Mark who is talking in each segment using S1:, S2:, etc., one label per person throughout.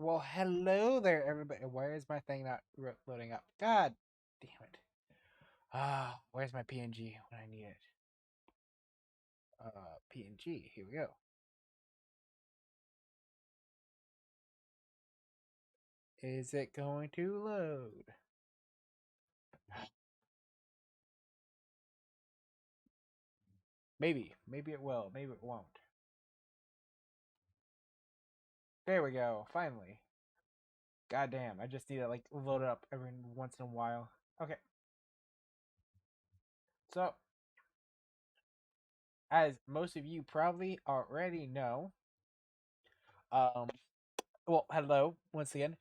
S1: Well, hello there, everybody. Where is my thing not loading up? God damn it. Where's my PNG when I need it? PNG. Here we go. Is it going to load? Maybe. Maybe it will. Maybe it won't. There we go. Finally. God damn. I just need to like load it up every once in a while. Okay. So, as most of you probably already know, um, well, hello once again.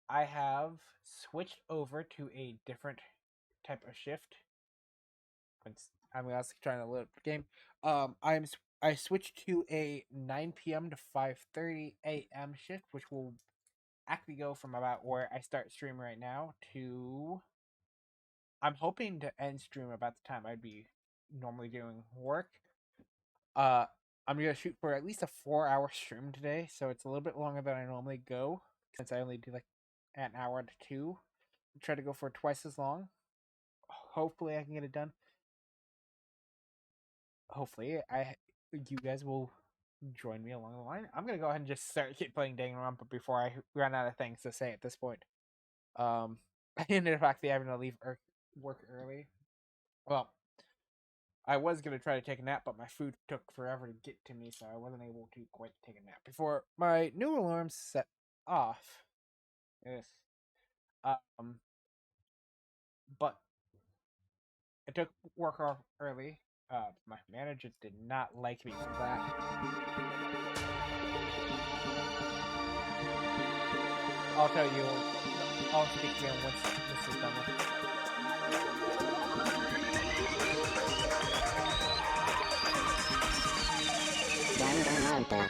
S1: I have switched over to a different type of shift. I'm also trying to load the game. I switched to a 9 p.m. to 5:30 a.m. shift, which will actually go from about where I start stream right now to. I'm hoping to end stream about the time I'd be normally doing work. I'm gonna shoot for at least a 4-hour stream today, so it's a little bit longer than I normally go since I only do like an hour to two. Try to go for twice as long. Hopefully, I can get it done. Hopefully, you guys will join me along the line. I'm gonna go ahead and just start keep playing Danganronpa before I run out of things to say at this point. I ended up actually having to leave work early. Well, I was gonna try to take a nap, but my food took forever to get to me, so I wasn't able to quite take a nap before my new alarm set off. Yes. Um, but I took work off early. My manager did not like me for that. I'll tell you. I'll speak to him once this is done with.
S2: Danganronpa.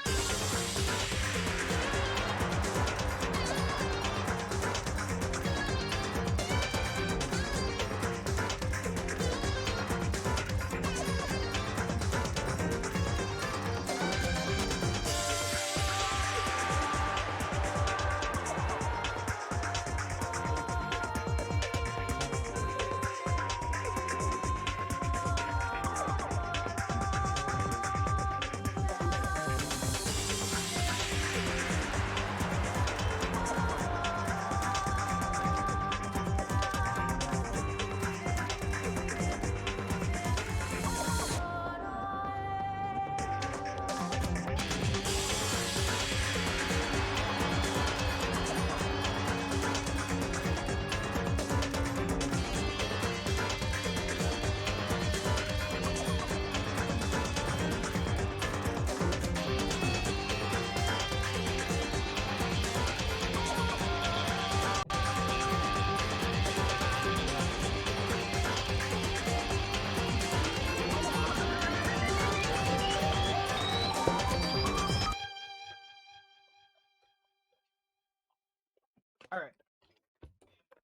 S1: All right.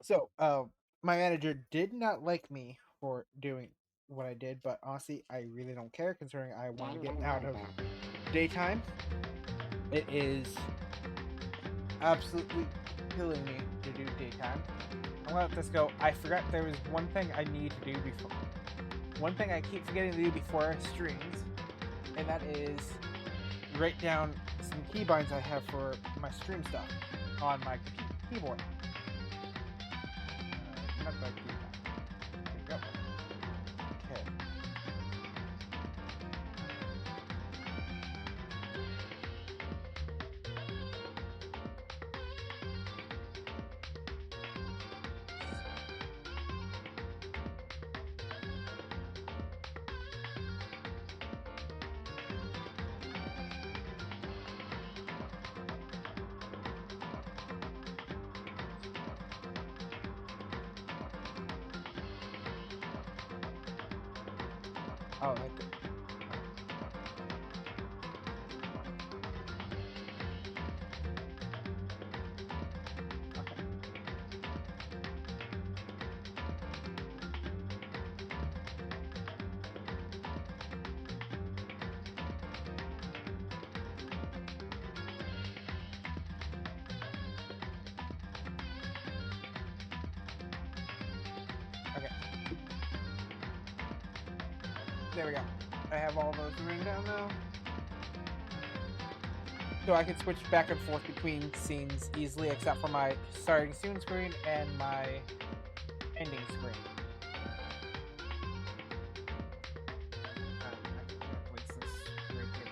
S1: So, my manager did not like me for doing what I did, but honestly, I really don't care considering I want to get out of daytime. It is absolutely killing me to do daytime. I'm gonna let this go. I forgot there was one thing I need to do before. One thing I keep forgetting to do before streams, and that is write down some keybinds I have for my stream stuff on my keyboard. Not that keybind. There we go. Okay. Oh, okay. Okay. There we go. I have all those written down now. So I can switch back and forth between scenes easily, except for my starting scene screen and my ending screen. I can place this right here.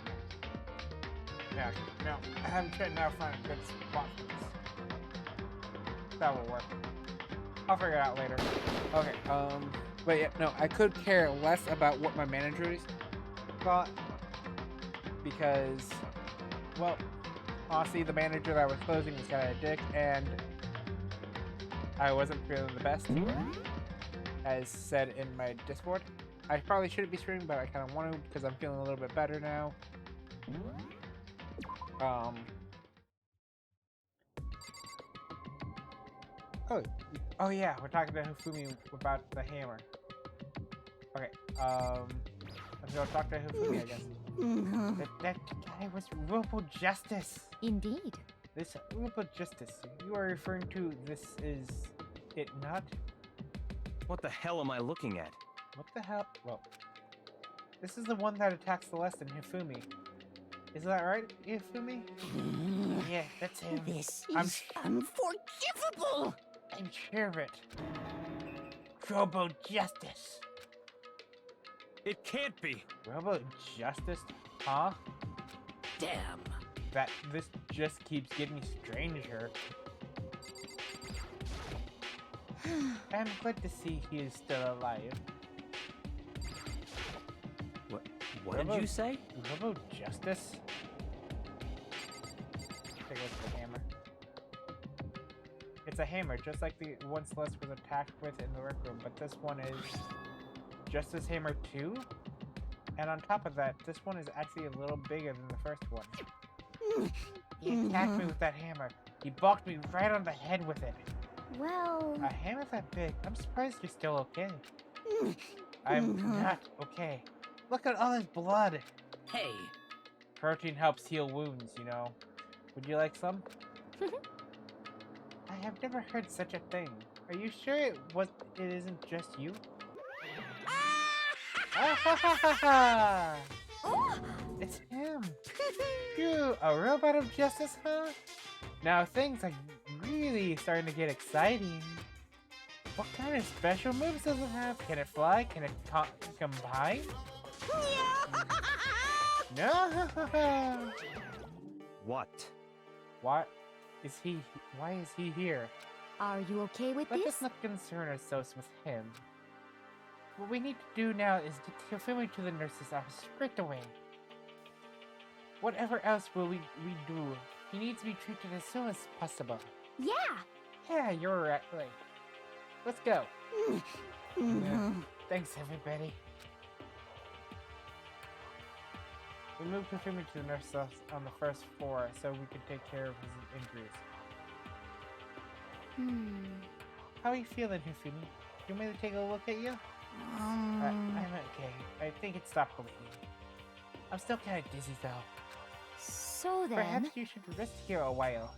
S1: Yeah, no, I haven't tried now find a good spot for this. That will work. I'll figure it out later. Okay, but yeah, no, I could care less about what my managers thought because, well, honestly, the manager that was closing was kind of a dick, and I wasn't feeling the best, as said in my Discord. I probably shouldn't be streaming, but I kind of want to because I'm feeling a little bit better now. Oh yeah, we're talking to Hifumi about the hammer. Okay, let's go talk to Hifumi, I guess. That guy was Robo Justice.
S3: Indeed.
S1: This Robo Justice. You are referring to this is it not?
S4: What the hell am I looking at?
S1: What the hell? Well, this is the one that attacks Celeste and Hifumi. Is that right, Hifumi? Yeah, that's him.
S3: This is unforgivable!
S1: I'm sure of it. Robo Justice.
S4: It can't be.
S1: Robo Justice? Huh?
S3: Damn.
S1: This just keeps getting stranger. I'm glad to see he is still alive.
S4: What did you say?
S1: Robo Justice? Take a look at the hammer. It's a hammer, just like the one Celeste was attacked with in the rec room, but this one is Justice Hammer 2? And on top of that, this one is actually a little bigger than the first one. He attacked me with that hammer. He balked me right on the head with it.
S2: Well,
S1: A hammer that big? I'm surprised you're still okay. I'm not okay. Look at all his blood.
S3: Hey.
S1: Protein helps heal wounds, you know. Would you like some? I have never heard such a thing. Are you sure it isn't just you? It's him. Phew, a robot of justice, huh? Now things are really starting to get exciting. What kind of special moves does it have? Can it fly? Can it combine? No.
S4: What?
S1: Why is he here?
S2: are you okay with
S1: Let
S2: this?
S1: us not concern ourselves with him. What we need to do now is get Kiyofumi to the nurse's office straight away. Whatever else will we do, he needs to be treated as soon as possible.
S2: Yeah.
S1: Yeah, you're right. Let's go. Yeah. Thanks, everybody. We moved Kiyofumi to the nurse's office on the first floor so we could take care of his injuries. How are you feeling, Kiyofumi? You want me to take a look at you? I'm okay. I think it stopped bleeding. I'm still kind of dizzy though.
S2: So then,
S1: Perhaps you should rest here a while.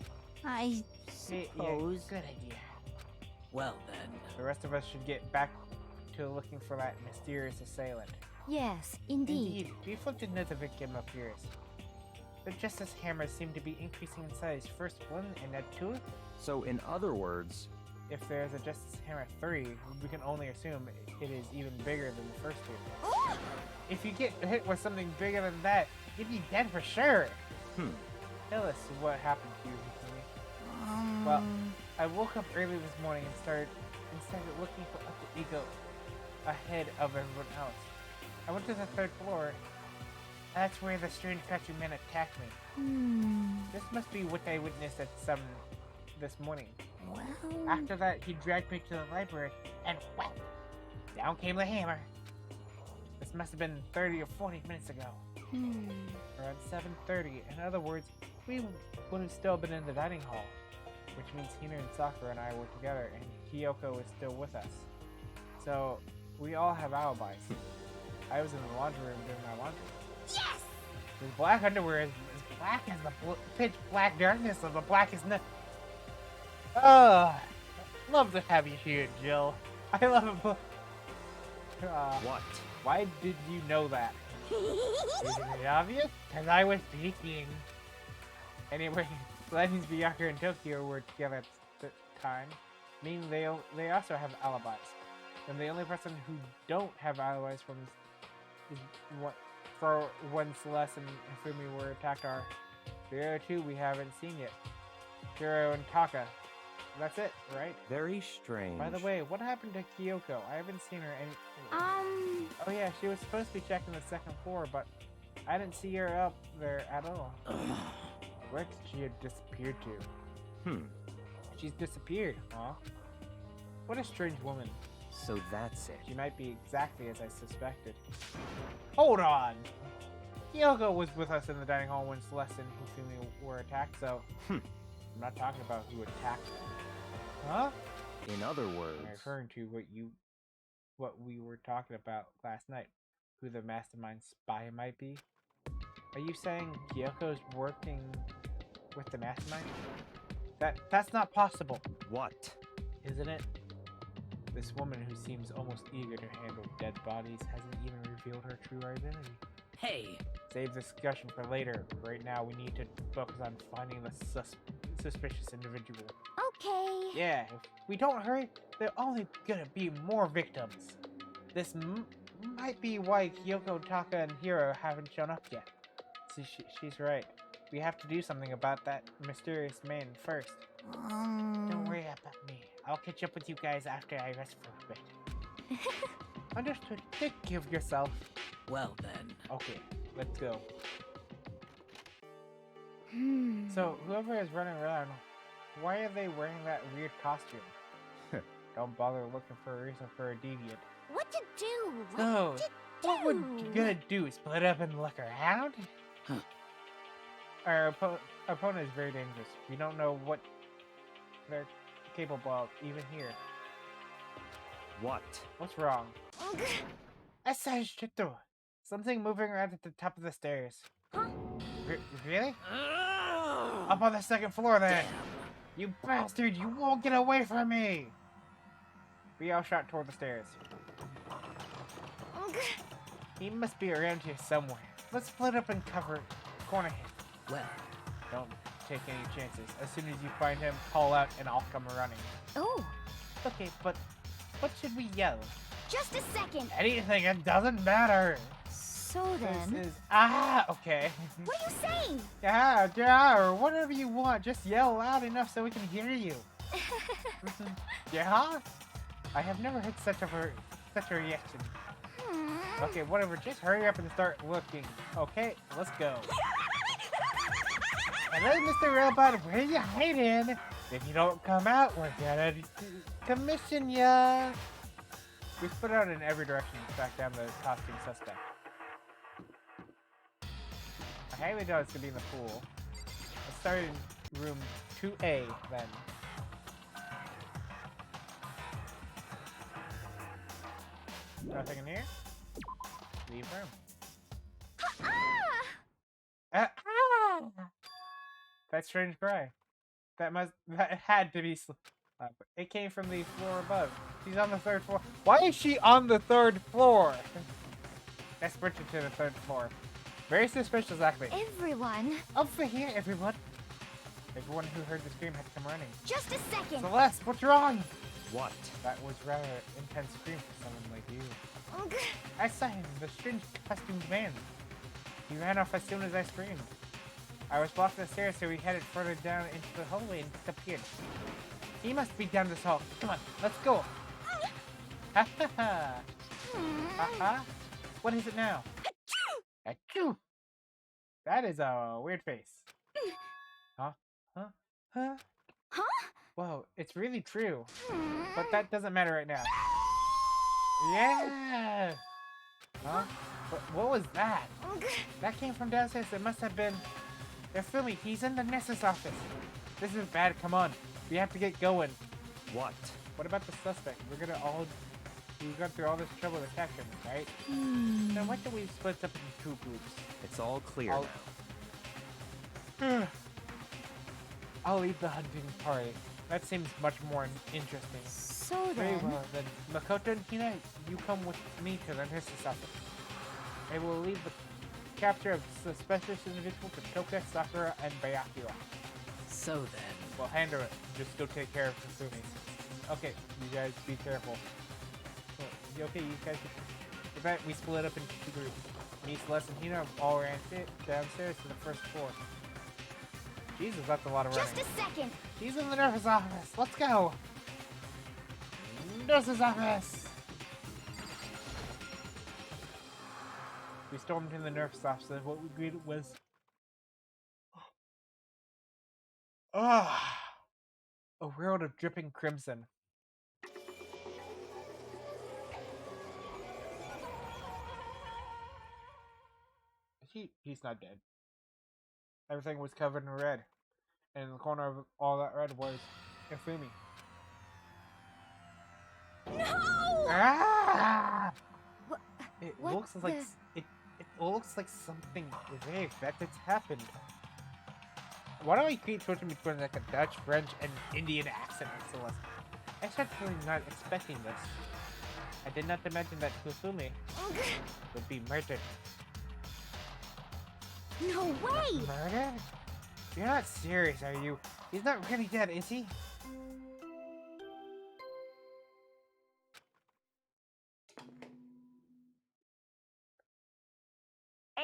S2: I
S1: Yeah,
S2: suppose.
S1: good idea.
S3: Well then.
S1: The rest of us should get back to looking for that mysterious assailant.
S2: Yes, indeed.
S1: We've looked at another victim of yours. The Justice Hammers seem to be increasing in size. First one and now two.
S4: So in other words,
S1: If there's a Justice Hammer 3, we can only assume it is even bigger than the first two. If you get hit with something bigger than that, you'd be dead for sure. Tell us what happened to you, Hikumi. Well, I woke up early this morning and started looking for Upper Ego ahead of everyone else. I went to the third floor. That's where the strange factory man attacked me. This must be what I witnessed at 7 this morning.
S2: Well,
S1: After that, he dragged me to the library, and whap! Down came the hammer. This must have been 30 or 40 minutes ago. Around 7:30. In other words, we would have still been in the dining hall, which means Hina and Sakura and I were together, and Kyoko is still with us. So, we all have alibis. I was in the laundry room doing my laundry.
S2: yes.
S1: His black underwear is as black as the pitch black darkness of the blackest night. Love to have you here, Jill. I love it.
S4: what?
S1: Why did you know that? Isn't it obvious? Because I was peeking. Anyway, Legends Bianca and Tokyo were together at the time, meaning they also have alibis. And the only person who don't have alibis is for when Celeste and Fumi were attacked are the other two we haven't seen yet. Shiro and Taka. That's it, right?
S4: Very strange.
S1: By the way, what happened to Kyoko? I haven't seen her any. Oh yeah, she was supposed to be checking the second floor, but I didn't see her up there at all. Where could she have disappeared to? She's disappeared, huh? What a strange woman.
S4: So that's it.
S1: She might be exactly as I suspected. Hold on! Kyoko was with us in the dining hall when Celeste and Hifumi were attacked, so... I'm not talking about who attacked them. Huh?
S4: In other words,
S1: I'm referring to what we were talking about last night. Who the mastermind spy might be. Are you saying Kyoko's working with the mastermind? That's not possible.
S4: what?
S1: Isn't it? This woman who seems almost eager to handle dead bodies hasn't even revealed her true identity.
S3: Hey.
S1: Save this discussion for later. Right now, we need to focus on finding the suspicious individual.
S2: Okay.
S1: Yeah, if we don't hurry, there are only gonna be more victims. This might be why Kyoko, Taka, and Hiro haven't shown up yet. See, she's right. We have to do something about that mysterious man first. Don't worry about me. I'll catch up with you guys after I rest for a bit. Understood. Take care of yourself.
S3: Well then.
S1: Okay, let's go. So, whoever is running around, why are they wearing that weird costume? Don't bother looking for a reason for a deviant.
S2: What to do?
S1: So, what would you
S2: do?
S1: gonna do? Split up and look around?
S3: Huh.
S1: Our opponent is very dangerous. We don't know what they're capable of, even here.
S4: What?
S1: What's wrong? Something moving around at the top of the stairs.
S2: Huh?
S1: Really? Up on the second floor then! You bastard! You won't get away from me! We all shot toward the stairs. He must be around here somewhere. Let's split up and corner him.
S3: Well,
S1: Don't take any chances. As soon as you find him, call out and I'll come running.
S2: Oh,
S1: Okay, but what should we yell?
S2: just a second.
S1: Anything, it doesn't matter.
S2: So then,
S1: This is okay.
S2: what are you saying?
S1: Yeah, or whatever you want. Just yell loud enough so we can hear you. Yeah? I have never heard such a reaction. Okay, whatever. Just hurry up and start looking. Okay, let's go. Hello, Mr. Robot. Where are you hiding? If you don't come out, we're gonna commission ya. We split out in every direction to track down the costume suspect. I highly doubt it's gonna be in the pool. Let's start in room 2A then. Nothing in here? Leave room. That strange cry. That had to be it came from the floor above. She's on the third floor. Why is she on the third floor? Let's switch it to the third floor. Very suspicious acting.
S2: Everyone,
S1: Over here, everyone. Everyone who heard the scream had to come running.
S2: just a second.
S1: Celeste, what's wrong?
S4: What?
S1: That was rather intense scream for someone like you. I saw him, the strange costumed man. He ran off as soon as I screamed. I was blocking the stairs, so he headed further down into the hallway and disappeared. He must be down this hall. Come on, let's go. Ha ha ha. Ha ha. What is it now? Achoo! That is a weird face. Huh? Huh? Huh?
S2: Huh?
S1: Whoa, it's really true. But that doesn't matter right now. Yeah! Huh? What was that? That came from downstairs. It must have been... They're filming. He's in the nurse's office. This is bad. Come on. We have to get going.
S4: What?
S1: What about the suspect? We've gone through all this trouble to capture him, right? Then why don't we split up into two groups?
S4: It's all clear
S1: I'll-
S4: now.
S1: I'll lead the hunting party. That seems much more interesting.
S2: So
S1: Very
S2: then,
S1: well, then. Makoto and Hina, you come with me to the nurse's office. I will leave the capture of suspicious individuals to Toka, Sakura, and Bayakura.
S3: so then.
S1: We'll handle it. Just go take care of Kasumi. Okay, you guys be careful. Okay, you guys. In fact, we split up into two groups. Me, Celeste, and Hina all ran downstairs to the first floor. Jesus, that's a lot of running.
S2: just a second.
S1: He's in the nurse's office. Let's go. Nurse's office. We stormed in the nurse's office. And what we greeted was, a world of dripping crimson. He's not dead. Everything was covered in red, and in the corner of all that red was Ifumi.
S2: No!
S1: Ah!
S2: What-
S1: It
S2: what
S1: looks like
S2: the-
S1: it looks like something very that's happened. Why do I keep switching between like a Dutch, French, and Indian accent, Celeste? I started really not expecting this. I did not imagine that Kusumi would be murdered.
S2: No way!
S1: Murdered? You're not serious, are you? He's not really dead, is he?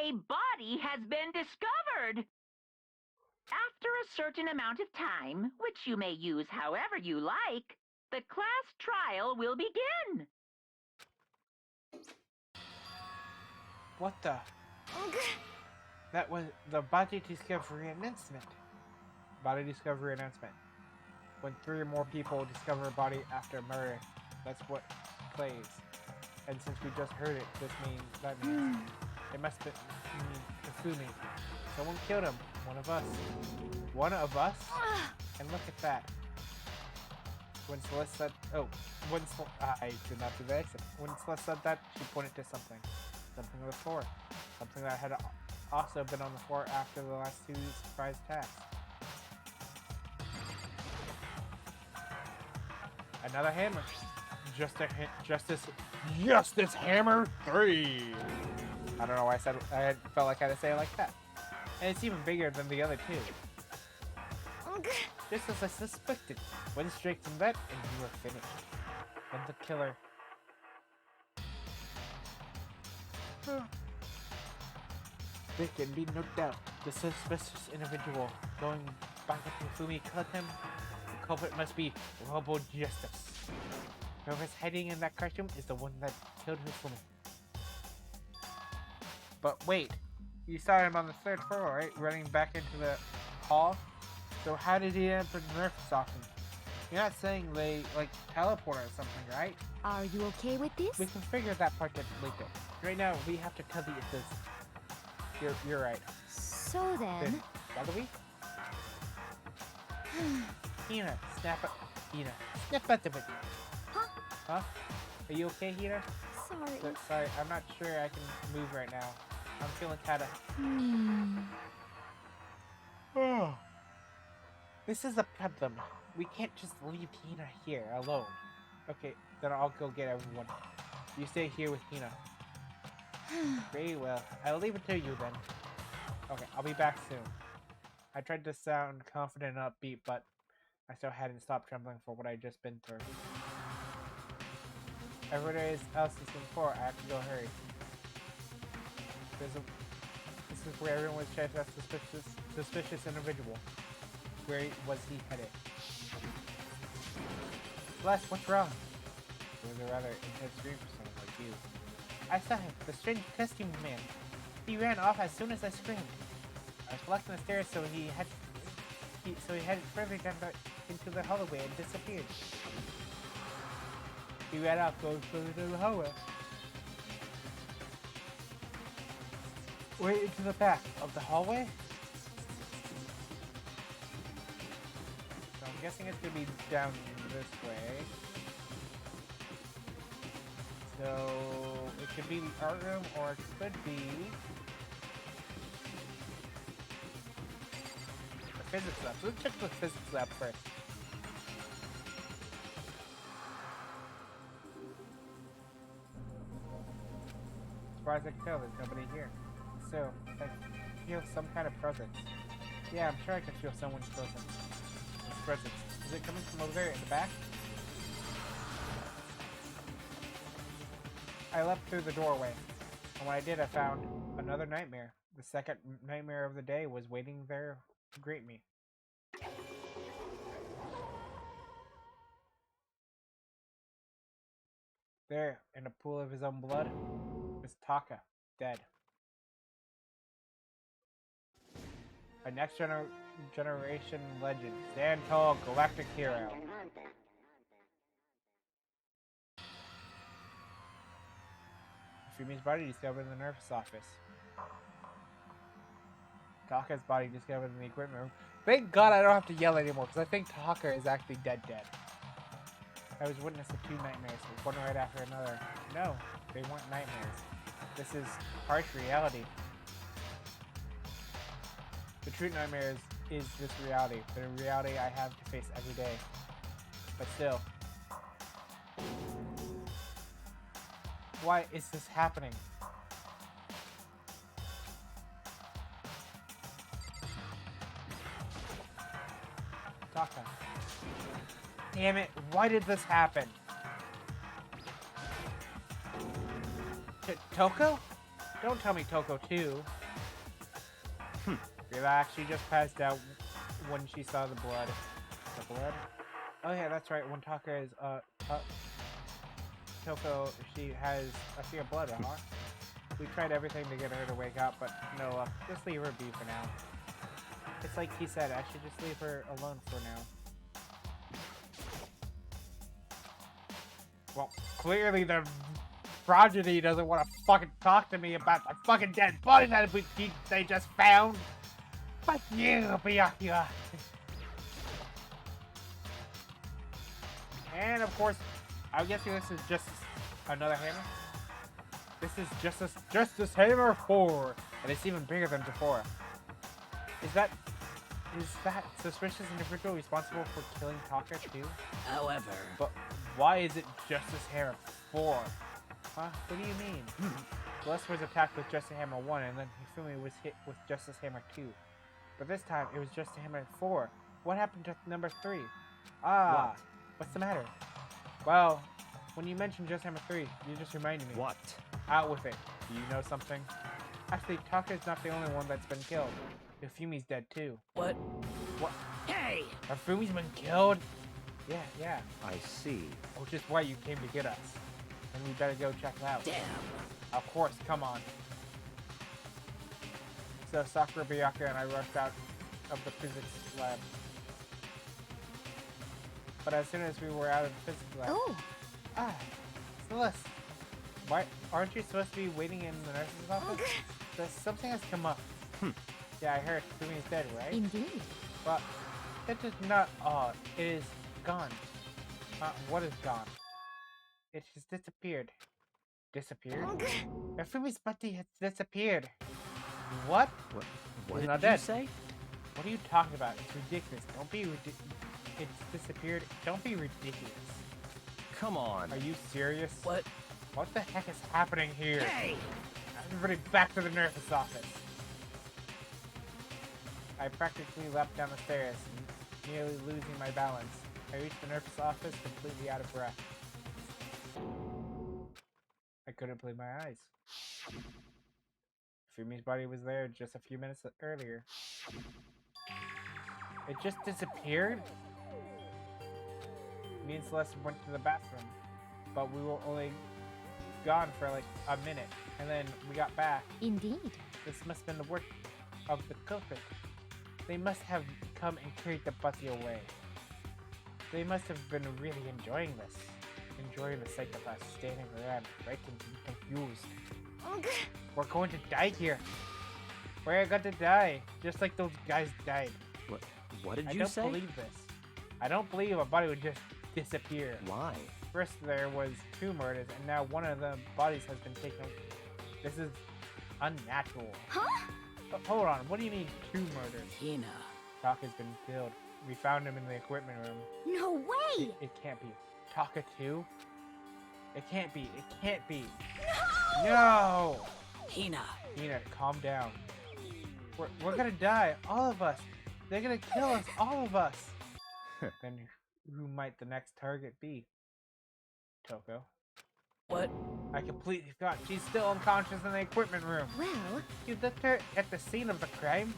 S5: A body has been discovered. After a certain amount of time, which you may use however you like, the class trial will begin.
S1: What the?
S2: Ugh.
S1: That was the body discovery announcement. Body discovery announcement. When 3 or more people discover a body after murder, that's what plays. And since we just heard it, that means it must be Kafumi. Someone killed him. One of us. One of us? And look at that. When Celeste said, I did not do the exit. When Celeste said that, she pointed to something. Something on the floor. Something that had also been on the floor after the last 2 surprise attacks. Another hammer. Justice Hammer 3. I don't know why I felt like I had to say it like that. And it's even bigger than the other 2.
S2: Ugh.
S1: Just as I suspected. Went straight from that, and you were finished. And the killer. There can be no doubt. The suspicious individual going back to Fumi killed him. The culprit must be Robo Justice. Whoever's hiding in that costume is the one that killed Hifumi. But wait, you saw him on the 3rd floor, right? Running back into the hall? So how did he enter the nurse's office? You're not saying they, like, teleport or something, right?
S2: Are you okay with this?
S1: We can figure that part out later. Right now, we have to tell the this. You're right.
S2: So then...
S1: Shall we? Hina, snap it. Hina, snap at the bit. Huh? Are you okay, Hina?
S2: Sorry.
S1: Sorry, I'm not sure I can move right now. I'm feeling kinda... Oh. This is a problem. We can't just leave Hina here alone. Okay, then I'll go get everyone. You stay here with Hina. Very well. I'll leave it to you then. Okay, I'll be back soon. I tried to sound confident and upbeat, but I still hadn't stopped trembling for what I'd just been through. Everybody else is in for. I have to go hurry. This is where everyone was checked as suspicious individual. Where was he headed? Celeste, what's wrong? It was a rather intense dream for someone like you. I saw him, the strange costume man. He ran off as soon as I screamed. I was collecting the stairs, so he headed further down into the hallway and disappeared. He ran off, going further down the hallway. Way into the back of the hallway? So I'm guessing it's gonna be down this way. So it could be the art room, or it could be the physics lab. Let's check the physics lab first. As far as I can tell, there's nobody here. So I feel some kind of presence. Yeah, I'm sure I can feel someone's presence. Is it coming from over there in the back? I leapt through the doorway, and when I did, I found another nightmare. The second nightmare of the day was waiting there to greet me. There, in a pool of his own blood, was Taka, dead. A next generation legend, stand tall, galactic hero. Fumi's body discovered in the nurse's office. Taka's body discovered in the equipment room. Thank God I don't have to yell anymore, because I think Taka is actually dead. I was witness to 2 nightmares, one right after another. No, they weren't nightmares. This is harsh reality. The true nightmare is this reality, the reality I have to face every day. But still. Why is this happening? Taka. Damn it, why did this happen? Toko? Don't tell me Toko too. She actually just passed out when she saw the blood. The blood? Oh yeah, that's right. When Taka is Toko, she has a fear of blood, huh? We tried everything to get her to wake up, but no luck. Just leave her be for now. It's like he said, I should just leave her alone for now. Well, clearly the progeny doesn't want to fucking talk to me about the fucking dead body that they just found. Fuck you, Byakuya. And of course, I'm guessing this is just another hammer. This is Justice Hammer 4, and it's even bigger than before. Is that suspicious individual responsible for killing Taka too?
S3: However,
S1: But why is it Justice Hammer 4? Huh? What do you mean? Celeste was attacked with Justice Hammer 1, and then Hifumi was hit with Justice Hammer 2. But this time, it was Justice Hammer 4. What happened to number 3? Ah, what's the matter? Well, when you mentioned Justice Hammer 3, you just reminded me.
S4: What?
S1: Out with it. Do you know something? Actually, Taka's not the only one that's been killed. Hifumi's dead too.
S3: what?
S1: What?
S3: Hey!
S1: Hifumi's been killed? Yeah.
S4: I see.
S1: Which is why you came to get us. And we better go check it out.
S3: Damn.
S1: Of course, come on. So Sakura, Byakuya, and I rushed out of the physics lab. But as soon as we were out of the physics lab...
S2: Oh,
S1: Ah, Celeste. Why aren't you supposed to be waiting in the nurse's office? Something has come up. Yeah, I heard Fumi's dead, right?
S2: indeed.
S1: But it is not all. It is gone. What is gone? It has disappeared. Disappeared? Fumi's body has disappeared. What?
S4: What
S1: He's
S4: did
S1: not
S4: you
S1: dead.
S4: say?
S1: What are you talking about? It's ridiculous. Don't be ridiculous. It's disappeared. Don't be ridiculous.
S4: Come on.
S1: Are you serious?
S3: What?
S1: What the heck is happening here?
S3: Hey!
S1: Everybody back to the nurse's office. I practically leapt down the stairs, nearly losing my balance. I reached the nurse's office completely out of breath. I couldn't believe my eyes. Fumi's body was there just a few minutes earlier. It just disappeared? Me and Celeste went to the bathroom, but we were only gone for like a minute, and then we got back.
S2: Indeed.
S1: This must have been the work of the culprit. They must have come and carried the body away. They must have been really enjoying this. Enjoying the sight of us standing around, frightened and confused. We're going to die here. We're going to die, just like those guys died.
S4: What did
S1: I
S4: you
S1: don't
S4: say?
S1: believe this. I don't believe a body would just disappear.
S4: Why?
S1: First there was 2 murders, and now one of the bodies has been taken. This is unnatural.
S2: Huh?
S1: But hold on, what do you mean 2 murders?
S3: Hina.
S1: Taka's been killed. We found him in the equipment room.
S2: No way!
S1: It can't be. Taka too? It can't be. It can't be. No!
S3: Hina.
S1: Hina, calm down. We're gonna die, all of us. They're gonna kill us, all of us. Then who might the next target be? Toko.
S3: What?
S1: I completely forgot. She's still unconscious in the equipment room.
S2: Well,
S1: You left her at the scene of the crime?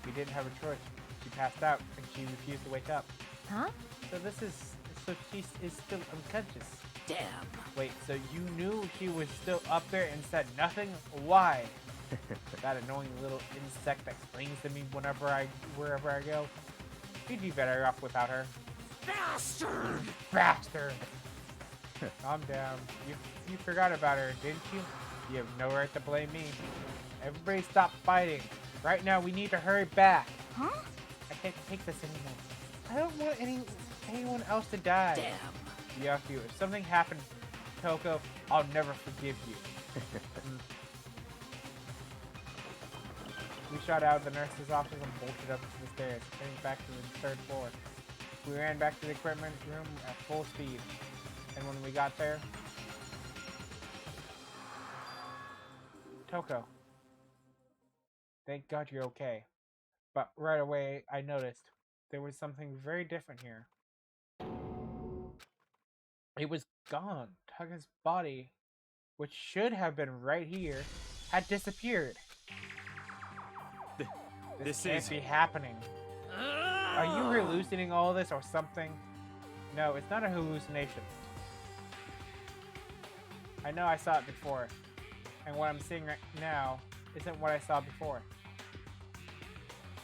S1: We didn't have a choice. She passed out and she refused to wake up.
S2: huh?
S1: So she is still unconscious.
S3: Damn.
S1: Wait, so you knew she was still up there and said nothing? Why? That annoying little insect that clings to me wherever I go. You'd be better off without her.
S3: Bastard!
S1: Bastard! Calm down. You forgot about her, didn't you? You have no right to blame me. Everybody stop fighting. Right now, we need to hurry back.
S2: Huh?
S1: I can't take this anymore. I don't want anyone else to die.
S3: Damn.
S1: Yaku, if something happened to Toko, I'll never forgive you. We shot out of the nurse's office and bolted up the stairs, heading back to the 3rd floor. We ran back to the equipment room at full speed. And when we got there... Toko. Thank God you're okay. But right away, I noticed there was something very different here. It was gone. Taka's body, which should have been right here, had disappeared.
S4: This
S1: can't
S4: is...
S1: be happening. Are you hallucinating all this or something? No, it's not a hallucination. I know I saw it before. And what I'm seeing right now isn't what I saw before.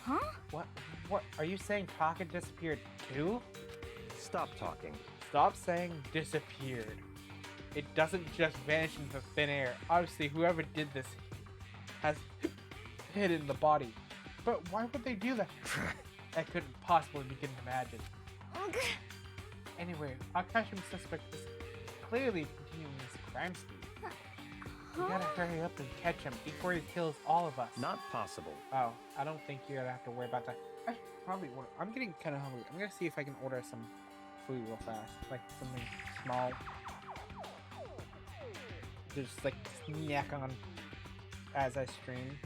S2: Huh?
S1: What? Are you saying Taka disappeared too?
S4: Stop talking.
S1: Stop saying disappeared. It doesn't just vanish into thin air. Obviously, whoever did this has hidden the body. But why would they do that? I couldn't possibly begin to imagine. Anyway, our casual suspect is clearly continuing his crime spree. We gotta hurry up and catch him before he kills all of us.
S4: Not possible.
S1: Oh, I don't think you're gonna have to worry about that. I should probably order. I'm getting kind of hungry. I'm gonna see if I can order some food real fast, like something small, just like snack on as I stream.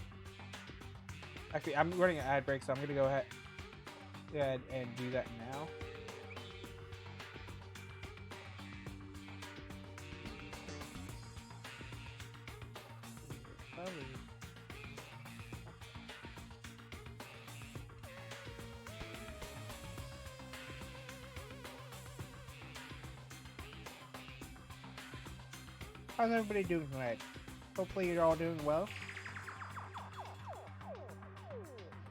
S1: Actually, I'm running an ad break, so I'm gonna go ahead and do that now. How's everybody doing tonight? Hopefully you're all doing well.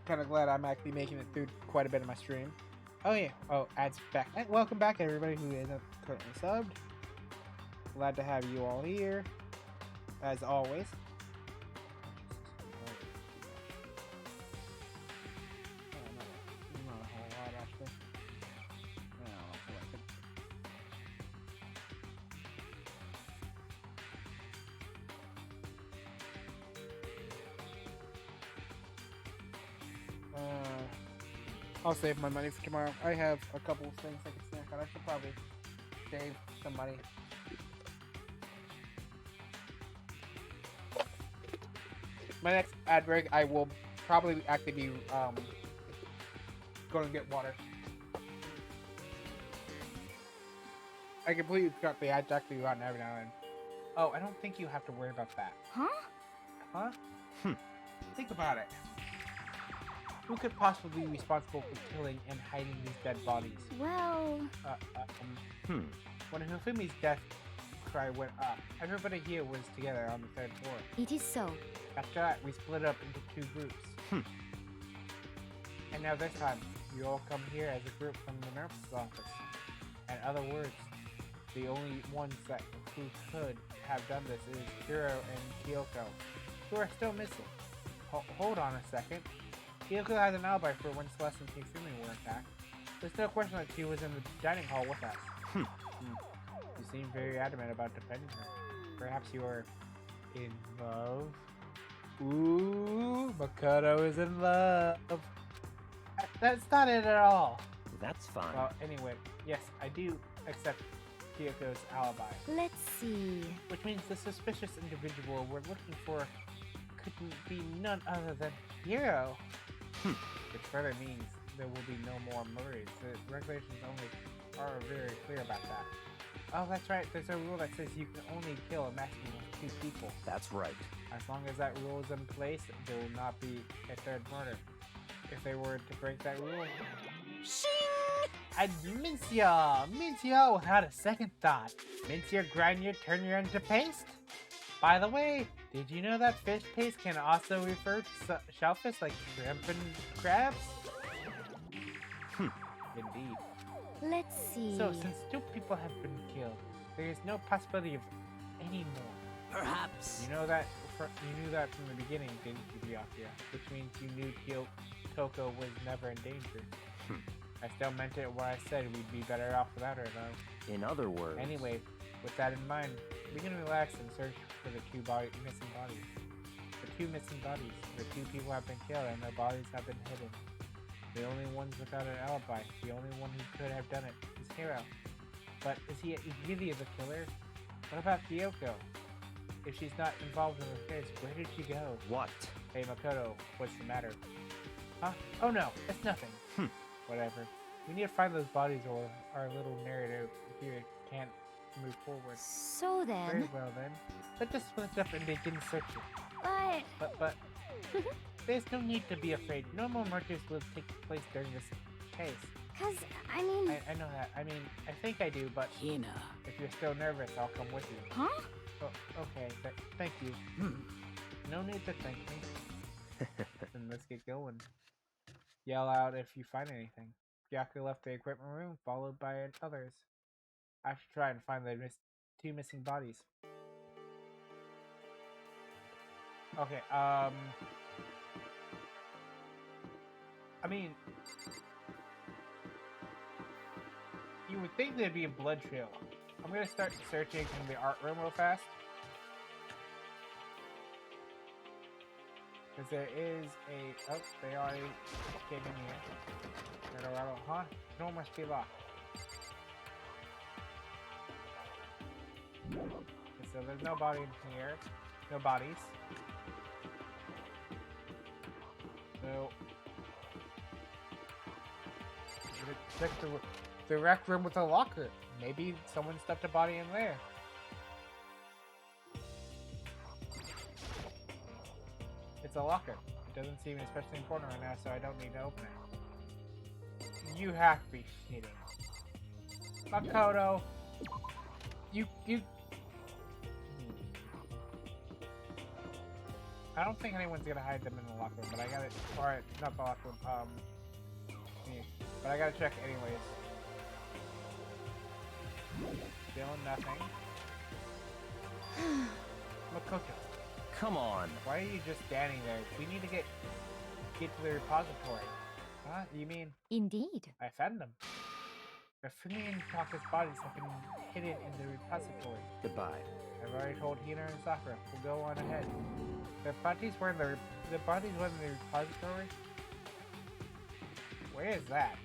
S1: Kind of glad I'm actually making it through quite a bit of my stream. Oh yeah, oh, ads back. Welcome back everybody who isn't currently subbed. Glad to have you all here, as always. Not a whole lot actually. I don't feel like it. I'll save my money for tomorrow. I have a couple of things I can snack on. I should probably save some money. My next ad break, I will probably actually be going to get water. I completely forgot the ads actually go out every now and then. Oh, I don't think you have to worry about that.
S2: Huh?
S1: Huh? Think about it. Who could possibly be responsible for killing and hiding these dead bodies?
S2: Well...
S1: When Hifumi's death cry went up, everybody here was together on the 3rd floor.
S2: It is so.
S1: After that, we split up into 2 groups. And now this time, you all come here as a group from the nurse's office. In other words, the only ones who could have done this is Hiro and Kyoko, who are still missing. Hold on a second. Kyoko has an alibi for when Celeste and Hifumi were attacked. There's no question that she was in the dining hall with us. You seem very adamant about defending her. Perhaps you are in love? Ooh, Makoto is in love. That's not it at all.
S4: That's fine.
S1: Well, anyway, yes, I do accept Kyoko's alibi.
S2: Let's see.
S1: Which means the suspicious individual we're looking for couldn't be none other than Hiro. Which further means there will be no more murders. The regulations only are very clear about that. Oh, that's right. There's a rule that says you can only kill a maximum of 2 people.
S4: That's right.
S1: As long as that rule is in place, there will not be a 3rd murder. If they were to break that rule... Shing! And Mincia without a second thought. Mincia grind your turn your into paste? By the way, did you know that fish paste can also refer to shellfish like shrimp and crabs? Indeed.
S2: Let's see.
S1: So, since 2 people have been killed, there is no possibility of any more.
S3: Perhaps.
S1: You knew that from the beginning, didn't you, Byakuya? Which means you knew Kyoko was never in danger. I still meant it when I said we'd be better off without her, though.
S4: In other words...
S1: Anyway, with that in mind, we can relax and search for the 2 missing bodies. The 2 missing bodies. The 2 people have been killed and their bodies have been hidden. The only ones without an alibi, the only one who could have done it, is Hiro. But is he really the killer? What about Kyoko? If she's not involved in the case, where did she go?
S4: What?
S1: Hey Makoto, what's the matter? Huh? Oh no, it's nothing. Whatever. We need to find those bodies or our little narrative here can't move forward.
S2: So
S1: Very
S2: then...
S1: well then. Let's just split up and begin searching.
S2: But...
S1: But... There's no need to be afraid. Normal murders will take place during this case.
S2: Cause, I mean...
S1: I know that. I mean, I think I do, but
S3: Hina.
S1: if you're still nervous, I'll come with you.
S2: Huh?
S1: Oh, okay, thank you. No need to thank me. Then let's get going. Yell out if you find anything. Byaku left the equipment room, followed by others. I have to try and find the two missing bodies. Okay, I mean, you would think there'd be a blood trail. I'm gonna start searching in the art room real fast. Because there is a... Oh, they already came in here. Huh? The door must be locked. Okay, so there's no body in here. No bodies. So... check the rec room with a locker. Maybe someone stuffed a body in there. It's a locker. It doesn't seem especially important right now, so I don't need to open it. You have to be shitting. Makoto! You... I don't think anyone's gonna hide them in the locker room, but I gotta... Alright, not the locker room, yeah. But I gotta check anyways. Still nothing. Makoto.
S4: Come on.
S1: Why are you just standing there? We need to get to the repository. Huh? You mean...
S2: Indeed.
S1: I found them. The Fumi and Taka's bodies have been hidden in the repository.
S4: Goodbye.
S1: I've already told Hina and Sakura. We'll go on ahead. The bodies were in the repository? Where is that?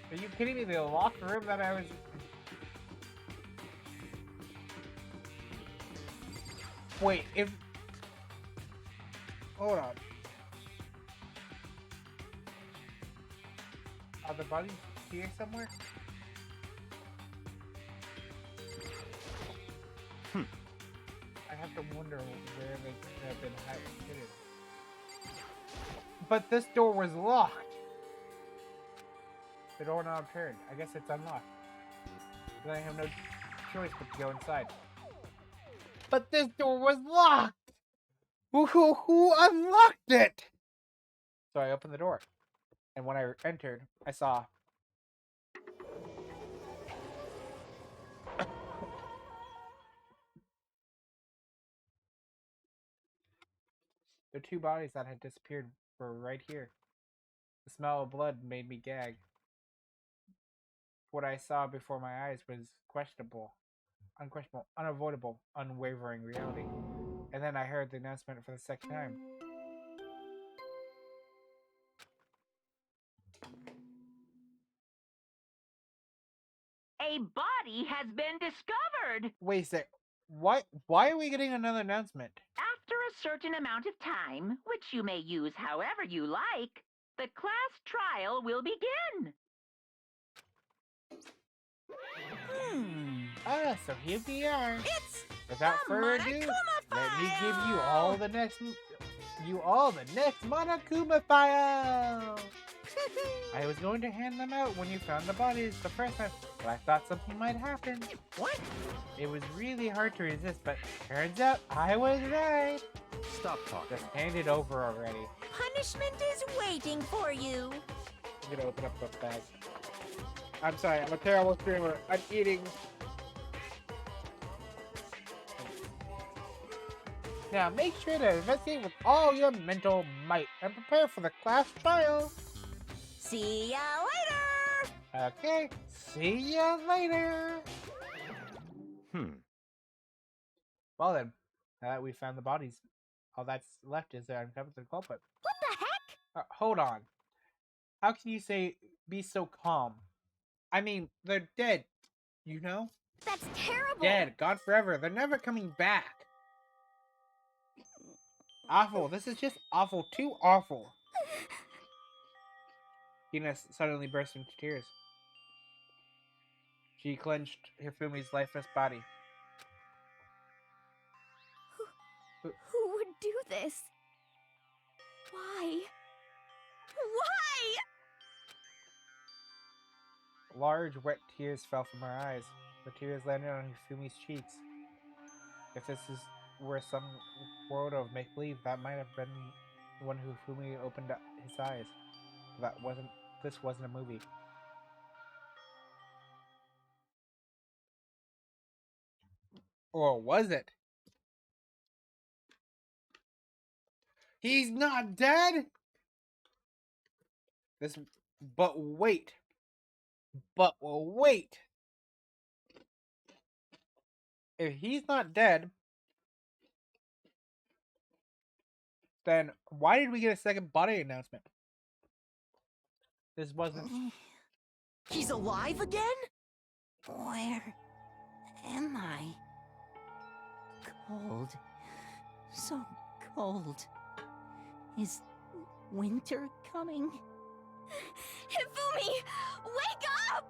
S1: Are you kidding me? The locker room that I was... Wait, if... Hold on. Are the bodies here somewhere? I have to wonder where they could have been hidden. But this door was locked! The doorknob turned. I guess it's unlocked. Then I have no choice but to go inside. But this door was locked! Who unlocked it? So I opened the door. And when I entered, I saw... the two bodies that had disappeared were right here. The smell of blood made me gag. What I saw before my eyes was unquestionable, unavoidable, unwavering reality. And then I heard the announcement for the second time.
S5: A body has been discovered!
S1: Wait a sec. Why are we getting another announcement?
S5: After a certain amount of time, which you may use however you like, the class trial will begin.
S1: Ah, so here we are.
S3: It's
S1: Without
S3: the
S1: further ado,
S3: Monokuma
S1: let me give
S3: file!
S1: the next Monokuma file. I was going to hand them out when you found the bodies the first time, but I thought something might happen.
S3: What?
S1: It was really hard to resist, but turns out I was right.
S4: Stop talking.
S1: Just hand it over already.
S3: Punishment is waiting for you.
S1: I'm gonna open up the bag. I'm sorry, I'm a terrible streamer. I'm eating. Now make sure to investigate with all your mental might and prepare for the class trial.
S3: See ya later!
S1: Okay, see ya later. Well then, now that we found the bodies, all that's left is to uncover the culprit.
S2: What the heck?
S1: Hold on. How can you be so calm? I mean, they're dead, you know?
S2: That's terrible!
S1: Dead, gone forever. They're never coming back. Awful. This is just awful. Too awful. Hina suddenly burst into tears. She clenched Hifumi's lifeless body.
S2: Who would do this? Why? Why?
S1: Large, wet tears fell from her eyes. The tears landed on Hifumi's cheeks. If this were some world of make-believe, that might have been when Hifumi opened up his eyes. This wasn't a movie. Or was it? He's not dead? But wait. If he's not dead, then why did we get a second body announcement? This wasn't...
S3: He's alive again? Where am I? Cold. So cold. Is winter coming?
S2: Hifumi! Wake up!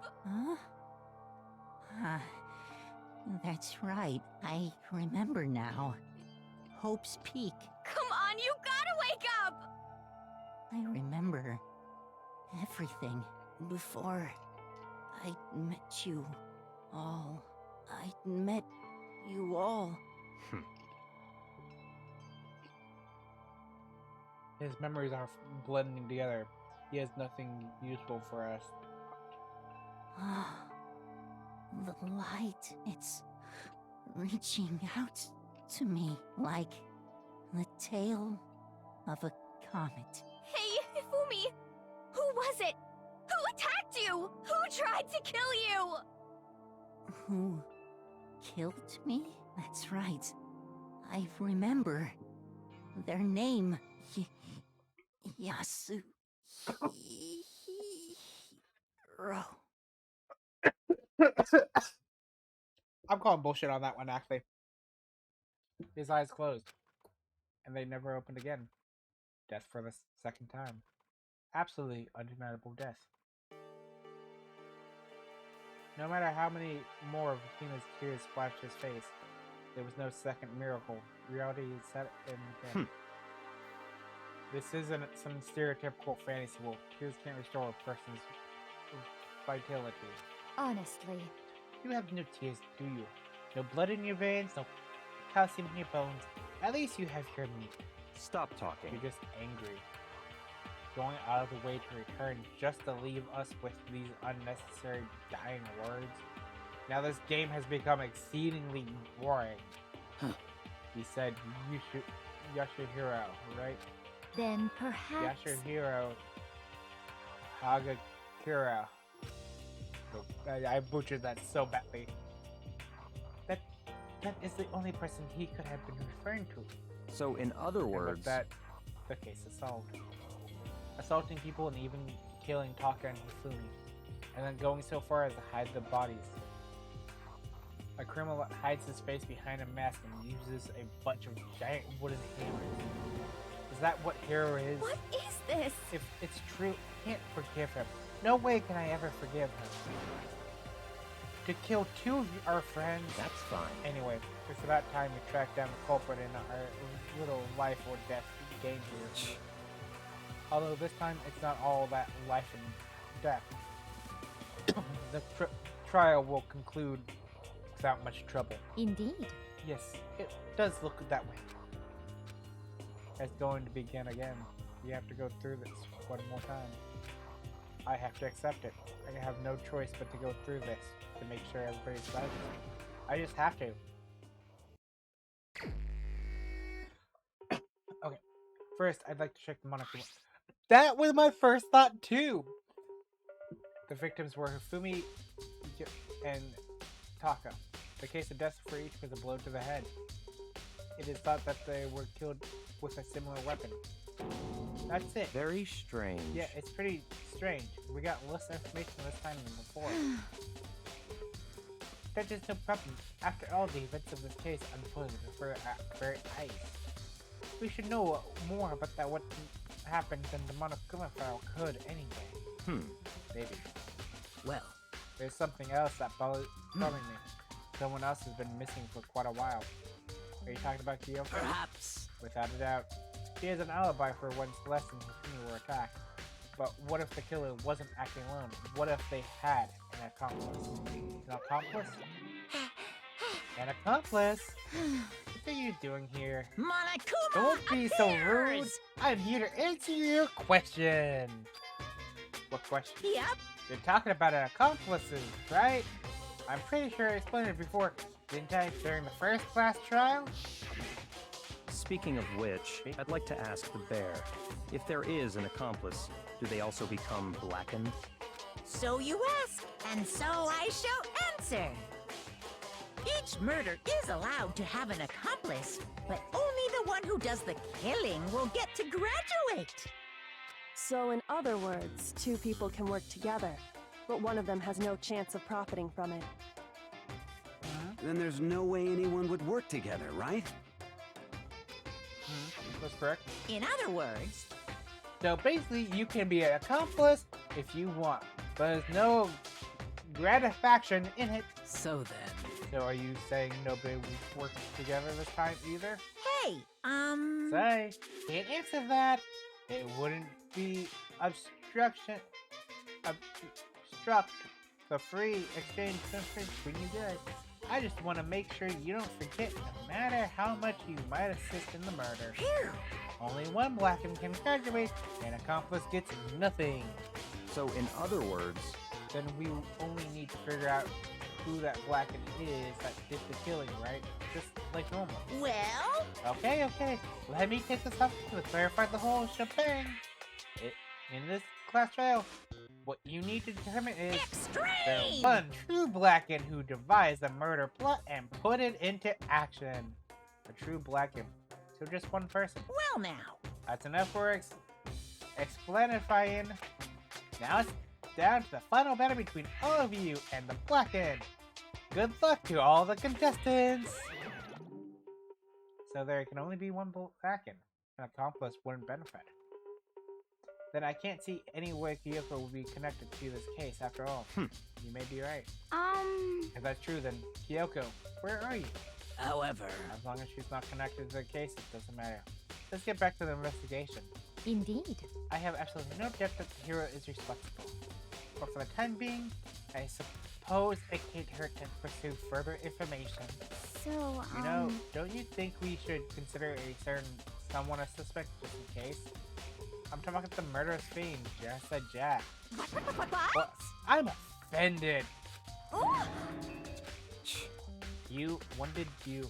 S3: Huh? That's right. I remember now. Hope's Peak.
S2: Come on, you gotta wake up!
S3: I remember everything before I met you all. I met you all.
S1: His memories are blending together. He has nothing useful for us.
S3: The light, it's reaching out to me like the tail of a comet.
S2: Hey, Hifumi! Who was it? Who attacked you? Who tried to kill you?
S3: Who killed me? That's right. I remember their name. Yasuhiro.
S1: I'm calling bullshit on that one, actually. His eyes closed, and they never opened again. Death for the second time. Absolutely undeniable death. No matter how many more of Hina's tears splashed his face, there was no second miracle. Reality set in again. This isn't some stereotypical fantasy world. Tears can't restore a person's vitality.
S2: Honestly.
S1: You have no tears, do you? No blood in your veins, no calcium in your bones. At least you have your meat.
S4: Stop talking.
S1: You're just angry. Going out of the way to return just to leave us with these unnecessary dying words. Now this game has become exceedingly boring. He said Yasuhiro, right?
S2: Then perhaps...
S1: Yasuhiro Hagakura. I butchered that so badly. That is the only person he could have been referring to.
S4: So in other words...
S1: That the case is solved. Assaulting people and even killing Taka and Hifumi. And then going so far as to hide the bodies. A criminal hides his face behind a mask and uses a bunch of giant wooden hammers. Is that what hero is?
S2: What is this?
S1: If it's true, I can't forgive him. No way can I ever forgive him. To kill two of our friends?
S4: That's fine.
S1: Anyway, it's about time we track down the culprit in our little life or death game here. Although this time it's not all that life and death. The trial will conclude without much trouble.
S2: Indeed.
S1: Yes, it does look that way. It's going to begin again. We have to go through this one more time. I have to accept it. I have no choice but to go through this to make sure everybody's satisfied. I just have to. Okay. First, I'd like to check the Monokuma. That was my first thought too! The victims were Hifumi and Taka. The case of death for each was a blow to the head. It is thought that they were killed with a similar weapon. That's it.
S4: Very strange.
S1: Yeah, it's pretty strange. We got less information this time than before. That is no problem. After all, the events of this case unfolded before our very eyes. We should know more about that what happened than the Monokuma file could anyway.
S4: Hmm.
S1: Maybe.
S6: Well,
S1: There's something else that bothering me. Someone else has been missing for quite a while. Are you talking about Kyoko?
S3: Perhaps.
S1: Without a doubt. She has an alibi for when Celeste and Hifumi were attacked. But what if the killer wasn't acting alone? What if they had an accomplice? An accomplice? An accomplice? What are you doing here?
S3: Monokuma
S1: Don't be so rude!
S3: appears!
S1: I'm here to answer your question! What question?
S3: Yep.
S1: You're talking about an accomplices, right? I'm pretty sure I explained it before, didn't I, during the first class trial?
S4: Speaking of which, I'd like to ask the bear, if there is an accomplice, do they also become blackened?
S6: So you ask, and so I shall answer. Each murder is allowed to have an accomplice, but only the one who does the killing will get to graduate.
S7: So in other words, two people can work together, but one of them has no chance of profiting from it.
S8: Then there's no way anyone would work together, right?
S1: That's correct.
S6: In other words,
S1: So basically, you can be an accomplice if you want, but there's no gratification in it.
S3: So then.
S1: So are you saying nobody will work together this time either?
S6: hey,
S1: Say, can't answer that. It wouldn't be obstruct the free exchange between you guys. I just want to make sure you don't forget, no matter how much you might assist in the murder.
S6: phew.
S1: Only one blackened can graduate, and accomplice gets nothing.
S4: So in other words,
S1: Then we only need to figure out who that blackened is that did the killing, right? Just like normal.
S6: Well,
S1: Okay. Let me take this up to clarify the whole shebang. In this class trial, what you need to determine is the
S6: extreme!
S1: one true blackened who devised the murder plot and put it into action. A true blackened. So just one person.
S6: Well now,
S1: That's enough for explanifying. Now it's down to the final battle between all of you and the blackened. Good luck to all the contestants. So there can only be one blackened. An accomplice wouldn't benefit. Then I can't see any way Kyoko will be connected to this case after all. You may be right. If that's true, then Kyoko, where are you?
S3: However.
S1: As long as she's not connected to the case, it doesn't matter. Let's get back to the investigation.
S2: Indeed.
S1: I have absolutely no doubt that the hero is responsible. But for the time being, I suppose it can't hurt to pursue further information.
S2: So,
S1: You know, don't you think we should consider a certain someone a suspect just in case? I'm talking about the murderous fiend, just said Jack.
S2: What?
S1: Well, I'm offended.
S2: Ooh.
S1: You, when did you?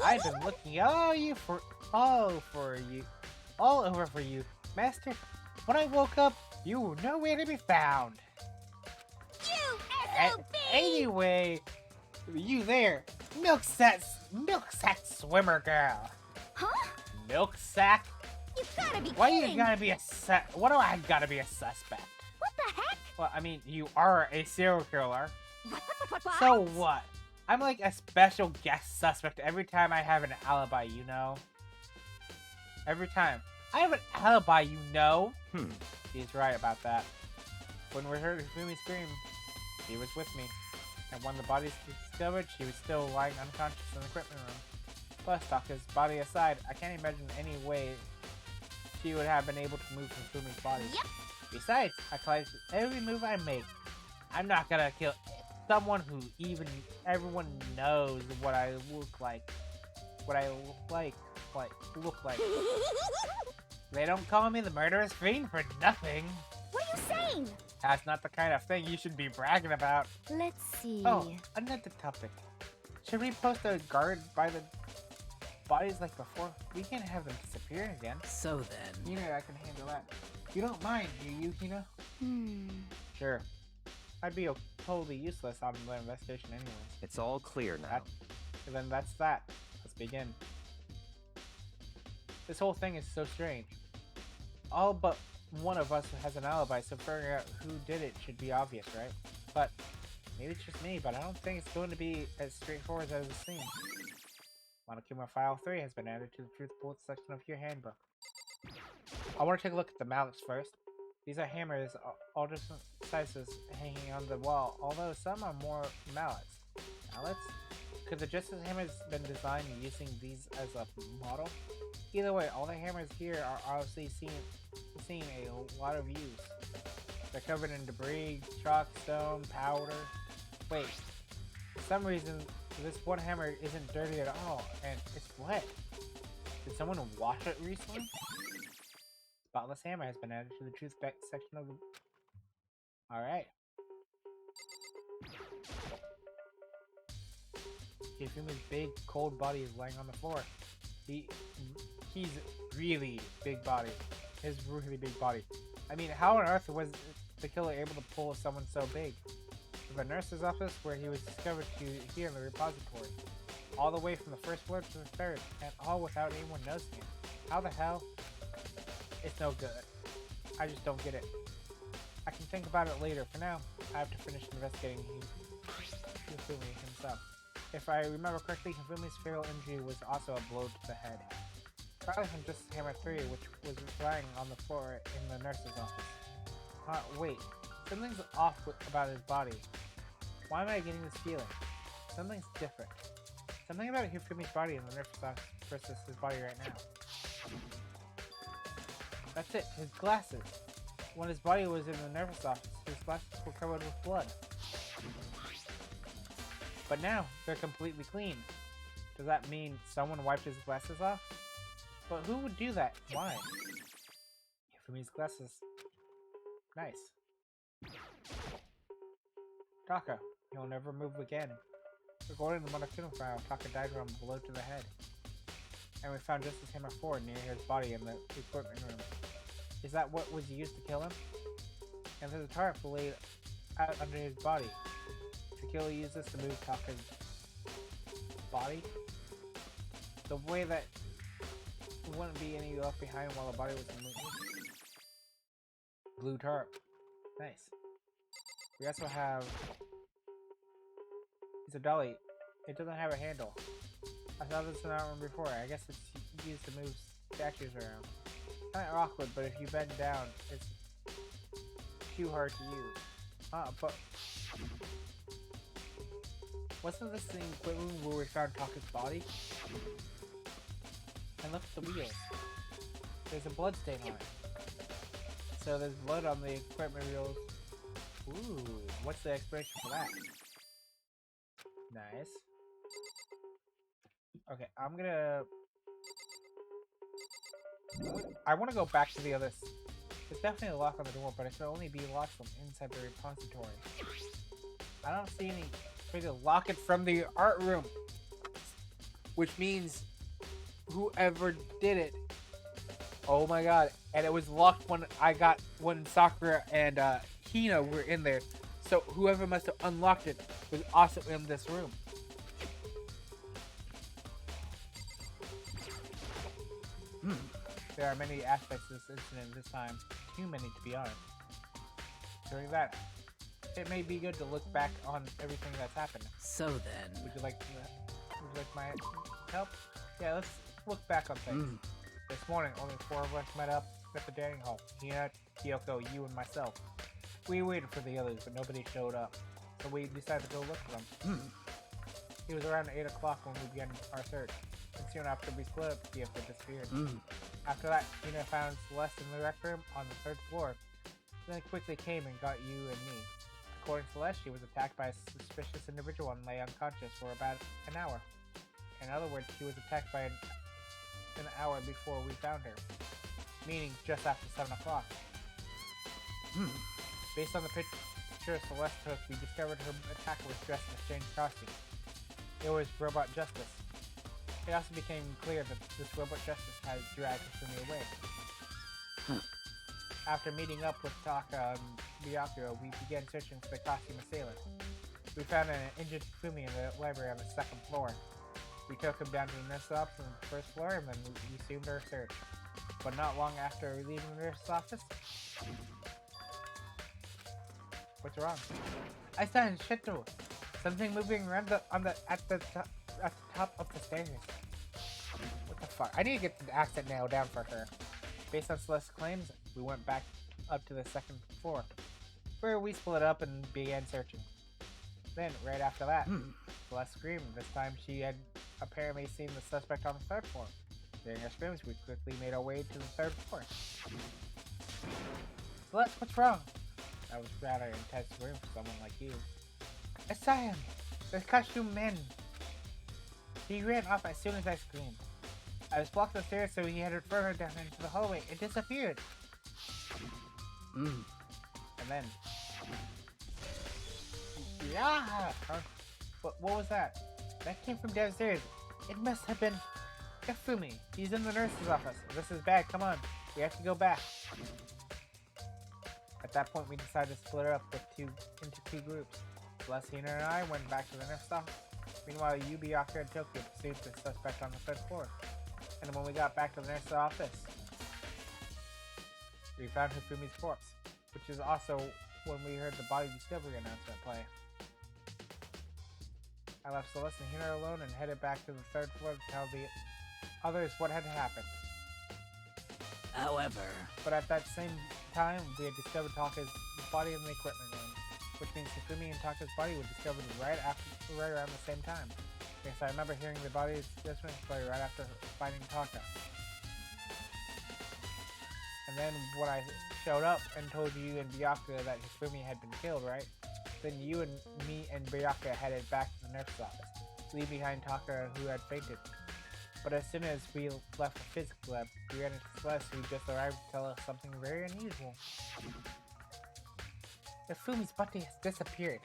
S1: I've been looking all over for you, Master. When I woke up, you were nowhere to be found.
S2: You
S1: A-
S2: SOB!
S1: anyway, you there, milk sack swimmer girl.
S2: Huh?
S1: Milk sack?
S2: You gotta be
S1: Why
S2: kidding!
S1: you gotta be What do I gotta be a suspect?
S2: What the heck?
S1: Well, I mean, you are a serial killer.
S2: What?
S1: So what? I'm like a special guest suspect every time I have an alibi, you know? Every time. I have an alibi, you know? He's right about that. When we heard Hifumi scream, he was with me. And when the bodies were discovered, she was still lying unconscious in the equipment room. Plus, Taka's body aside, I can't imagine any way she would have been able to move Hifumi's body.
S2: Yep.
S1: Besides, I collect every move I make. I'm not gonna kill someone who even everyone knows what I look like. What I look like. They don't call me the murderous fiend for nothing.
S2: What are you saying?
S1: That's not the kind of thing you should be bragging about.
S2: Let's see.
S1: Oh, another topic. Should we post a guard by the bodies like before? We can't have them disappear again.
S3: So then.
S1: You know I can handle that. You don't mind, do you, Hina? Sure. I'd be totally useless on the investigation anyways.
S4: it's all clear now.
S1: Then that's that. Let's begin. This whole thing is so strange. All but one of us has an alibi, so figuring out who did it should be obvious, right? But maybe it's just me, but I don't think it's going to be as straightforward as it seems. Monokuma File 3 has been added to the Truth Bullet section of your handbook. I want to take a look at the malice first. These are hammers, all different sizes, hanging on the wall, although some are more mallets. Mallets? Could the Justice hammers been designed using these as a model? Either way, all the hammers here are obviously seeing a lot of use. They're covered in debris, chalk, stone, powder. Wait, for some reason, this one hammer isn't dirty at all, and it's wet. Did someone wash it recently? Spotless hammer has been added to the truth section of the... Alright. Hifumi's big, cold body is laying on the floor. He's really big body. His really big body. I mean, how on earth was the killer able to pull someone so big? From the nurse's office, where he was discovered, to here in the repository. All the way from the first floor to the third, and all without anyone noticing it. How the hell? It's no good. I just don't get it. I can think about it later. For now, I have to finish investigating Hifumi himself. If I remember correctly, Hifumi's fatal injury was also a blow to the head. Probably from Justice Hammer 3, which was lying on the floor in the nurse's office. Wait. Something's off about his body. Why am I getting this feeling? Something's different. Something about Hifumi's body in the nurse's office versus his body right now. That's it, his glasses. When his body was in the nurse's office, his glasses were covered with blood. But now, they're completely clean. Does that mean someone wiped his glasses off? But who would do that? Why? Hifumi's glasses. Nice. Taka, you'll never move again. According to the Monokuma file, Taka died from a blow to the head. And we found Justice Hammer 4 near his body in the equipment room. Is that what was used to kill him? And there's a tarp laid out under his body. The killer used this to move Taka's body? The way that there wouldn't be any left behind while the body was moving. Blue tarp. Nice. We also have... It's a dolly. It doesn't have a handle. I saw this in that one before. I guess it's used to move statues around. Kinda awkward, but if you bend down, it's too hard to use. But... Wasn't this the equipment where we found Taka's body? And look at the wheels. There's a blood stain on it. So there's blood on the equipment wheels. Ooh, what's the explanation for that? Nice. Okay, I'm gonna... I want to go back to the other... There's definitely a lock on the door, but it can only be locked from inside the repository. I don't see any way to lock it from the art room. Which means whoever did it... Oh my god. And it was locked when Sakura and Hina were in there. So whoever must have unlocked it was also in this room. There are many aspects to this incident this time. Too many, to be honest. During that, it may be good to look back on everything that's happened.
S3: So then...
S1: Would you like my help? Yeah, let's look back on things. This morning, only 4 of us met up at the dining hall. Hina, Kyoko, you, and myself. We waited for the others, but nobody showed up. So we decided to go look for them. It was around 8 o'clock when we began our search. And soon after we split up, Kyoko disappeared. After that, Hina found Celeste in the rec room on the 3rd floor. Then quickly came and got you and me. According to Celeste, she was attacked by a suspicious individual and lay unconscious for about an hour. In other words, she was attacked by an hour before we found her. Meaning just after 7 o'clock. Based on the picture Celeste took, we discovered her attacker was dressed in a strange costume. It was Robot Justice. It also became clear that this Robot Justice had dragged Hifumi away. After meeting up with Taka and Byakuya, we began searching for the costume assailant. We found an injured Hifumi in the library on the 2nd floor. We took him down to the nurse's office on the 1st floor and then we resumed our search. But not long after leaving the nurse's office... What's wrong? I saw in Shito. Something moving around at the top of the stairs. What the fuck? I need to get the accent nailed down for her. Based on Celeste's claims, we went back up to the second floor, where we split up and began searching. Then, right after that, Celeste screamed. This time she had apparently seen the suspect on the third floor. During her screams, we quickly made our way to the third floor. Celeste, what's wrong? That was rather intense scream for someone like you. I saw him! The costume man! He ran off as soon as I screamed. I was blocked upstairs, so he headed further down into the hallway. It disappeared! And then... Yeah! Huh? What was that? That came from downstairs. It must have been... Yafumi. He's in the nurse's office. This is bad. Come on. We have to go back. At that point, we decided to split her up into two groups. Celestina and I went back to the nurse's office. Meanwhile, Yu, Byakuya, and Tokyo pursued the suspect on the third floor. And when we got back to the nurse's office, we found Hifumi's corpse, which is also when we heard the body discovery announcement play. I left Celeste and Hina alone and headed back to the third floor to tell the others what had happened.
S3: However,
S1: But at that same time, we had discovered Taka's body in the equipment room, which means Hifumi and Taka's body were discovered right around the same time. Yes, I remember hearing the body's discovery right after finding Taka. And then when I showed up and told you and Byakuya that Hifumi had been killed, right? Then you and me and Byakuya headed back to the nurse's office, leaving behind Taka, who had fainted. But as soon as we left the physics lab, we ran into Celeste, who just arrived to tell us something very unusual. Hifumi's body has disappeared.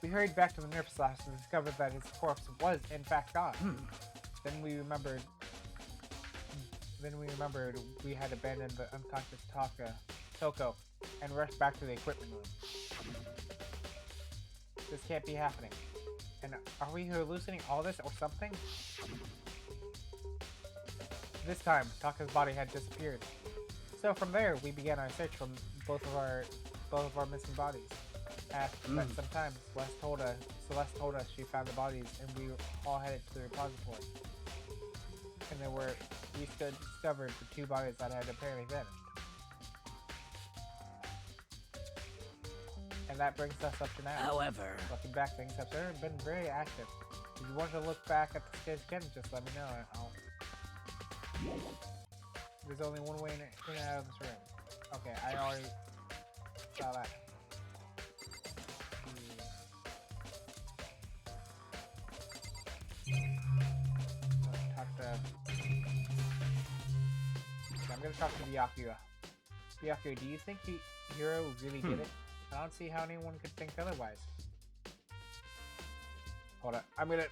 S1: We hurried back to the nurse's office and discovered that his corpse was in fact gone. Then we remembered we had abandoned the unconscious Toko and rushed back to the equipment room. This can't be happening. And are we hallucinating all this or something? This time, Taka's body had disappeared. So from there, we began our search for both of our missing bodies. After that some time, Celeste told us she found the bodies, and we all headed to the repository. And we discovered the two bodies that had apparently vanished. And that brings us up to now.
S3: however,
S1: Looking back, things have certainly been very active. If you want to look back at the stage again, just let me know. There's only one way in and out of this room. Okay, I already saw that. I'm gonna talk to Byakuya. Byakuya, do you think Hiro really did it? I don't see how anyone could think otherwise. Hold on, I'm gonna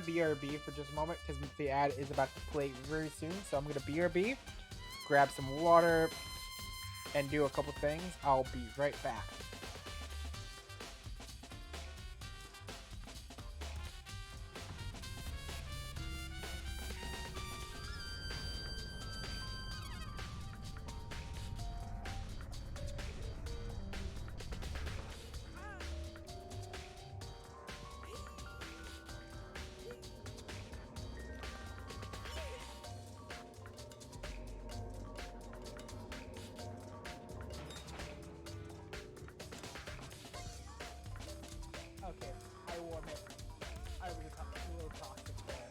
S1: BRB for just a moment because the ad is about to play very soon. So I'm gonna BRB, grab some water, and do a couple things. I'll be right back. Okay, I will admit, I was a little toxic there.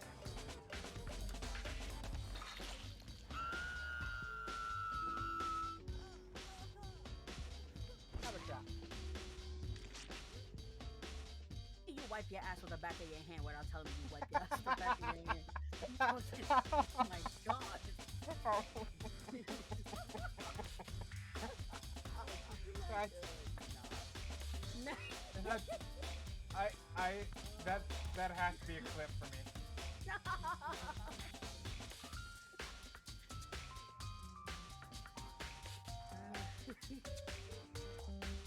S1: Have a shot.
S9: You wipe your ass with the back of your hand without telling me you wipe your ass with the back of your hand. Oh my god.
S1: That has to be a clip for me.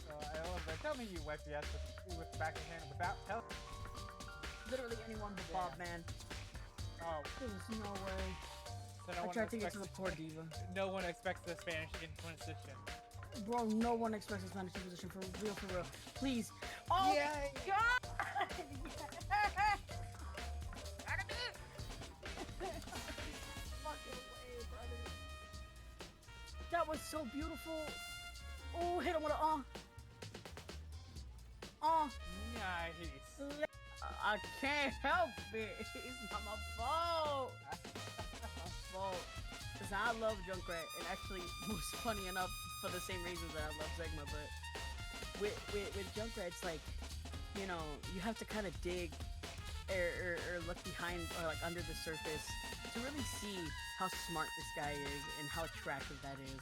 S1: I love that. Tell me you wipe your ass with the back of your hand without telling.
S9: Literally anyone but Bob, man.
S1: Oh,
S9: There's no way.
S1: so no
S9: I
S1: one
S9: tried to get
S1: expects
S9: to the poor diva.
S1: No one expects the Spanish Inquisition.
S9: Bro, no one expects a Spanish Inquisition for real. Please. Oh
S1: Yay!
S9: god! Fucking way, brother. was so beautiful. Oh, hit him with a
S1: Nice.
S9: I can't help it. It's not my fault. My fault. Cause I love Junkrat, and actually, most funny enough, for the same reasons that I love Sigma. But with Junkrat, it's like, you know, you have to kind of dig or look behind or like under the surface to really see how smart this guy is and how attractive that is.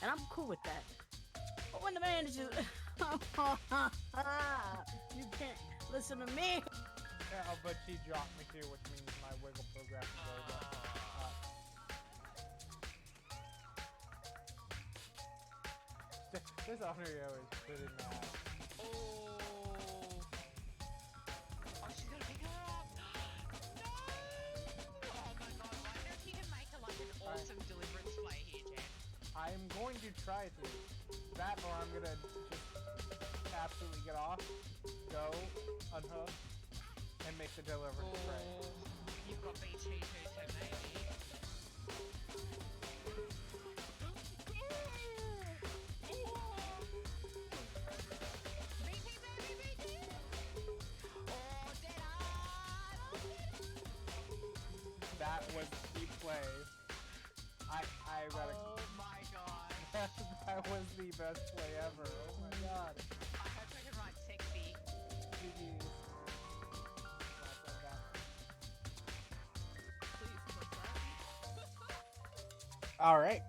S9: And I'm cool with that. But when the man is just you can't listen to me.
S1: Yeah, but she dropped me too, which means my wiggle program is over. This Onryo is pretty mad.
S10: Oh, she's gonna pick her up. No! Oh my god, why don't you make her like an awesome deliverance play here, Jen?
S1: I'm going to try to. That or I'm gonna just absolutely get off, go, unhook, and make the deliverance spray.
S10: You've got BT too, so maybe.
S1: That was the play. I read it.
S10: Oh my god.
S1: That was the best play ever. Oh my god.
S10: I hope I can write sexy.
S1: GG's. Alright,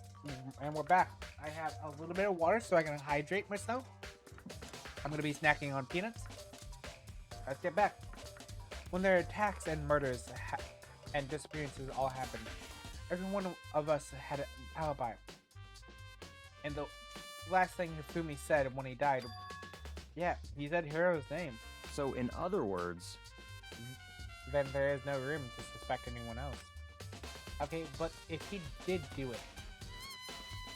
S1: and we're back. I have a little bit of water so I can hydrate myself. I'm going to be snacking on peanuts. Let's get back. When their attacks and murders and disappearances all happened, every one of us had an alibi. And the last thing Hifumi said when he died, yeah, he said Hiro's name.
S4: So, in other words,
S1: then there is no room to suspect anyone else. Okay, but if he did do it,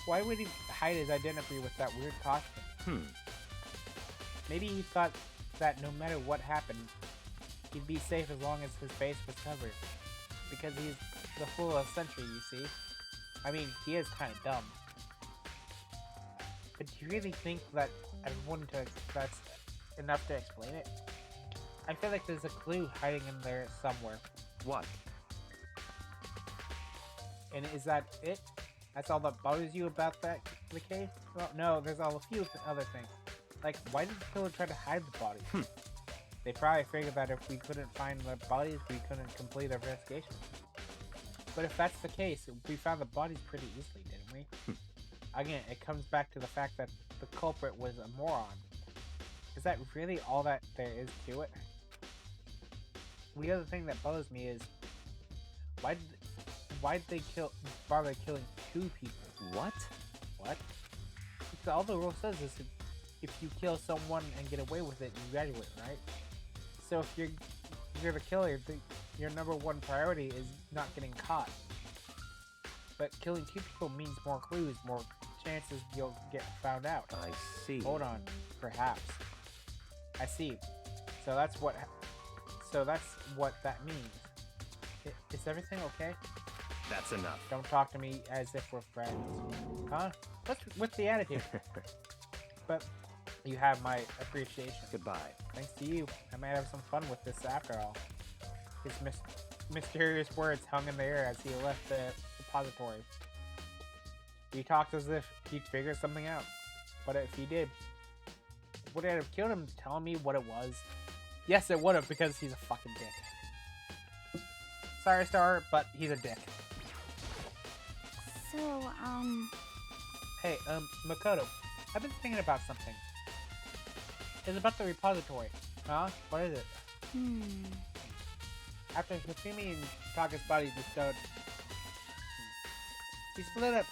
S1: why would he hide his identity with that weird costume? Maybe he thought that no matter what happened, he'd be safe as long as his face was covered. Because he's the fool of the century, you see. I mean, he is kind of dumb. But do you really think that that's enough to explain it? I feel like there's a clue hiding in there somewhere.
S4: what?
S1: And is that it? That's all that bothers you about the case? Well, no, there's a few other things. Like, why did the killer try to hide the bodies? They probably figured that if we couldn't find the bodies, we couldn't complete our investigation. But if that's the case, we found the bodies pretty easily, didn't we? Again, it comes back to the fact that the culprit was a moron. Is that really all that there is to it? The other thing that bothers me is, why did they bother killing two people?
S4: What?
S1: What? Because all the rule says is if you kill someone and get away with it, you graduate, right? So if you're the killer, your number one priority is not getting caught. But killing two people means more clues, more chances you'll get found out.
S4: I see.
S1: Hold on, perhaps. I see. So that's what that means. Is everything okay?
S4: That's enough.
S1: Don't talk to me as if we're friends. Huh? What's the attitude? But you have my appreciation.
S4: Goodbye.
S1: Thanks to you, I might have some fun with this after all. His mysterious words hung in the air as he left the repository. He talked as if he'd figured something out. But if he did, would it have killed him telling me what it was? Yes, it would have, because he's a fucking dick. Sorry, Star, but he's a dick.
S2: So,
S1: Hey, Makoto, I've been thinking about something. It's about the repository. Huh? What is it? After Hifumi and Taka's body bestowed, he split up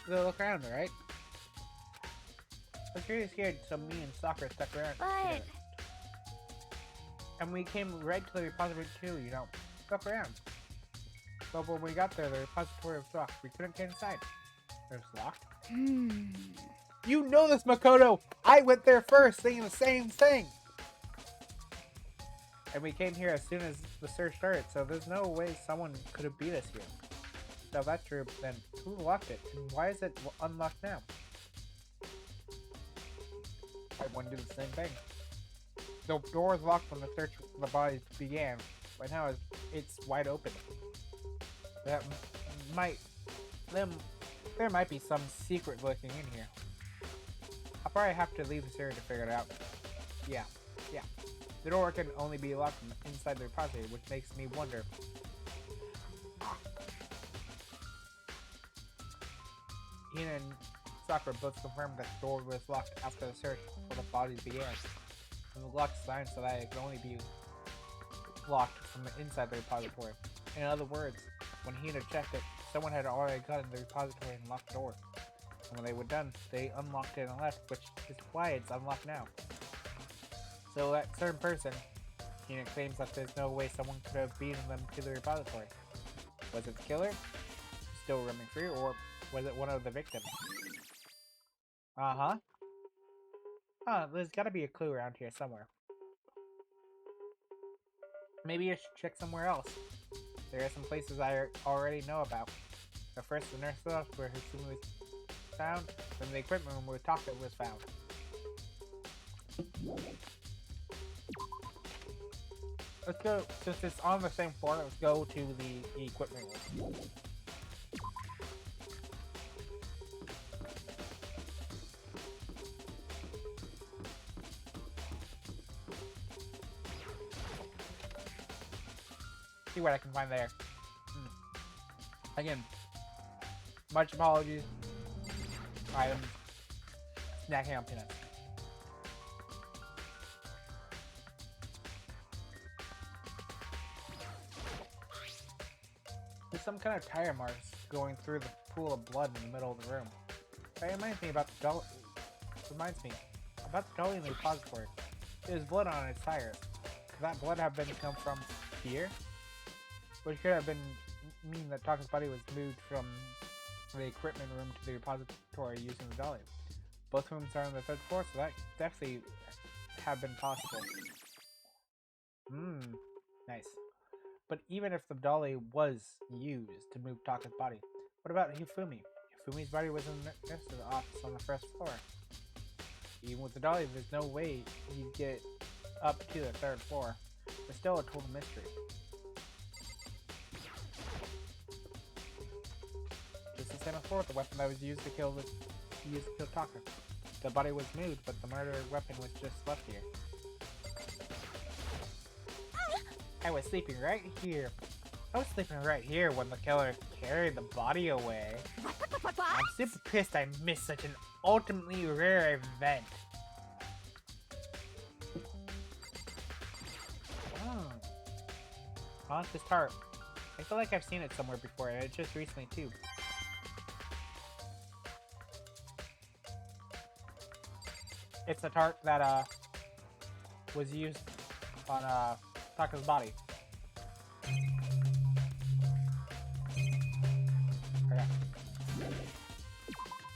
S1: to look around, right? I was really scared, so me and Sakura stuck around together. And we came right to the repository too, you know. Stuck around. But when we got there, the repository was locked. We couldn't get inside. It was locked. You know this, Makoto! I went there first, saying the same thing! And we came here as soon as the search started, so there's no way someone could have beat us here. Now that's true, then who locked it, and why is it unlocked now? I want to do the same thing. The door was locked when the search for the bodies began. Right now, it's wide open. That there might be some secret lurking in here. I'll probably have to leave this area to figure it out. Yeah. The door can only be locked from inside the repository, which makes me wonder. Hina and Sakura both confirmed that the door was locked after the search for the bodies began. And the lock sign so that it can only be locked from the inside the repository. In other words, when Hina checked it, someone had already gotten the repository and locked the door. And when they were done, they unlocked it and left, which is why it's unlocked now. So that certain person, Hina claims that there's no way someone could have beaten them to the repository. Was it the killer, still roaming free, or was it one of the victims? Huh, there's gotta be a clue around here somewhere. Maybe I should check somewhere else. There are some places I already know about. But first, the nurse office where Hitsumi was found, then the equipment room where Taka was found. Let's go, since it's on the same floor, let's go to the equipment room. See what I can find there. Again, much apologies. I am snacking on peanuts. There's some kind of tire marks going through the pool of blood in the middle of the room. That reminds me about the dolly. About the dolly in the repository. There's blood on its tires. Could that blood have come from here? Which could have mean that Taka's body was moved from the equipment room to the repository using the dolly. Both rooms are on the 3rd floor, so that definitely have been possible. Nice. But even if the dolly was used to move Taka's body, what about Hifumi? Hifumi's body was in the nurse's office on the 1st floor. Even with the dolly, there's no way he'd get up to the 3rd floor. It's still a total mystery. Just the same as before, the weapon that was used to kill Taka. The body was moved, but the murder weapon was just left here. I was sleeping right here. I was sleeping right here when the killer carried the body away. I'm super pissed I missed such an ultimately rare event. Oh, this tarp. I feel like I've seen it somewhere before, and it's just recently too. It's a tarp that was used on Taka's body. Okay.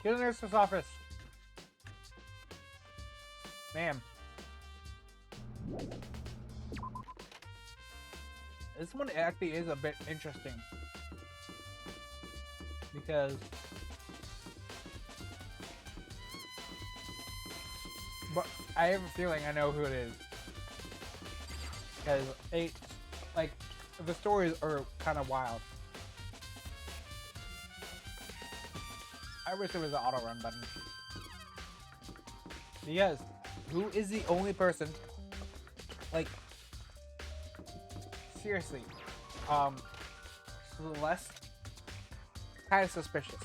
S1: To the nurse's office. Ma'am. This one actually is a bit interesting. Because but I have a feeling I know who it is. Because the stories are kind of wild. I wish there was an auto run button. Because who is the only person, seriously, Celeste, kind of suspicious.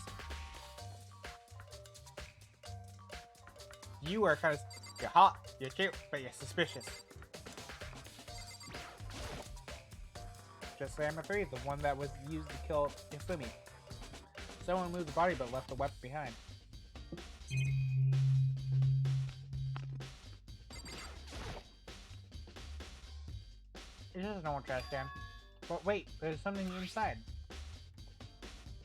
S1: You are kind of, you're hot, you're cute, but you're suspicious. Just Hammer 3, the one that was used to kill Hifumi. Someone moved the body but left the weapon behind. It's just a normal trash can. But wait, there's something inside.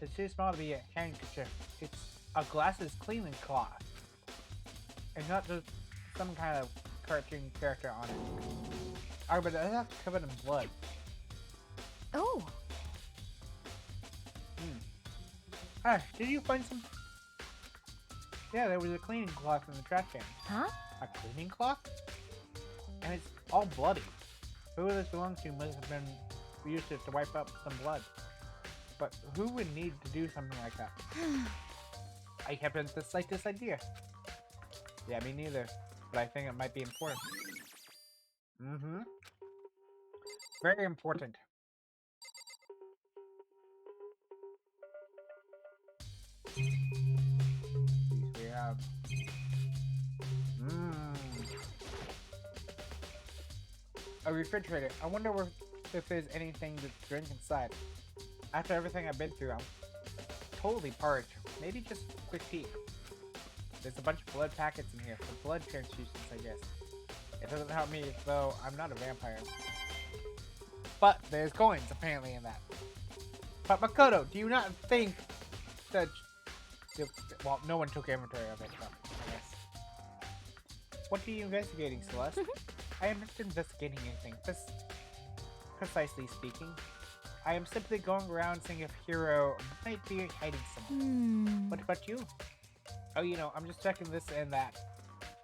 S1: It's too small to be a handkerchief. It's a glasses cleaning cloth. It's not just some kind of cartoon character on it. Oh, but it's not covered in blood.
S2: Oh.
S1: Ah, did you find some? Yeah, there was a cleaning cloth in the trash can.
S2: Huh?
S1: A cleaning cloth? And it's all bloody. Whoever this belongs to must have been used it to wipe up some blood. But who would need to do something like that? I haven't the slightest idea. Yeah, me neither. But I think it might be important. Mm-hmm. Very important. These we have. A refrigerator. I wonder if there's anything to drink inside. After everything I've been through, I'm totally parched. Maybe just a quick peek. There's a bunch of blood packets in here for blood transfusions, I guess. It doesn't help me, though I'm not a vampire. But there's coins, apparently, in that. But Makoto, do you not think that... Well, no one took inventory of it, so I guess. What are you investigating, Celeste? I am not investigating anything, precisely speaking. I am simply going around seeing if Hiro might be hiding somewhere. What about you? Oh, you know, I'm just checking this and that.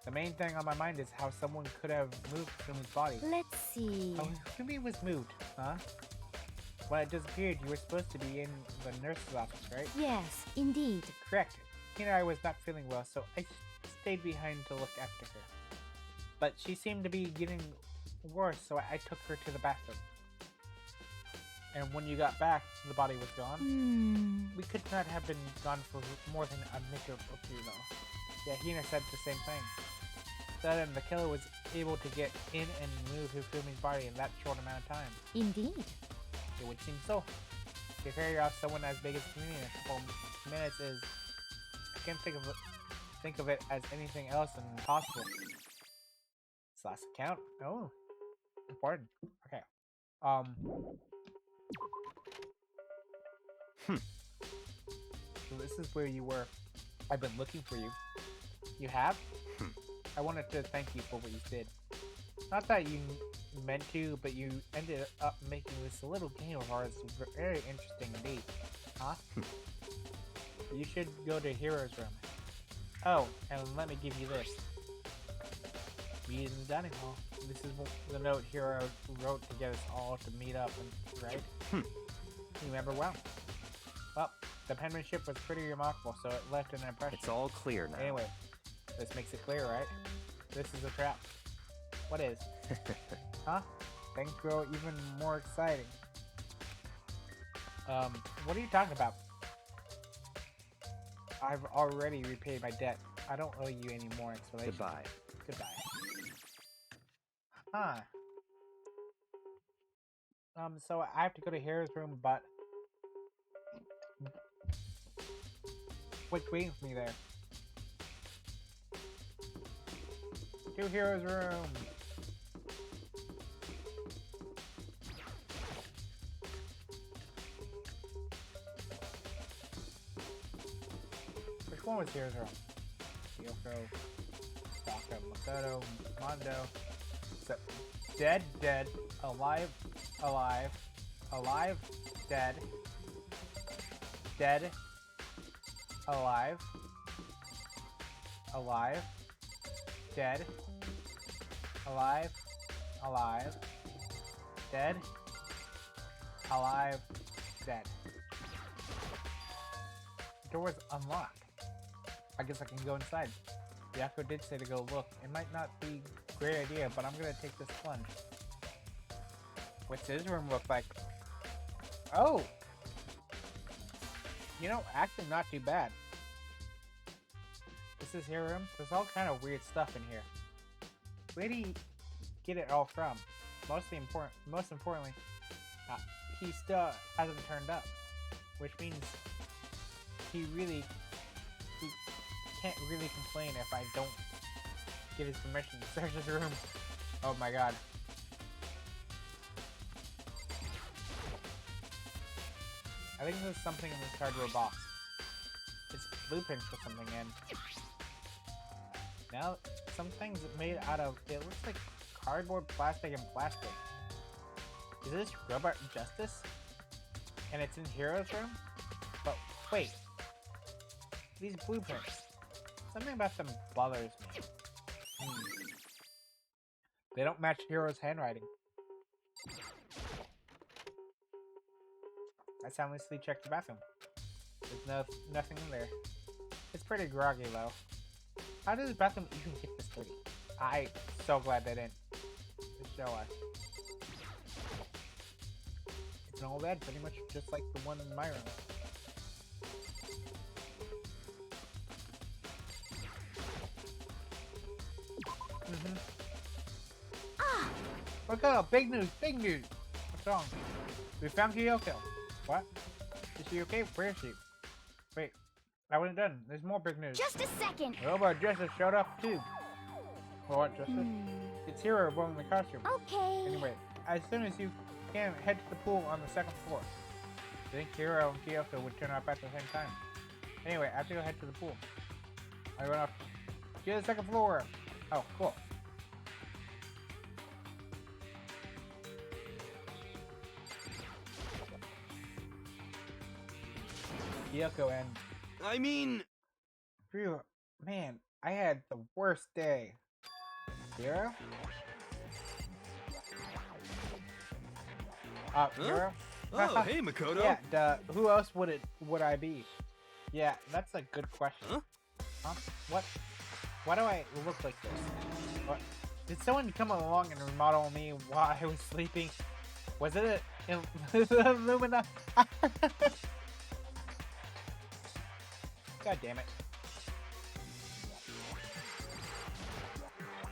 S1: The main thing on my mind is how someone could have moved Fumi's body.
S2: Let's see.
S1: Oh, Fumi was moved, huh? When it disappeared, you were supposed to be in the nurse's office, right?
S2: Yes, indeed.
S1: Correct. Hina was not feeling well, so I stayed behind to look after her. But she seemed to be getting worse, so I took her to the bathroom. And when you got back, the body was gone. We could not have been gone for more than a minute or two, though. Yeah, Hina said the same thing. Then the killer was able to get in and move Fumi's body in that short amount of time.
S2: Indeed.
S1: It would seem so. To carry off someone as big as Fumi in a couple minutes is... I can't think of it as anything else than impossible. This last account? Oh. Important. Okay. So this is where you were. I've been looking for you. You have? I wanted to thank you for what you did. Not that you meant to, but you ended up making this little game of ours very interesting indeed. Huh? You should go to Hero's room. Oh, and let me give you this. Meet in the dining hall. This is the note Hero wrote to get us all to meet up, right? You remember well. Well, the penmanship was pretty remarkable, so it left an impression.
S4: It's all clear now.
S1: Anyway, this makes it clear, right? This is a trap. What is? Huh? Things grow even more exciting. What are you talking about? I've already repaid my debt. I don't owe you any more explanation.
S4: Goodbye.
S1: Goodbye. Huh. So I have to go to Hero's room, but... What's waiting for me there? To Hero's room! Which one was Hero's room? Yoko, Saka, Makoto, Mondo. So, dead, dead, alive, alive, alive, dead, dead, alive, alive, dead, alive, alive, dead, alive, dead. The door is unlocked. I guess I can go inside. Yako did say to go look. It might not be a great idea, but I'm gonna take this plunge. What's his room look like? Oh! You know, actually not too bad. This is your room? There's all kind of weird stuff in here. Where do you get it all from? Most importantly, he still hasn't turned up. Which means he can't really complain if I don't get his permission to search his room. Oh my god. I think there's something in this cardboard box. It's blueprints for something, and now some things made out of, it looks like cardboard, plastic, and plastic. Is this Robot Justice? And it's in Hero's room? But wait, These blueprints. Something about them bothers me. They don't match Hero's handwriting. I soundlessly checked the bathroom. There's nothing in there. It's pretty groggy though. How did the bathroom even get this dirty? I'm so glad they didn't show us. It's an old bed, pretty much just like the one in my room. Look up! Big news! Big news! What's wrong? We found Kyoko. What? Is she okay? Where is she? Wait, I wasn't done. There's more big news.
S2: Just a second.
S1: Robot Justice showed up too. What, Justice? It's Hero wearing the costume.
S2: Okay.
S1: Anyway, as soon as you can, head to the pool on the second floor. I think Hero and Kyoko would turn up at the same time. Anyway, I have to go head to the pool. I run off to the second floor. Oh, cool. Kyoko and...
S8: I mean...
S1: Phew, man, I had the worst day. Hero? Hero?
S8: Oh, hey, Makoto.
S1: Yeah, duh. Who else would I be? Yeah, that's a good question. Huh? What? Why do I look like this? What? Did someone come along and remodel me while I was sleeping? Was it Illumina? God damn it.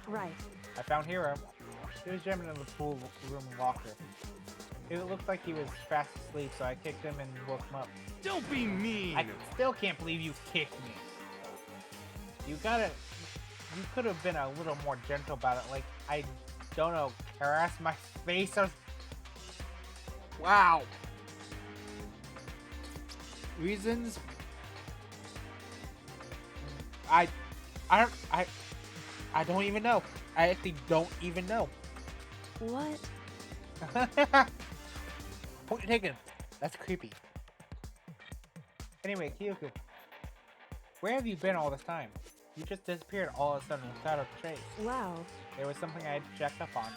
S7: Right.
S1: I found Hero. He was jamming in the pool room locker. It looked like he was fast asleep, so I kicked him and woke him up.
S8: Don't be mean!
S1: I still can't believe you kicked me. You could have been a little more gentle about it, like, I don't know, caress my face or... Wow! Reasons? I don't even know. I actually don't even know.
S7: What?
S1: Point taken. That's creepy. Anyway, Kyoko, where have you been all this time? You just disappeared all of a sudden without a trace.
S7: Wow.
S1: There was something I had checked up on.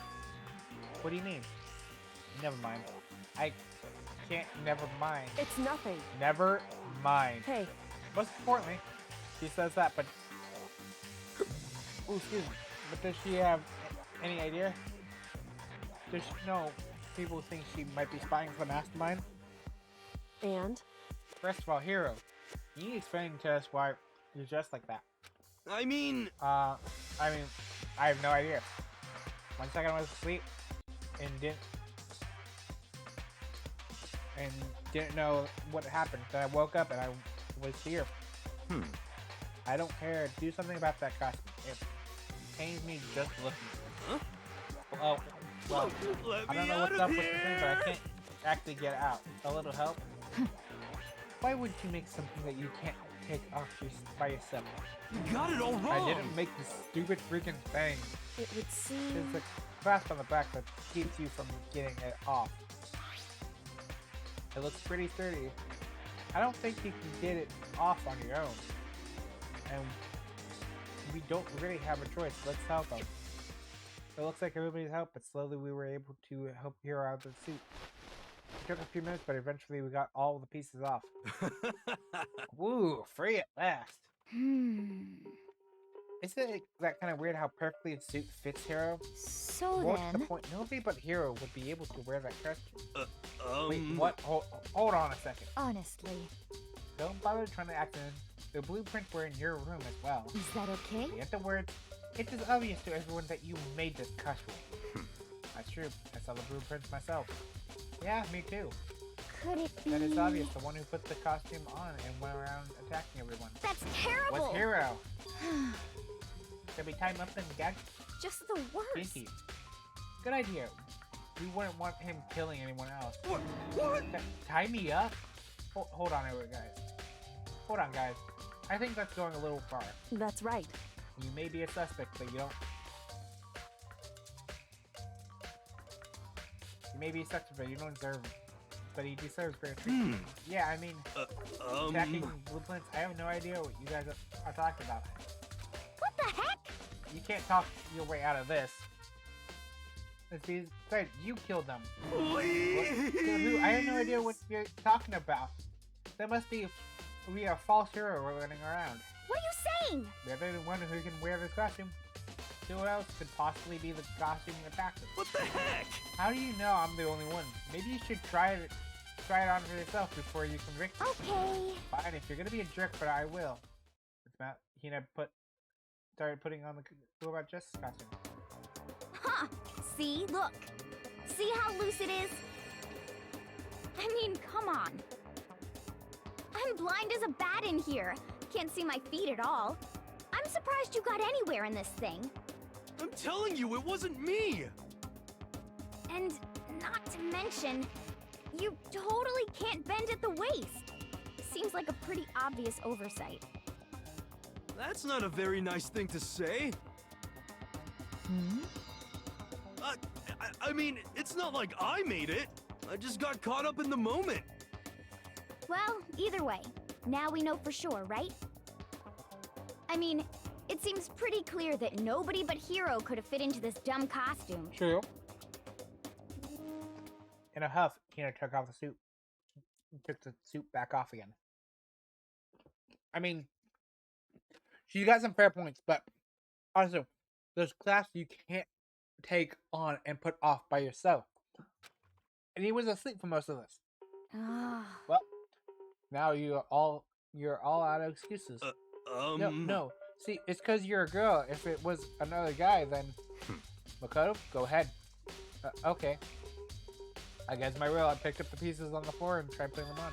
S1: What do you mean? Never mind. I can't. Never mind.
S7: It's nothing.
S1: Never mind.
S7: Hey.
S1: Most importantly, she says that, but... Ooh, excuse me. But does she have any idea? Does she know people think she might be spying for the mastermind?
S7: And?
S1: First of all, Hero, you need to explain to us why you're dressed like that.
S8: I mean,
S1: I have no idea. One second I was asleep and didn't know what happened. Then I woke up and I was here. I don't care. Do something about that costume. It pains me just looking at it.
S8: Huh?
S1: Well,
S8: Let
S1: I don't
S8: me
S1: know
S8: out
S1: what's
S8: of
S1: up with the thing, but I
S8: here!
S1: can't actually get out. A little help? Why would you make something that you can't take off by yourself?
S8: You got it all wrong!
S1: I didn't make this stupid freaking thing.
S7: It would seem...
S1: There's a clasp on the back that keeps you from getting it off. It looks pretty sturdy. I don't think you can get it off on your own. And we don't really have a choice. Let's help them. It looks like everybody's helped, but slowly we were able to help Hero out of the suit. It took a few minutes, but eventually we got all the pieces off. Woo, free at last. Isn't it that kind of weird how perfectly the suit fits Hero?
S2: So
S1: More to the
S2: then...
S1: point, nobody but Hero would be able to wear that costume. Wait,
S8: Um...
S1: what? Hold on a second.
S2: Honestly,
S1: Don't bother trying to act in. The blueprints were in your room as well.
S2: is that okay?
S1: Forget the words. It is obvious to everyone that you made this costume. That's true. I saw the blueprints myself. Yeah, me too.
S2: Could it be...
S1: That is obvious. The one who put the costume on and went around attacking everyone.
S2: That's terrible!
S1: What's Hero? Should we tie him up and gag?
S2: Just the worst.
S1: Stinky. Good idea. We wouldn't want him killing anyone else.
S8: What?
S1: Tie me up? Hold on, guys. Hold on, guys. I think that's going a little far.
S7: That's right.
S1: You may be a suspect, but you don't... You may be a suspect, but you don't deserve but he deserves better treatment. Yeah, I mean, attacking blueprints, I have no idea what you guys are talking about.
S2: What the heck?
S1: You can't talk your way out of this. It's because you killed them. Who? I have no idea what you're talking about. There must be a false hero running around.
S2: What are you saying?
S1: They're the one who can wear this costume. Who else could possibly be the costume attacker?
S4: What the heck?
S1: How do you know I'm the only one? Maybe you should try it on for yourself before you convict me.
S2: Okay.
S1: Fine, if you're gonna be a jerk, but I will. It's not. Hina started putting on the Robot Justice costume.
S2: Huh. See? Look. See how loose it is? I mean, come on. I'm blind as a bat in here. Can't see my feet at all. I'm surprised you got anywhere in this thing.
S11: I'm telling you, it wasn't me!
S2: And not to mention, you totally can't bend at the waist. Seems like a pretty obvious oversight.
S11: That's not a very nice thing to say. I mean, it's not like I made it. I just got caught up in the moment.
S2: Well, either way, now we know for sure, right? I mean, it seems pretty clear that nobody but Hero could have fit into this dumb costume.
S1: True. In a huff, Hina took off the suit. Took the suit back off again. I mean, she got some fair points, but also, there's classes you can't take on and put off by yourself. And he was asleep for most of this. Well, now you're all out of excuses. No. See, it's because you're a girl. If it was another guy, then Makoto, go ahead. Okay. I guess my rule. I picked up the pieces on the floor and tried putting them on.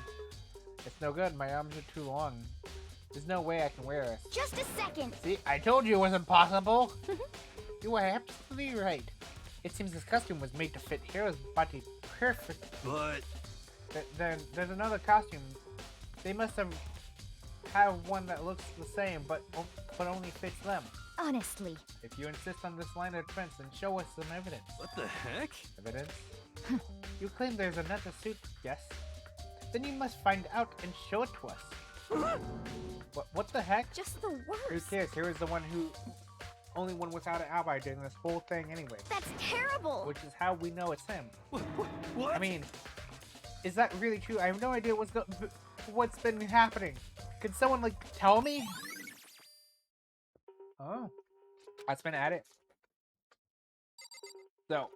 S1: It's no good. My arms are too long. There's no way I can wear this.
S2: Just a second.
S1: See, I told you it wasn't possible. You were absolutely right. It seems this costume was made to fit Hero's body perfectly.
S11: But
S1: then there's another costume. They must have one that looks the same, but only fits them.
S2: Honestly.
S1: If you insist on this line of defense, then show us some evidence.
S11: what the heck?
S1: Evidence? You claim there's another suit, yes? Then you must find out and show it to us. What the heck?
S2: Just the worst.
S1: Who cares? Here is the only one without an ally during this whole thing anyway.
S2: That's terrible.
S1: Which is how we know it's him.
S11: What?
S1: I mean, is that really true? I have no idea what's been happening. Could someone, tell me? Oh. That's been at it. So,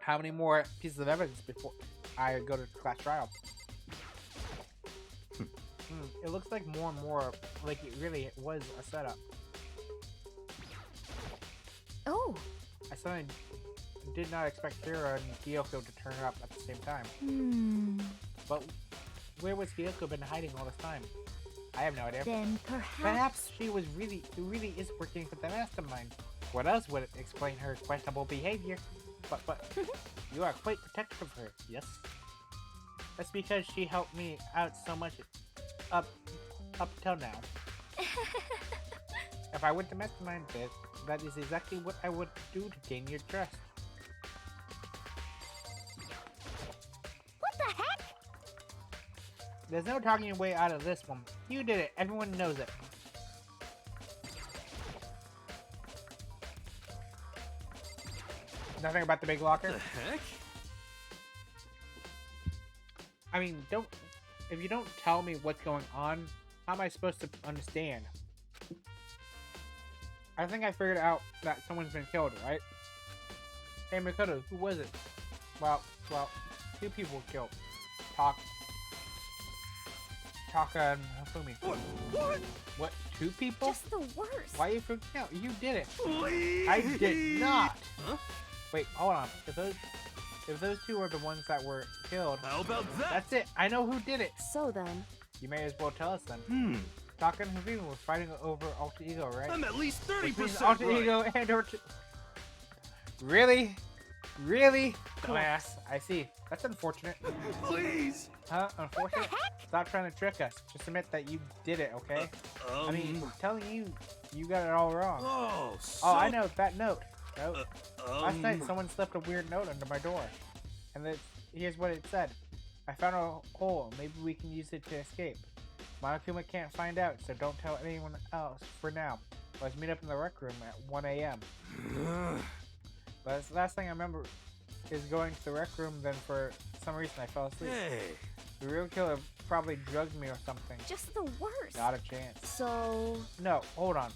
S1: how many more pieces of evidence before I go to class trial? It looks like more and more like it really was a setup.
S2: Oh.
S1: I suddenly did not expect Hiro and Gyoko to turn up at the same time. But where was Gyoko been hiding all this time? I have no idea.
S2: Then
S1: perhaps she really is working for the mastermind. What else would explain her questionable behavior? But you are quite protective of her, yes? That's because she helped me out so much up till now. If I went to mastermind this, that is exactly what I would do to gain your trust.
S2: What the heck?
S1: There's no talking your way out of this one. You did it. Everyone knows it. Nothing about the big locker?
S11: What the heck?
S1: I mean, if you don't tell me what's going on, how am I supposed to understand? I think I figured out that someone's been killed, right? Hey, Makoto, who was it? Well, two people were killed. Taka and Hifumi.
S11: What?
S1: What? Two people?
S2: Just the worst.
S1: Why are you freaking out? You did it.
S11: Please.
S1: I did not.
S11: Huh?
S1: Wait, hold on. If those two are the ones that were killed,
S11: How about that?
S1: that's it. I know who did it.
S7: So then,
S1: You may as well tell us then. Taka and Hifumi were fighting over Alter Ego, right?
S11: I'm at least
S1: Which means
S11: 30%
S1: Alter
S11: right.
S1: Ego and Really? Really? Dumbass. I see. That's unfortunate.
S11: Please.
S1: Huh? Unfortunate? Stop trying to trick us. Just admit that you did it, okay? I mean, I'm telling you, you got it all wrong.
S11: Oh,
S1: I know that note. Last night, someone slipped a weird note under my door, and here's what it said. I found a hole. Maybe we can use it to escape. Monokuma can't find out, so don't tell anyone else for now. Let's meet up in the rec room at 1 a.m. But the last thing I remember is going to the rec room, then for some reason I fell asleep.
S11: Hey.
S1: The real killer probably drugged me or something.
S2: Just the worst.
S1: Not a chance.
S7: So,
S1: No, hold on.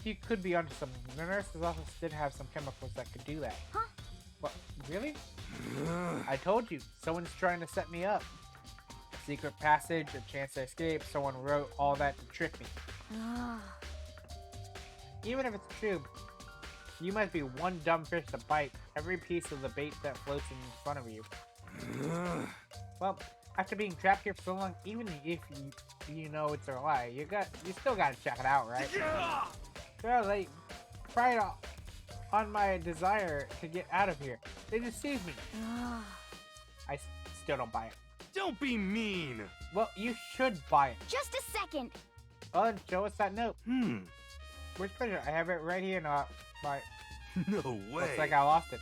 S1: You could be onto something. The nurse's office did have some chemicals that could do that.
S2: Huh?
S1: What? Really? I told you. Someone's trying to set me up. A secret passage, a chance to escape. Someone wrote all that to trick me.
S2: Ah.
S1: Even if it's true, you must be one dumb fish to bite every piece of the bait that floats in front of you. Well, after being trapped here for so long, even if you know it's a lie, you still gotta check it out, right? Girl, they pried on my desire to get out of here. They deceived me.
S2: Ah.
S1: I still don't buy it.
S11: Don't be mean.
S1: Well, you should buy it.
S2: Just a second.
S1: Well, then show us that note. Which picture? I have it right here. My
S11: No way.
S1: looks like I lost it.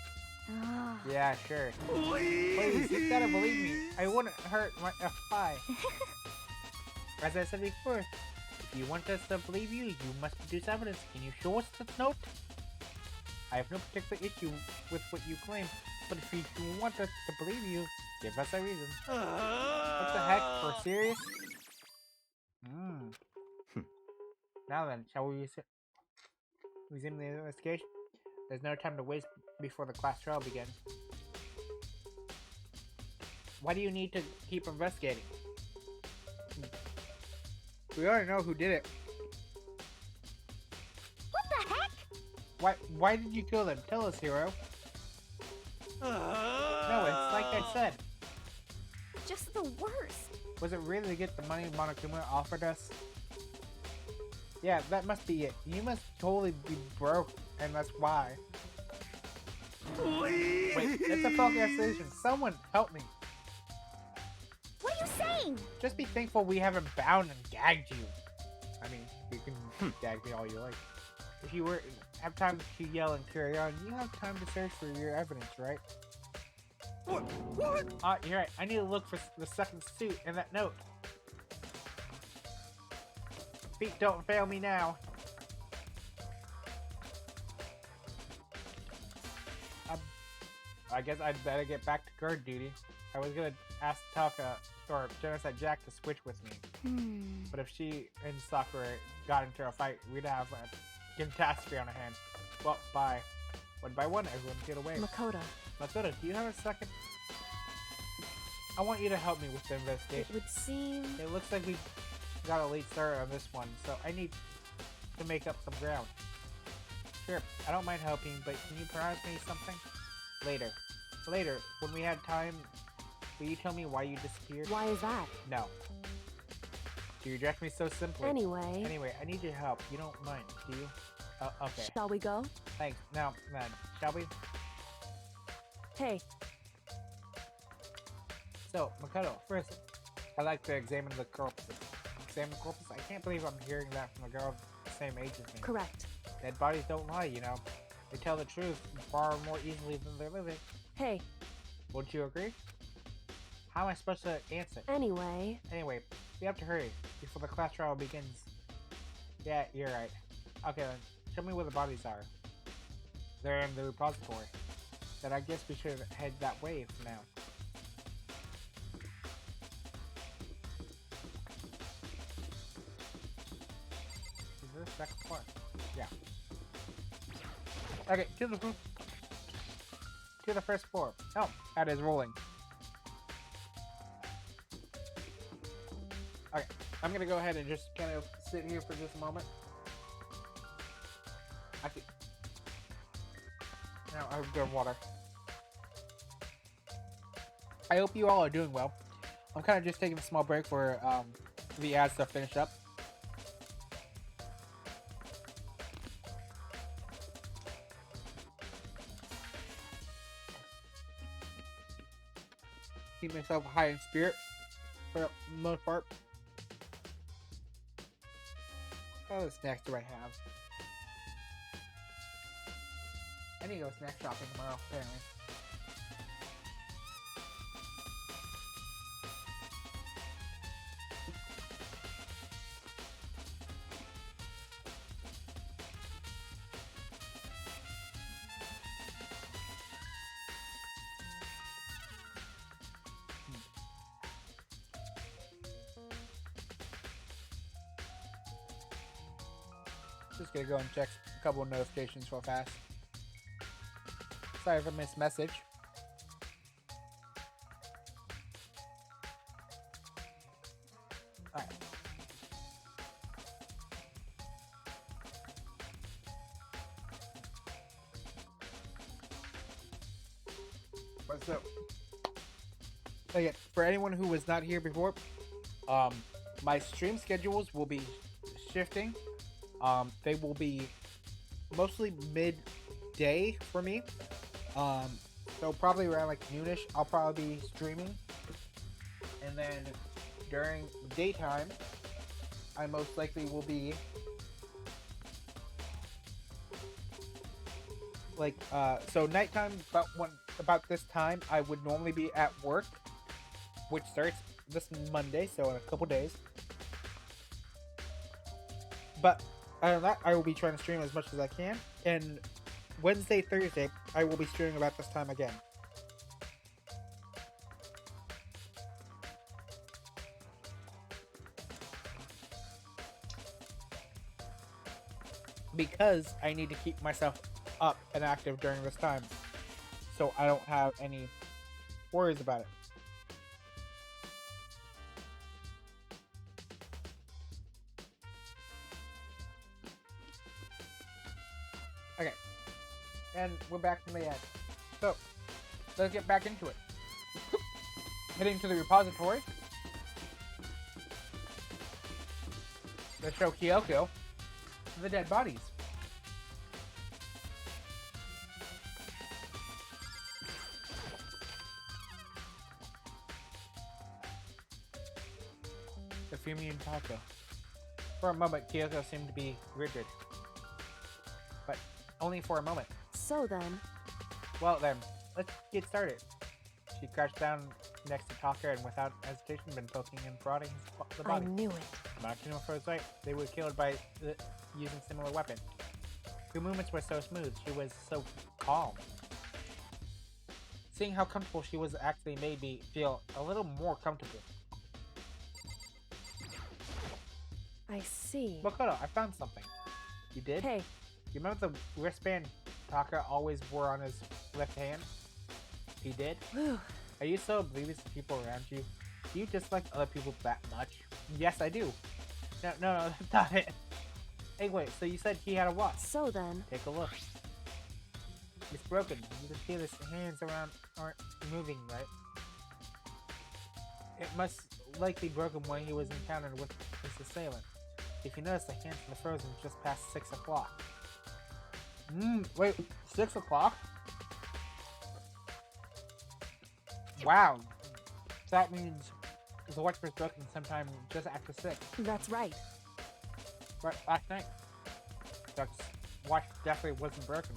S2: Ah.
S1: Yeah, sure.
S11: Please.
S1: Please, you gotta believe me. I wouldn't hurt my FI. As I said before, if you want us to believe you, you must produce evidence. Can you show us this note? I have no particular issue with what you claim, but if you want us to believe you, give us a reason. What the heck? For serious? Now then, shall we resume the investigation? There's no time to waste before the class trial begins. Why do you need to keep investigating? We already know who did it.
S2: What the heck?
S1: Why did you kill them? Tell us, hero. No, it's like I said.
S2: Just the worst.
S1: Was it really to get the money Monokuma offered us? Yeah, that must be it. You must totally be broke, and that's why.
S11: Please.
S1: Wait, it's a focus decision. Someone help me.
S2: What are you saying?
S1: Just be thankful we haven't bound and gagged you. I mean, you can gag me all you like. If you have time to yell and carry on, you have time to search for your evidence, right?
S11: What?
S1: You're right. I need to look for the second suit and that note. Feet don't fail me now. I guess I'd better get back to guard duty. I was gonna ask Taka or Genocide Jack to switch with me. But if she and Sakura got into a fight, we'd have a catastrophe on our hands. Well, bye. One by one, everyone get away.
S7: Makoto,
S1: Makoto, do you have a second? I want you to help me with the
S7: it
S1: investigation.
S7: would seem...
S1: It looks like we got a late start on this one, so I need to make up some ground. Sure, I don't mind helping, but can you promise me something? Later. Later, when we had time, will you tell me why you disappeared?
S7: Why is that?
S1: No. You reject me so simply.
S7: Anyway,
S1: I need your help. You don't mind, do you? Okay.
S7: shall we go?
S1: Thanks. Now, then, shall we?
S7: Hey,
S1: So, Makoto, first, I'd like to examine the corpses. Examine the corpses? I can't believe I'm hearing that from a girl the same age as me.
S7: correct.
S1: Dead bodies don't lie, you know. They tell the truth far more easily than they're living.
S7: Hey,
S1: Wouldn't you agree? How am I supposed to answer?
S7: anyway,
S1: Anyway, we have to hurry before the class trial begins. Yeah, you're right. Okay then, show me where the bodies are. They're in the repository. Then I guess we should head that way for now. Is this the second floor? Yeah. Okay, to the first floor. Oh, that is rolling. Okay, I'm gonna go ahead and just kind of sit here for just a moment. Actually, now I have good water. I hope you all are doing well. I'm kind of just taking a small break for the ads to finish up. Keep myself high in spirit for the most part. What other snacks do I have? I need to go snack shopping tomorrow, apparently. Just gonna go and check a couple of notifications real fast. Sorry if I missed message. Alright. What's up? Again, for anyone who was not here before, my stream schedules will be shifting. They will be mostly midday for me. So probably around like noonish, I'll probably be streaming. And then during daytime, I most likely will be like so nighttime about this time I would normally be at work, which starts this Monday, so in a couple days. But other than that, I will be trying to stream as much as I can. And Wednesday, Thursday, I will be streaming about this time again. Because I need to keep myself up and active during this time, so I don't have any worries about it. Okay, and we're back from the end. So, let's get back into it. Heading to the repository. Let's show Kyoko the dead bodies. The Fumi and Taco. For a moment, Kyoko seemed to be rigid. But only for a moment.
S7: So then...
S1: Well then, let's get started. She crouched down next to Taka and without hesitation been poking and prodding the body.
S7: I knew it.
S1: Makino froze right. They were killed by using similar weapon. Her movements were so smooth. She was so calm. Seeing how comfortable she was actually made me feel a little more comfortable.
S7: I see.
S1: Makoto, I found something. You did?
S7: Hey.
S1: You remember the wristband Taka always wore on his left hand? He did?
S7: Whew.
S1: Are you so oblivious to people around you? Do you dislike other people that much? Yes, I do. No, that's not it. Hey, wait, so you said he had a watch?
S7: So then...
S1: Take a look. It's broken. You can feel his hands aren't moving, right? It must likely broken when he was encountered with his assailant. If you notice, the hands are frozen just past 6 o'clock. Wait, 6 o'clock? Wow. That means the watch was broken sometime just after 6.
S7: That's right.
S1: Right, last night. That watch definitely wasn't broken.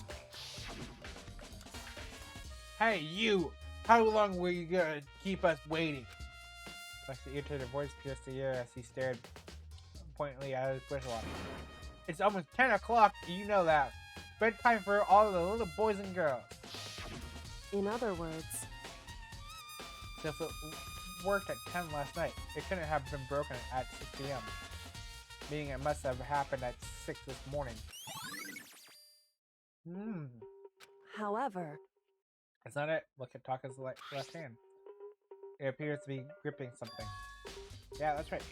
S1: Hey, you! How long were you gonna keep us waiting? The irritated voice pierced the ear as he stared pointedly at his wristwatch. It's almost 10 o'clock, you know that. Bedtime for all the little boys and girls.
S7: In other words...
S1: So if it worked at 10 last night, it couldn't have been broken at 6 p.m. Meaning it must have happened at 6 this morning.
S7: However...
S1: That's not it. Look at Taka's left hand. It appears to be gripping something. Yeah, that's right.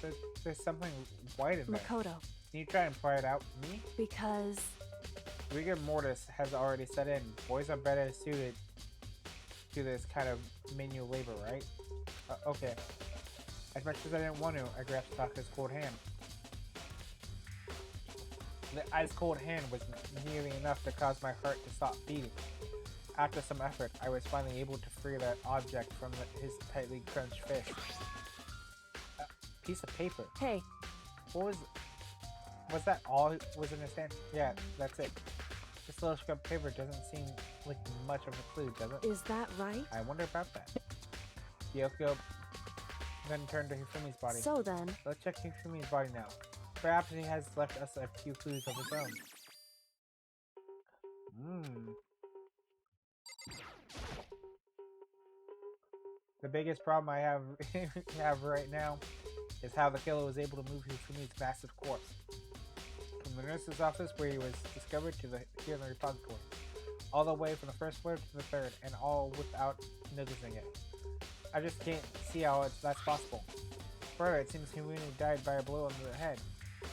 S1: There's something white in there.
S7: Makoto.
S1: Can you try and pry it out for me?
S7: Because...
S1: Rigor mortis has already set in. Boys are better suited to this kind of manual labor, right? Okay. As much as I didn't want to, I grasped Taka's cold hand. The ice cold hand was nearly enough to cause my heart to stop beating. After some effort, I was finally able to free that object from his tightly clenched fist. A piece of paper.
S7: Hey.
S1: What was that all was in his hand? Yeah, that's it. This little scrap paper doesn't seem like much of a clue, does it?
S7: Is that right?
S1: I wonder about that. Kyoko then turned to Hifumi's body.
S7: So then...
S1: Let's check Hifumi's body now. Perhaps he has left us a few clues of his own. The biggest problem I have right now is how the killer was able to move Hifumi's massive corpse from the nurse's office where he was discovered to the here in the repository. All the way from the first floor to the third, and all without noticing it. I just can't see how that's possible. Further, it seems Humuni died by a blow on the head.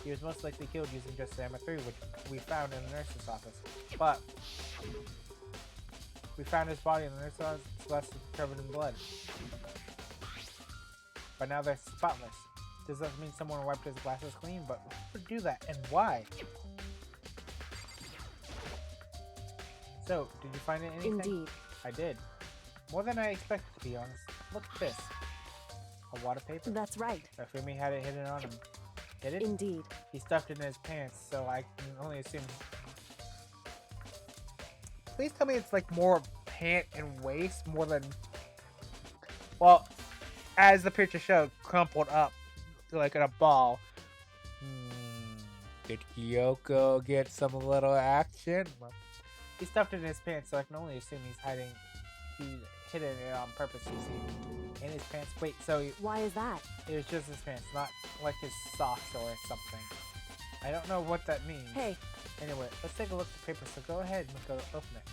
S1: He was most likely killed using just Gamma 3, which we found in the nurse's office. But we found his body in the nurse's office, less covered in blood. But now they're spotless. Does that mean someone wiped his glasses clean? But who would do that, and why? So, did you find anything?
S7: Indeed.
S1: I did. More than I expected, to be honest. Look at this. A wad of paper.
S7: That's right.
S1: Rafumi had it hidden on him. Did it?
S7: Indeed.
S1: He stuffed it in his pants, so I can only assume. Please tell me it's like more pant and waist more than. Well, as the picture showed, crumpled up like in a ball. Did Kyoko get some little action? Well, he stuffed it in his pants, so I can only assume he hidden it on purpose, you see. In his pants. Wait, so
S7: why is that?
S1: It was just his pants, not like his socks or something. I don't know what that means.
S7: Hey.
S1: Anyway, let's take a look at the paper, so go ahead and go open it.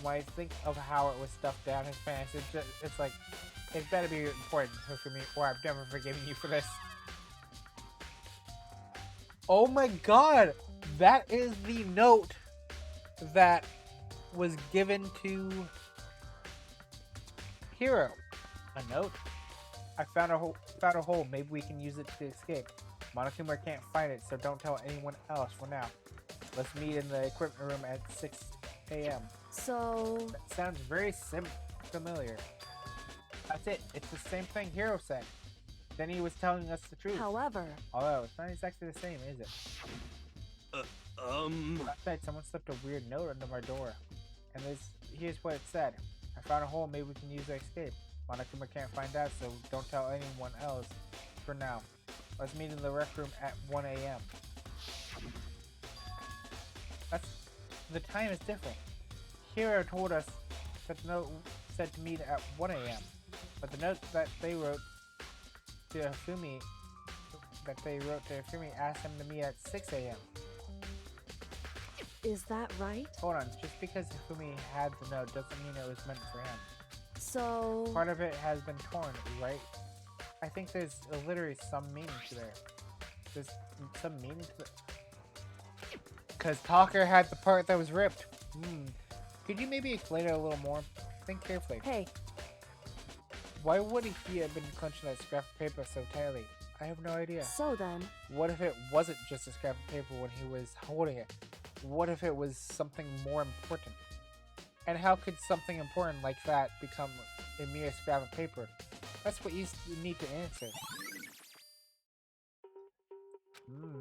S1: When I think of how it was stuffed down his pants, it's like, it better be important for me, or I've never forgiven you for this. Oh my god! That is the note that was given to Hiro. A note? I found a hole. Maybe we can use it to escape. Monokuma can't find it, so don't tell anyone else for now. Let's meet in the equipment room at 6 a.m.
S7: So...
S1: That sounds very familiar. That's it. It's the same thing Hiro said. Then he was telling us the truth.
S7: However...
S1: Although, it's not exactly the same, is it? Last night, someone slipped a weird note under my door. And here's what it said. I found a hole. Maybe we can use it to escape. Monokuma can't find out, so don't tell anyone else for now. Let's meet in the rec room at 1 a.m. The time is different. Hiro told us that the note said to meet at 1 a.m. But the note that they wrote to Hifumi asked him to meet at 6 a.m.
S7: Is that right?
S1: Hold on, just because Hifumi had the note doesn't mean it was meant for him.
S7: So...
S1: Part of it has been torn, right? I think there's literally some meaning to there. There's some meaning to it. Because Talker had the part that was ripped. Could you maybe explain it a little more? Think carefully.
S7: Hey.
S1: Why would he have been clenching that scrap of paper so tightly? I have no idea.
S7: So then...
S1: What if it wasn't just a scrap of paper when he was holding it? What if it was something more important? And how could something important like that become a mere scrap of paper? That's what you need to answer.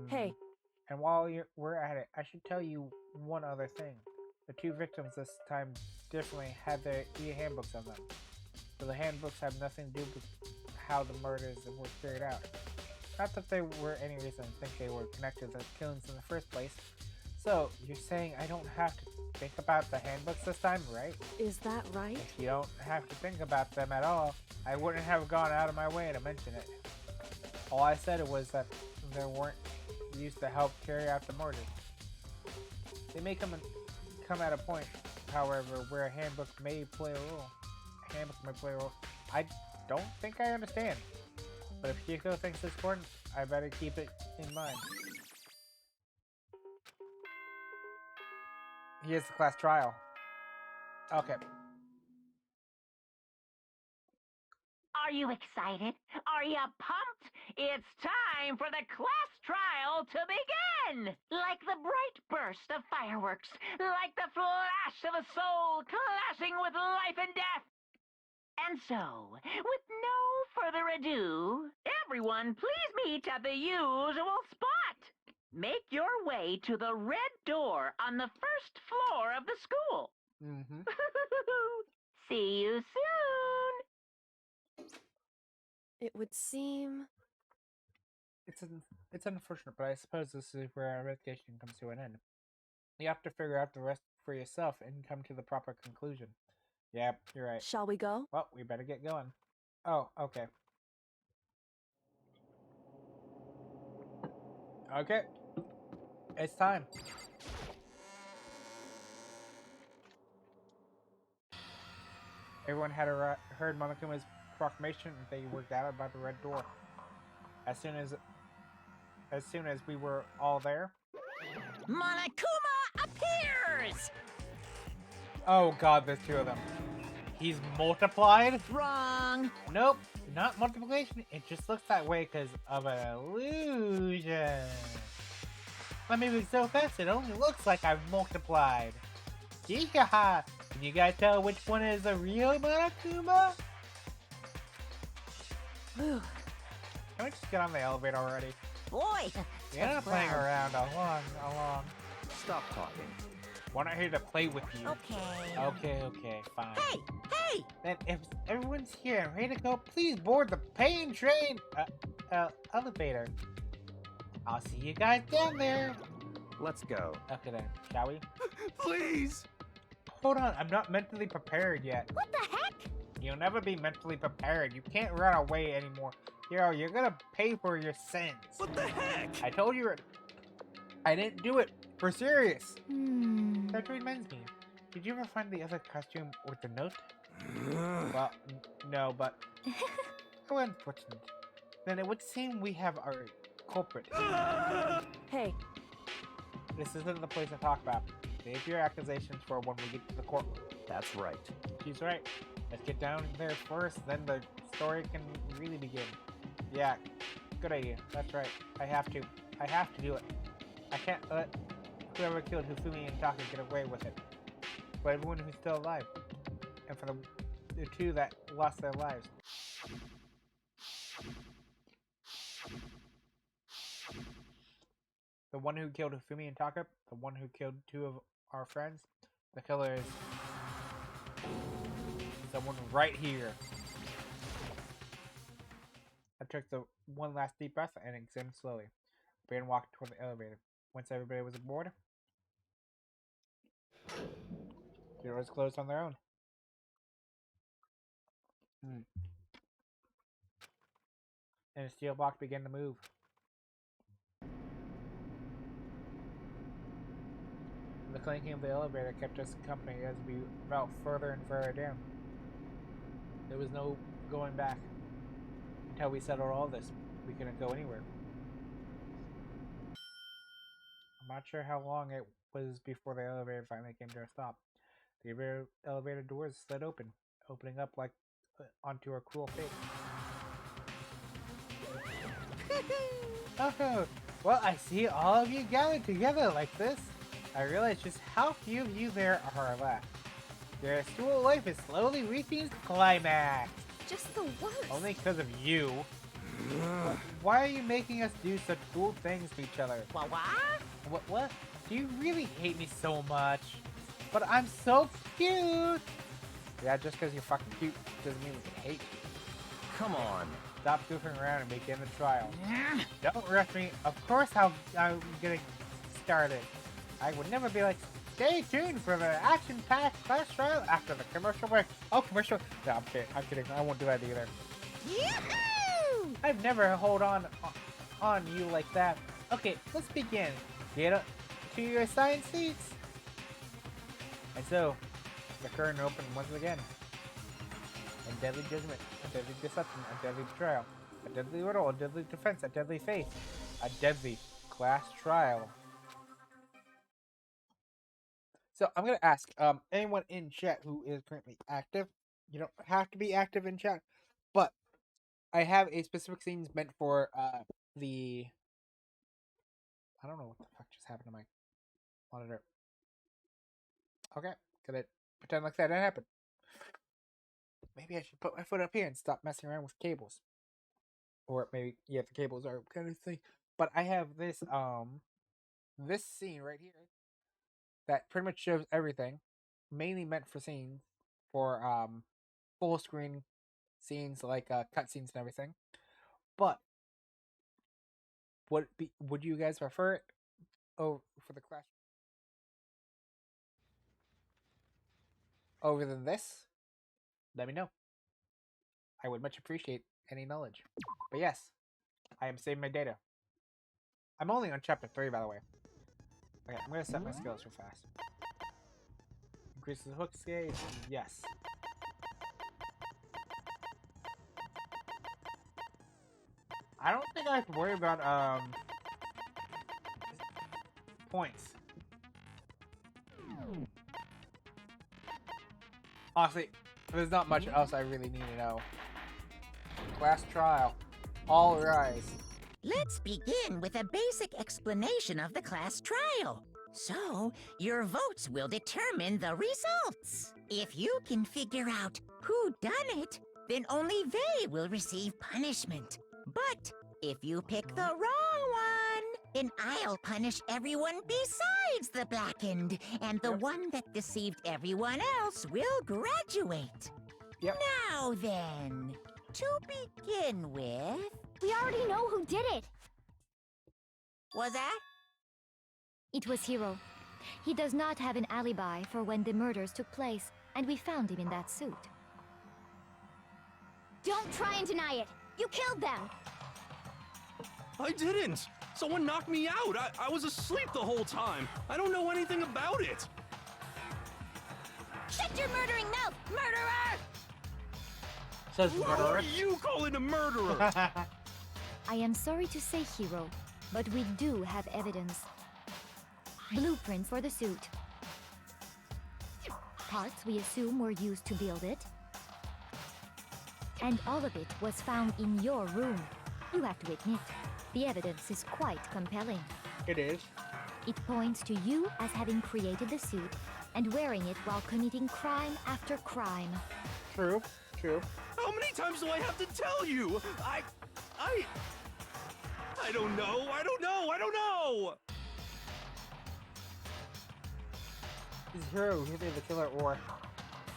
S7: Hey.
S1: And while we're at it, I should tell you one other thing. The two victims this time definitely had their handbooks on them. So the handbooks have nothing to do with how the murders were carried out. Not that there were any reason to think they were connected to the killings in the first place. So, you're saying I don't have to think about the handbooks this time, right?
S7: Is that right?
S1: If you don't have to think about them at all, I wouldn't have gone out of my way to mention it. All I said was that they weren't used to help carry out the murder. They may come at a point, however, where a handbook may play a role. I don't think I understand. But if Kiko thinks it's important, I better keep it in mind. Here's the class trial. Okay.
S5: Are you excited? Are you pumped? It's time for the class trial to begin! Like the bright burst of fireworks, like the flash of a soul clashing with life and death. And so, with no further ado, everyone please meet at the usual spot. Make your way to the red door on the first floor of the school. See you soon.
S7: It would seem...
S1: It's unfortunate, but I suppose this is where our investigation comes to an end. You have to figure out the rest for yourself and come to the proper conclusion. Yep, you're right.
S7: Shall we go?
S1: Well, we better get going. Oh, okay. Okay. It's time. Everyone had heard Monokuma's proclamation, and they were gathered by the red door. As soon as we were all there,
S6: Monokuma appears!
S1: oh god, there's two of them. He's multiplied?
S6: Wrong!
S1: Nope, not multiplication. It just looks that way because of an illusion. I'm moving so fast, it only looks like I've multiplied. Yeehaw! Can you guys tell which one is a real Monokuma?
S7: Whew.
S1: Can we just get on the elevator already?
S6: Boy!
S1: You're not playing around along.
S4: Stop talking.
S1: We're not here to play with you.
S6: Okay.
S1: Okay, fine.
S6: Hey! Hey!
S1: Then if everyone's here and ready to go, please board the pain train elevator. I'll see you guys down there.
S4: Let's go.
S1: Okay then, shall we?
S11: Please!
S1: Hold on, I'm not mentally prepared yet.
S2: What the heck?
S1: You'll never be mentally prepared. You can't run away anymore. Yo, you're gonna pay for your sins.
S11: What the heck?
S1: I told you I didn't do it. For serious.
S2: Hmm.
S1: That reminds me. Did you ever find the other costume with the note? Well, no, but how unfortunate. Then it would seem we have our culprit.
S7: Hey,
S1: This isn't the place to talk about. Save your accusations for when we get to the courtroom.
S4: That's right.
S1: She's right. Let's get down there first, then the story can really begin. Yeah, good idea. That's right. I have to do it. I can't let whoever killed Hifumi and Taka get away with it. For everyone who's still alive. And for the two that lost their lives. The one who killed Hifumi and Taka, the one who killed two of our friends, the killer is someone right here. I took the one last deep breath and examined slowly. Brian walked toward the elevator. Once everybody was aboard, the doors closed on their own. And the steel block began to move. The clanking of the elevator kept us company as we fell further and further down. There was no going back. Until we settled all this, we couldn't go anywhere. I'm not sure how long it was before the elevator finally came to a stop. The elevator doors slid open, opening up like onto a cruel fate. Oh, well, I see all of you gathered together like this. I realize just how few of you there are left. Your school life is slowly reaching its climax.
S2: Just the worst.
S1: Only because of you. Why are you making us do such cruel things to each other? What? Do you really hate me so much? But I'm so cute! Yeah, just because you're fucking cute doesn't mean we can hate you.
S4: Come on.
S1: Stop goofing around and begin the trial. Don't rush me. Of course I'm getting started. I would never be like, stay tuned for the action-packed class trial after the commercial break. Oh, commercial? No, I'm kidding. I won't do that either.
S6: Yahoo!
S1: I've never hold on you like that. Okay, let's begin. Get up to your assigned seats. And so, the curtain opened once again. A deadly judgment, a deadly deception, a deadly betrayal, a deadly riddle, a deadly defense, a deadly faith, a deadly class trial. So I'm gonna ask anyone in chat who is currently active. You don't have to be active in chat, but I have a specific scenes meant for the. I don't know what the fuck just happened to my monitor. Okay, gonna pretend like that didn't happen. Maybe I should put my foot up here and stop messing around with cables. Or maybe the cables are kind of thing. But I have this this scene right here that pretty much shows everything, mainly meant for scenes for full screen scenes like cutscenes and everything. But would you guys prefer it for the class over than this? Let me know. I would much appreciate any knowledge. But yes, I am saving my data. I'm only on chapter 3, by the way. Okay, I'm gonna set my skills real fast. Increases the hook gauge. Yes. I don't think I have to worry about points. Honestly, there's not much else I really need to know. Class trial. All rise.
S6: Let's begin with a basic explanation of the class trial. So, your votes will determine the results. If you can figure out who done it, then only they will receive punishment. But if you pick the wrong one, then I'll punish everyone besides the blackened, and the one that deceived everyone else will graduate.
S1: Yep.
S6: Now then, to begin with...
S2: We already know who did it.
S6: Was that?
S2: It was Hiro. He does not have an alibi for when the murders took place, and we found him in that suit. Don't try and deny it. You killed them.
S11: I didn't! Someone knocked me out! I was asleep the whole time! I don't know anything about it!
S2: Shut your murdering mouth, murderer!
S1: Says
S11: Who
S1: murderer.
S11: are you calling a murderer?
S2: I am sorry to say, Hiro, but we do have evidence. Blueprints for the suit. Parts we assume were used to build it. And all of it was found in your room. You have to admit, the evidence is quite compelling.
S1: It is.
S2: It points to you as having created the suit and wearing it while committing crime after crime.
S1: True. True.
S11: How many times do I have to tell you? I don't know. I don't know.
S1: Is Hiro really the killer, or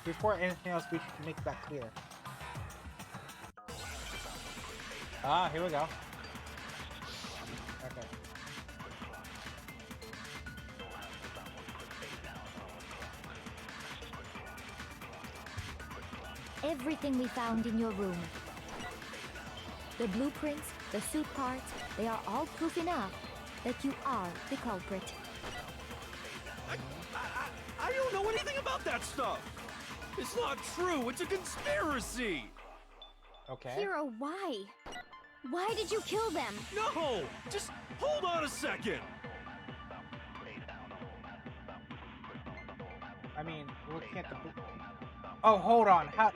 S1: before anything else, we should make that clear. Ah, here we go. Okay.
S2: Everything we found in your room. The blueprints, the suit parts, they are all proof enough that you are the culprit.
S11: I don't know anything about that stuff. It's not true. It's a conspiracy.
S1: Okay.
S2: Hiro, why? Why did you kill them?
S11: No! Just hold on a second!
S1: I mean, looking at the... Oh, hold on. How...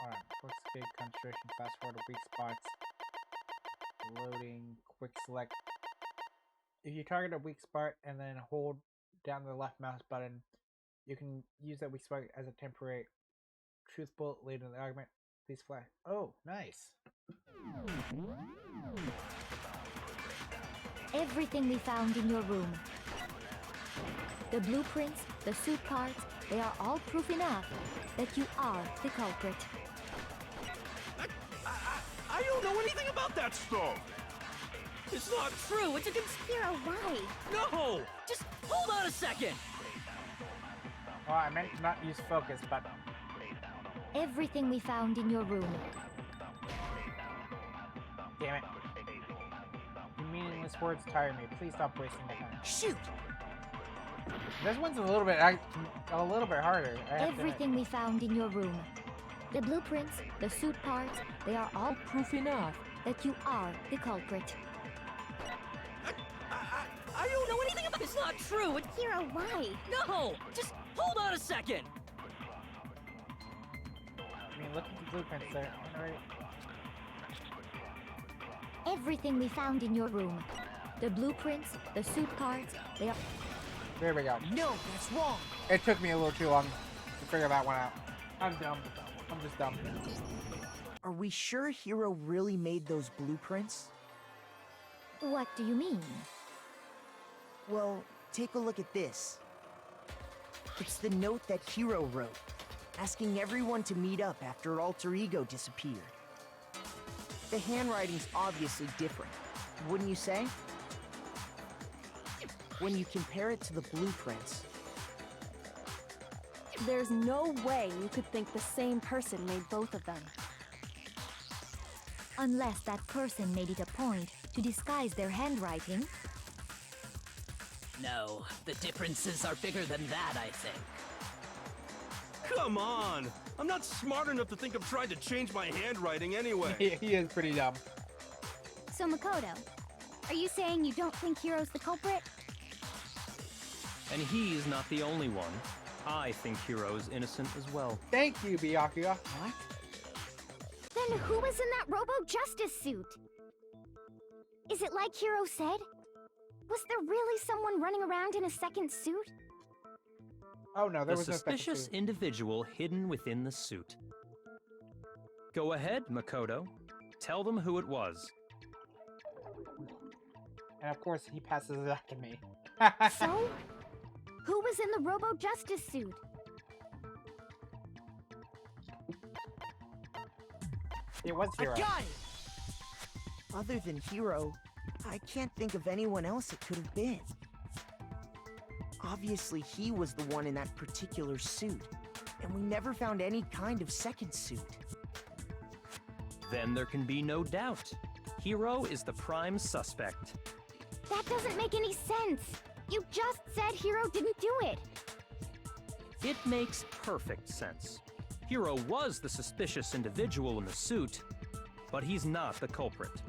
S1: Alright, quick escape, concentration, fast forward to weak spots. Loading, quick select. If you target a weak spot and then hold down the left mouse button, you can use that weak spot as a temporary truth bullet later in the argument. Please fly. Oh, nice.
S2: Everything we found in your room. The blueprints, the suit parts, they are all proof enough that you are the culprit.
S11: I don't know anything about that stuff! It's not true! It's a
S2: Hiro, why?
S11: No!
S3: Just hold on a second!
S1: Well, I meant to not use focus, but...
S2: Everything we found in your room.
S1: Damn it. Your meaningless words tire me. Please stop wasting my time.
S6: Shoot!
S1: This one's a little bit harder.
S2: Everything we found in your room. The blueprints, the suit parts, they are all proof enough that you are the culprit.
S3: I don't know anything about this. It's not true.
S2: Hiro, why?
S3: No! Just hold on a second!
S1: I mean, look at the blueprints there. Right.
S2: Everything we found in your room. The blueprints, the suit parts, they are...
S1: There we go.
S3: No, that's wrong.
S1: It took me a little too long to figure that one out. I'm dumb. I'm just dumb.
S12: Are we sure Hiro really made those blueprints?
S2: What do you mean?
S12: Well, take a look at this. It's the note that Hiro wrote, asking everyone to meet up after Alter Ego disappeared. the handwriting's obviously different, wouldn't you say? When you compare it to the blueprints.
S7: There's no way you could think the same person made both of them.
S2: Unless that person made it a point to disguise their handwriting.
S3: No, the differences are bigger than that, I think.
S11: Come on! I'm not smart enough to think of trying to change my handwriting anyway.
S1: He is pretty dumb.
S2: So Makoto, are you saying you don't think Hiro's the culprit?
S4: And he's not the only one. I think Hiro is innocent as well.
S1: Thank you, Byakuya. What?
S2: Then who was in that Robo-Justice suit? Is it like Hiro said? Was there really someone running around in a second suit?
S1: Oh no, there
S4: The
S1: was no second
S4: suspicious
S1: suit.
S4: individual hidden within the suit. Go ahead, Makoto. Tell them who it was.
S1: And of course, he passes it up to me.
S2: So? Who was in the Robo-Justice suit?
S1: It was Hiro.
S12: I got it! Other than Hiro, I can't think of anyone else it could have been. Obviously, he was the one in that particular suit, and we never found any kind of second suit.
S4: Then there can be no doubt. Hiro is the prime suspect.
S2: That doesn't make any sense. You just said Hiro didn't do it.
S4: It makes perfect sense. Hiro was the suspicious individual in the suit, but he's not the culprit.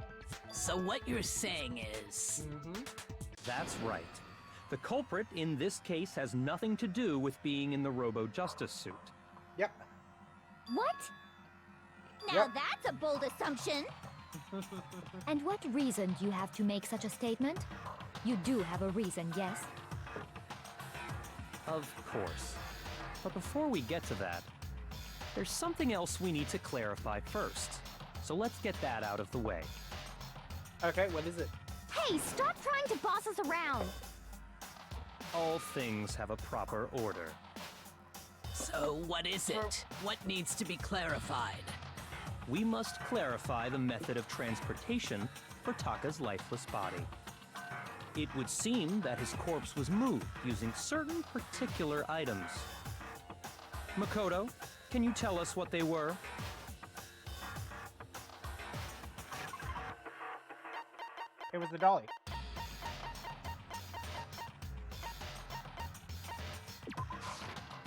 S3: So what you're saying is...
S4: That's right. The culprit in this case has nothing to do with being in the Robo-Justice suit.
S1: Yep.
S2: What? Now that's a bold assumption. And what reason do you have to make such a statement? You do have a reason, yes?
S4: Of course. But before we get to that, there's something else we need to clarify first. So let's get that out of the way.
S1: Okay, what is it?
S2: Hey, stop trying to boss us around.
S4: All things have a proper order.
S3: So what is it? What needs to be clarified?
S4: We must clarify the method of transportation for Taka's lifeless body. It would seem that his corpse was moved using certain particular items. Makoto, can you tell us what they were?
S1: It was the dolly.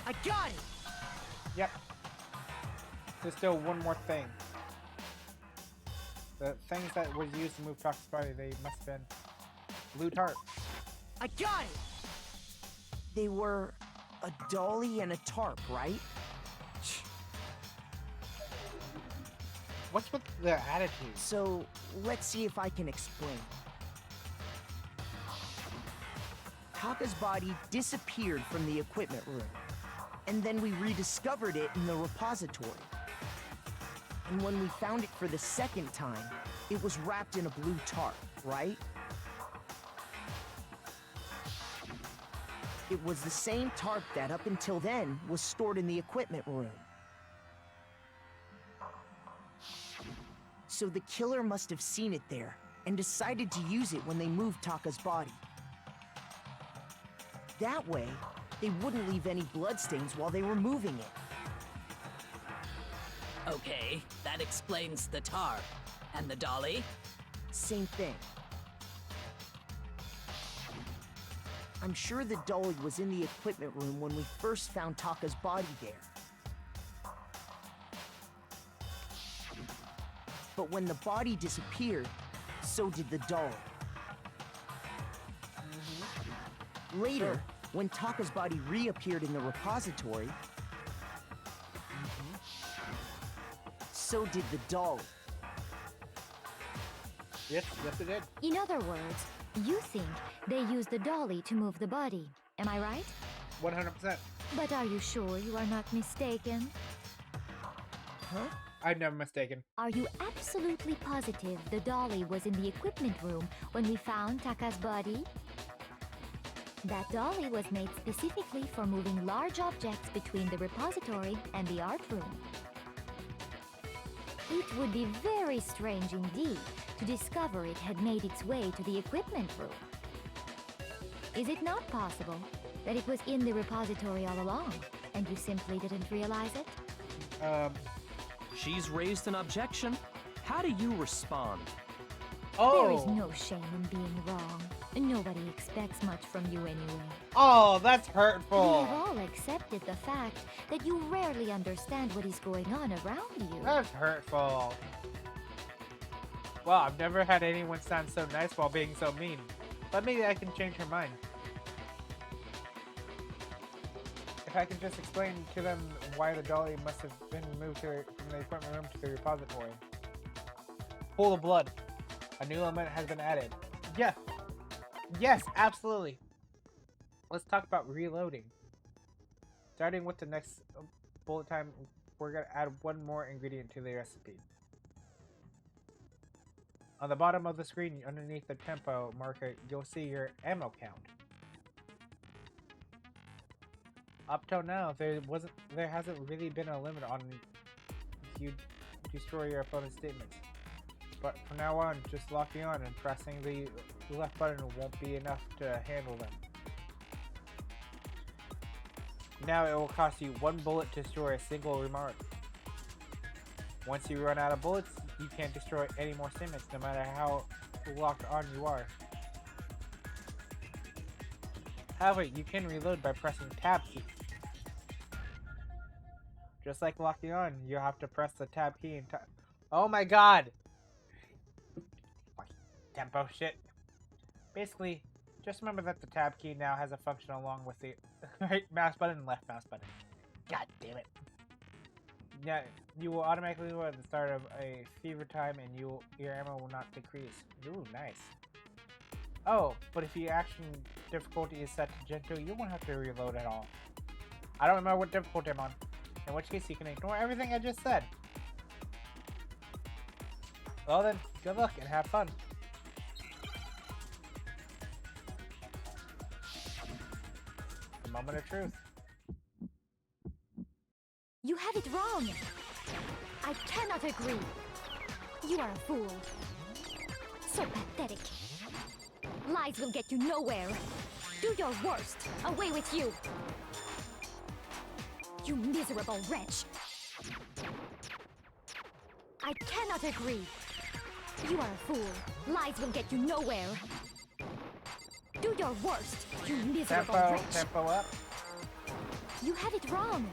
S12: I got it!
S1: Yep. There's still one more thing. The things that was used to move Taka's body, they must have been blue tarp.
S12: I got it! They were a dolly and a tarp, right?
S1: What's with the attitude?
S12: So, let's see if I can explain. Taka's body disappeared from the equipment room, and then we rediscovered it in the repository. And when we found it for the second time, it was wrapped in a blue tarp, right? It was the same tarp that, up until then, was stored in the equipment room. So the killer must have seen it there, and decided to use it when they moved Taka's body. That way, they wouldn't leave any bloodstains while they were moving it.
S3: Okay, that explains the tarp. And the dolly?
S12: Same thing. I'm sure the dolly was in the equipment room when we first found Taka's body there. But when the body disappeared, so did the dolly. Later, when Taka's body reappeared in the repository, so did the dolly.
S1: Yes, it did.
S2: In other words, you think they used the dolly to move the body. Am I right?
S1: 100%.
S2: But are you sure you are not mistaken?
S12: Huh?
S1: I'm never mistaken.
S2: Are you absolutely positive the dolly was in the equipment room when we found Taka's body? That dolly was made specifically for moving large objects between the repository and the art room. It would be very strange indeed to discover it had made its way to the equipment room. Is it not possible that it was in the repository all along, and you simply didn't realize it?
S4: She's raised an objection. How do you respond?
S2: There is no shame in being wrong. Nobody expects much from you anyway.
S1: Oh, that's
S2: We
S1: hurtful.
S2: have all accepted the fact that you rarely understand what is going on around you.
S1: That's hurtful. Well, I've never had anyone sound so nice while being so mean. But maybe I can change her mind. If I can just explain to them why the dolly must have been moved from the equipment room to the repository. Pool of blood. A new element has been added. Yeah. Yes, absolutely. Let's talk about reloading. Starting with the next bullet time, we're going to add one more ingredient to the recipe. On the bottom of the screen, underneath the tempo marker, you'll see your ammo count. Up till now, there hasn't really been a limit on you destroy your opponent's statements. But from now on, just locking on and pressing the left button won't be enough to handle them. Now it will cost you 1 bullet to destroy a single remark. Once you run out of bullets, you can't destroy any more statements, no matter how locked on you are. However, you can reload by pressing Tab key. Just like locking on, you have to press the Tab key and oh my god! Tempo shit. Basically, just remember that the Tab key now has a function along with the right mouse button and left mouse button. God damn it. Yeah, you will automatically load at the start of a fever time and your ammo will not decrease. Ooh, nice. Oh, but if your action difficulty is set to gentle, you won't have to reload at all. I don't remember what difficulty I'm on, in which case you can ignore everything I just said. Well then, good luck and have fun. The moment of truth.
S2: You have it wrong. I cannot agree. You are a fool. So pathetic. Lies will get you nowhere. Do your worst. Away with you. You miserable wretch. I cannot agree. You are a fool. Lies will get you nowhere. Do your worst, you miserable wretch.
S1: Tempo up.
S2: You have it wrong.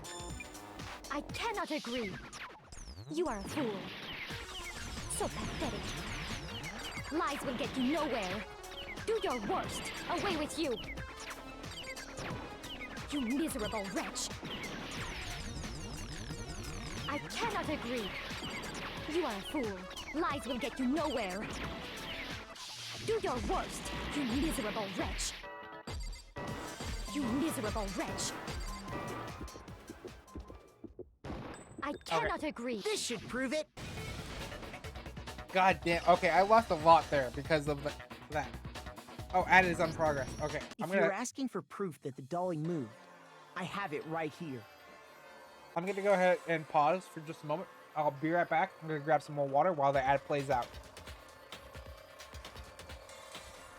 S2: I cannot agree. You are a fool. So pathetic. Lies will get you nowhere. Do your worst. Away with you. You miserable wretch. I cannot agree. You are a fool. Lies will get you nowhere. Do your worst, you miserable wretch. You miserable wretch. I cannot agree.
S12: This should prove it.
S1: God damn. Okay, I lost a lot there because of that. Oh, added is on progress. Okay,
S12: If you're asking for proof that the dolly moved, I have it right here.
S1: I'm gonna go ahead and pause for just a moment. I'll be right back. I'm gonna grab some more water while the ad plays out.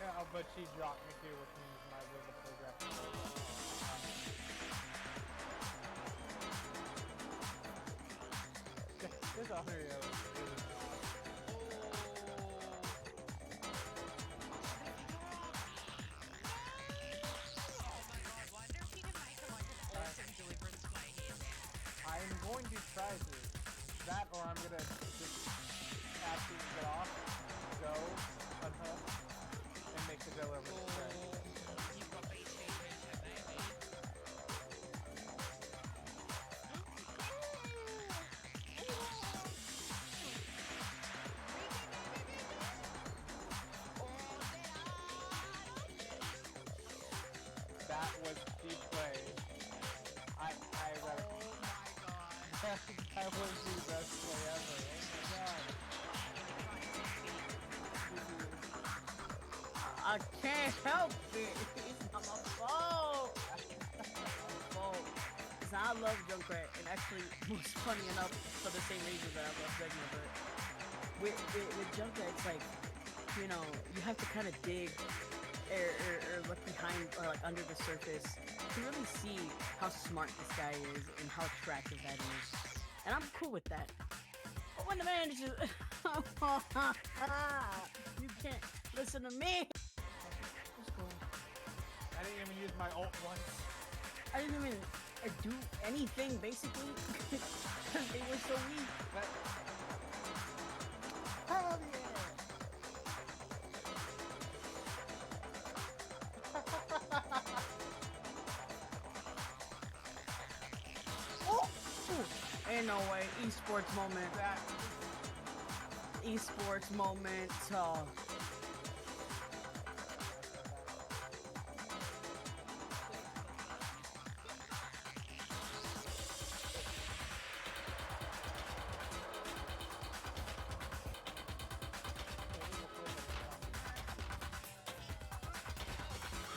S1: Yeah, but she dropped me too, which means my wiggle progress. There's a hundred of them. I'm going to try to. That or I'm gonna just absolutely get off, go, unhook, and make the delivery. That was the play. I read it. Oh my god. That was the best play ever. Oh my god. I can't help it. It's not my fault. It's not my fault. It's
S9: Listen, I love Junkrat, and actually, most funny enough, for the same reasons that I love Zegma, but with Junkrat, it's like, you know, you have to kind of dig or look behind or like under the surface to really see how smart this guy is and how attractive that is. And I'm cool with that. But when the man is just you can't listen to me. Let's go.
S1: I didn't even use my ult once.
S9: I didn't even do anything basically because they were so weak.
S1: But... hell yeah!
S9: Oh! Ain't no way. Esports moment. Esports moment.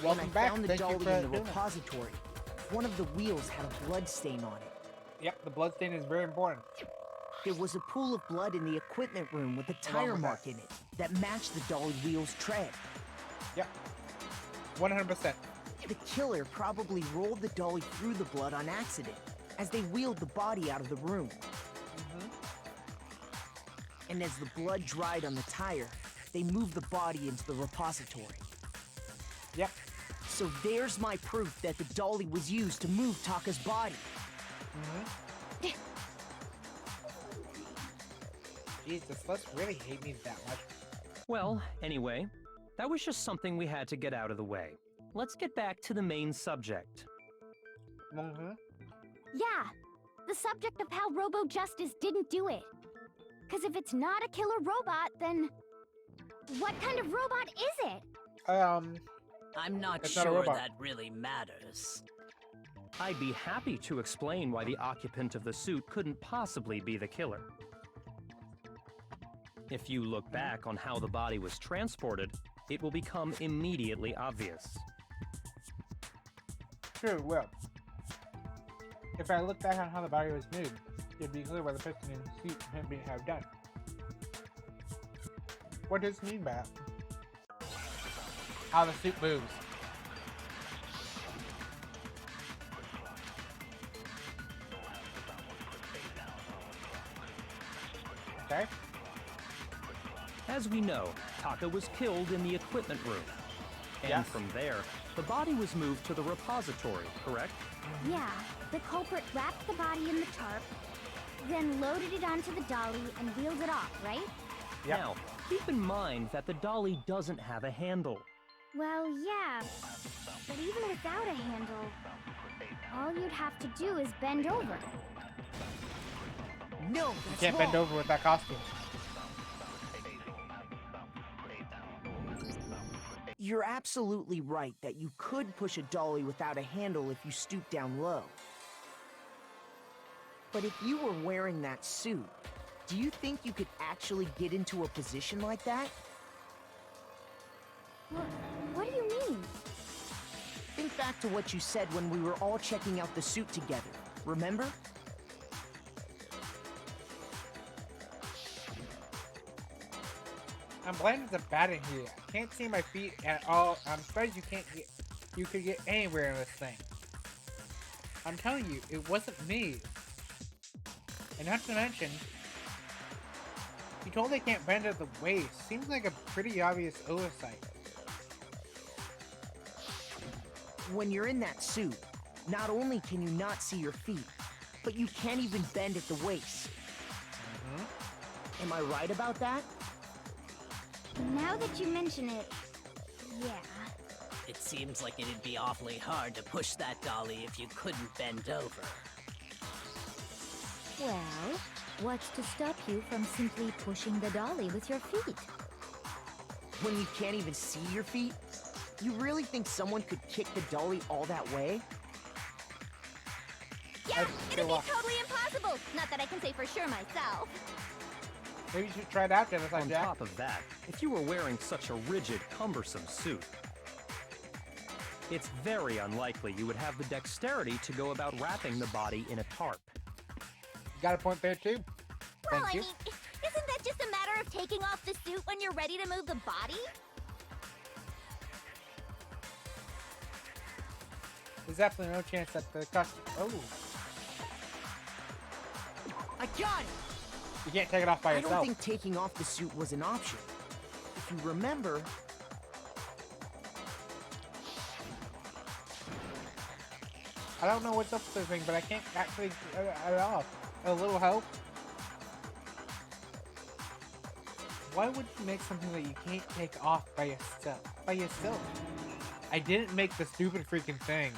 S1: Welcome
S12: when I
S1: back.
S12: found the
S1: Thank you
S12: dolly
S1: for
S12: in the
S1: doing that.
S12: repository, one of the wheels had a blood stain on it.
S1: Yep, the blood stain is very important.
S12: There was a pool of blood in the equipment room with a tire mark in it that matched the dolly wheel's tread.
S1: Yep. 100%.
S12: The killer probably rolled the dolly through the blood on accident as they wheeled the body out of the room. And as the blood dried on the tire, they moved the body into the repository.
S1: Yep.
S12: So there's my proof that the dolly was used to move Taka's body.
S1: Jesus, let's really hate me that much.
S4: Well, anyway, that was just something we had to get out of the way. Let's get back to the main subject.
S2: Yeah, the subject of how Robo Justice didn't do it. Because if it's not a killer robot, then what kind of robot is it?
S3: I'm not
S1: It's not a
S3: sure
S1: robot.
S3: that really matters.
S4: I'd be happy to explain why the occupant of the suit couldn't possibly be the killer. If you look back on how the body was transported, it will become immediately obvious.
S1: True, it will. If I look back on how the body was moved, it'd be clear what the person in the suit may have done. What does it mean by that? How the suit moves. Okay.
S4: As we know, Taka was killed in the equipment room. And
S1: Yes.
S4: from there, the body was moved to the repository, correct?
S2: Yeah, the culprit wrapped the body in the tarp, then loaded it onto the dolly and wheeled it off, right?
S1: Yep.
S4: Now, keep in mind that the dolly doesn't have a handle.
S2: Well, yeah, but even without a handle, all you'd have to do is bend over.
S12: No,
S1: You
S12: that's
S1: can't bend
S12: wrong.
S1: over with that costume.
S12: You're absolutely right that you could push a dolly without a handle if you stoop down low. But if you were wearing that suit, do you think you could actually get into a position like that?
S2: What do you mean?
S12: Think back to what you said when we were all checking out the suit together, remember?
S1: I'm blind as a bat in here. I can't see my feet at all. I'm surprised you could get anywhere in this thing. I'm telling you, it wasn't me. And not to mention, you told they can't bend at the waist. Seems like a pretty obvious oversight.
S12: When you're in that suit, not only can you not see your feet, but you can't even bend at the waist. Am I right about that?
S2: Now that you mention it, yeah.
S3: It seems like it'd be awfully hard to push that dolly if you couldn't bend over.
S2: Well, what's to stop you from simply pushing the dolly with your feet?
S12: When you can't even see your feet? You really think someone could kick the dolly all that way?
S2: Yeah, it'd be totally impossible! Not that I can say for sure myself.
S1: Maybe you should try it out, Dennis.
S4: On top of that, if you were wearing such a rigid, cumbersome suit, It's very unlikely you would have the dexterity to go about wrapping the body in a tarp.
S1: Got a point there too.
S2: Well,
S1: Thank you.
S2: I mean, isn't that just a matter of taking off the suit when you're ready to move the body?
S1: There's absolutely no chance that the costume. Oh,
S12: I got it!
S1: you can't take it off by
S12: I
S1: yourself.
S12: don't think taking off the suit was an option. If you remember,
S1: I don't know what's up with this thing, but I can't actually get it off. A little help? Why would you make something that you can't take off by yourself? I didn't make the stupid freaking thing.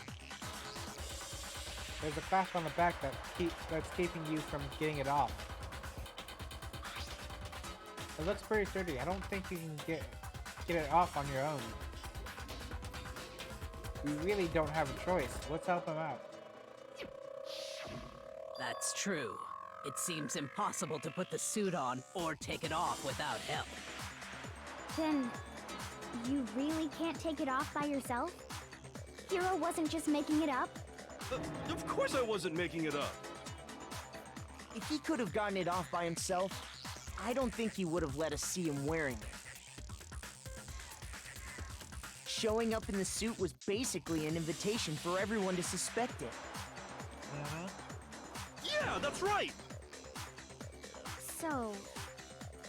S1: There's a clasp on the back that's keeping you from getting it off. It looks pretty sturdy. I don't think you can get it off on your own. We really don't have a choice. Let's help him out.
S3: That's true. It seems impossible to put the suit on or take it off without help.
S2: Then, you really can't take it off by yourself? Hero wasn't just making it up?
S11: Of course I wasn't making it up.
S12: if he could have gotten it off by himself, I don't think he would have let us see him wearing it. Showing up in the suit was basically an invitation for everyone to suspect it.
S11: Yeah, that's right!
S2: So,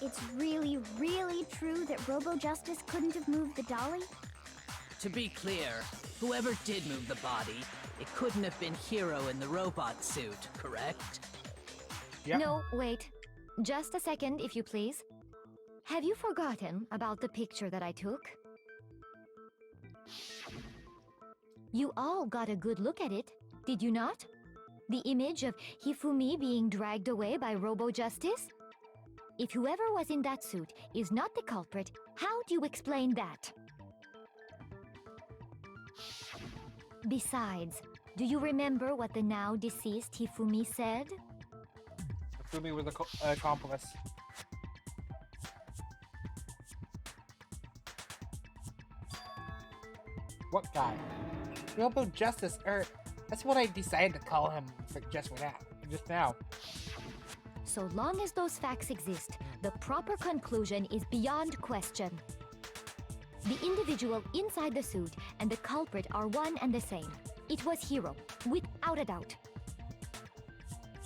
S2: it's really, really true that Robo-Justice couldn't have moved the dolly?
S3: To be clear, whoever did move the body, it couldn't have been Hero in the robot suit, correct?
S1: Yep.
S13: No, wait. Just a second, if you please. Have you forgotten about the picture that I took? You all got a good look at it, did you not? The image of Hifumi being dragged away by Robo-Justice? If whoever was in that suit is not the culprit, how do you explain that? Besides, do you remember what the now deceased Hifumi said?
S1: Hifumi was an accomplice. What guy? Robo-Justice, that's what I decided to call him for just now.
S13: So long as those facts exist, the proper conclusion is beyond question. The individual inside the suit and the culprit are one and the same. It was Hero, without a doubt.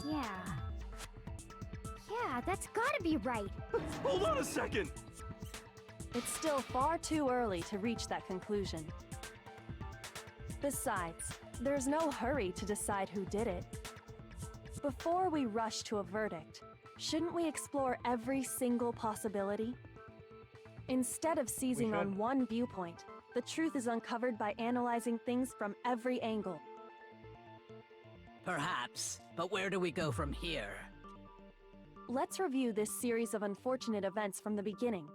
S2: Yeah, that's gotta be right.
S11: Hold on a second!
S7: It's still far too early to reach that conclusion. Besides, there's no hurry to decide who did it. Before we rush to a verdict, shouldn't we explore every single possibility? Instead of seizing on one viewpoint, the truth is uncovered by analyzing things from every angle.
S3: Perhaps, but where do we go from here?
S7: Let's review this series of unfortunate events from the beginning.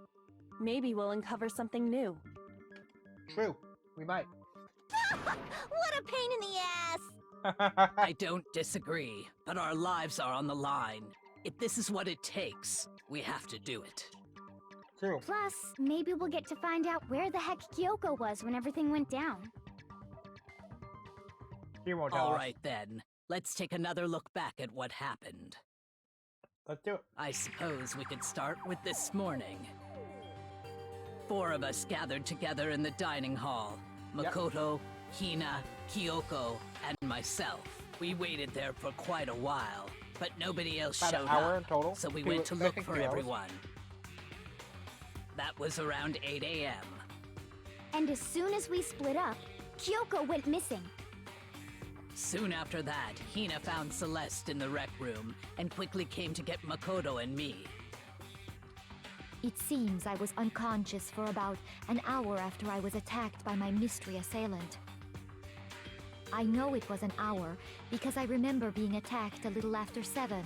S7: Maybe we'll uncover something new.
S1: True, we might.
S2: What a pain in the ass!
S3: I don't disagree, but our lives are on the line. If this is what it takes, we have to do it.
S1: True.
S2: Plus, maybe we'll get to find out where the heck Kyoko was when everything went down.
S1: He won't tell
S3: All
S1: us.
S3: right then, let's take another look back at what happened.
S1: Let's do it.
S3: I suppose we could start with this morning. 4 of us gathered together in the dining hall. Makoto, Hina, Kyoko, and myself. We waited there for quite a while, but nobody else
S1: About
S3: showed
S1: an hour
S3: up,
S1: in total.
S3: so we went to look for
S1: 2 hours.
S3: everyone. That was around 8 a.m.
S2: And as soon as we split up, Kyoko went missing.
S3: Soon after that, Hina found Celeste in the rec room and quickly came to get Makoto and me.
S13: It seems I was unconscious for about an hour after I was attacked by my mystery assailant. I know it was an hour because I remember being attacked a little after 7.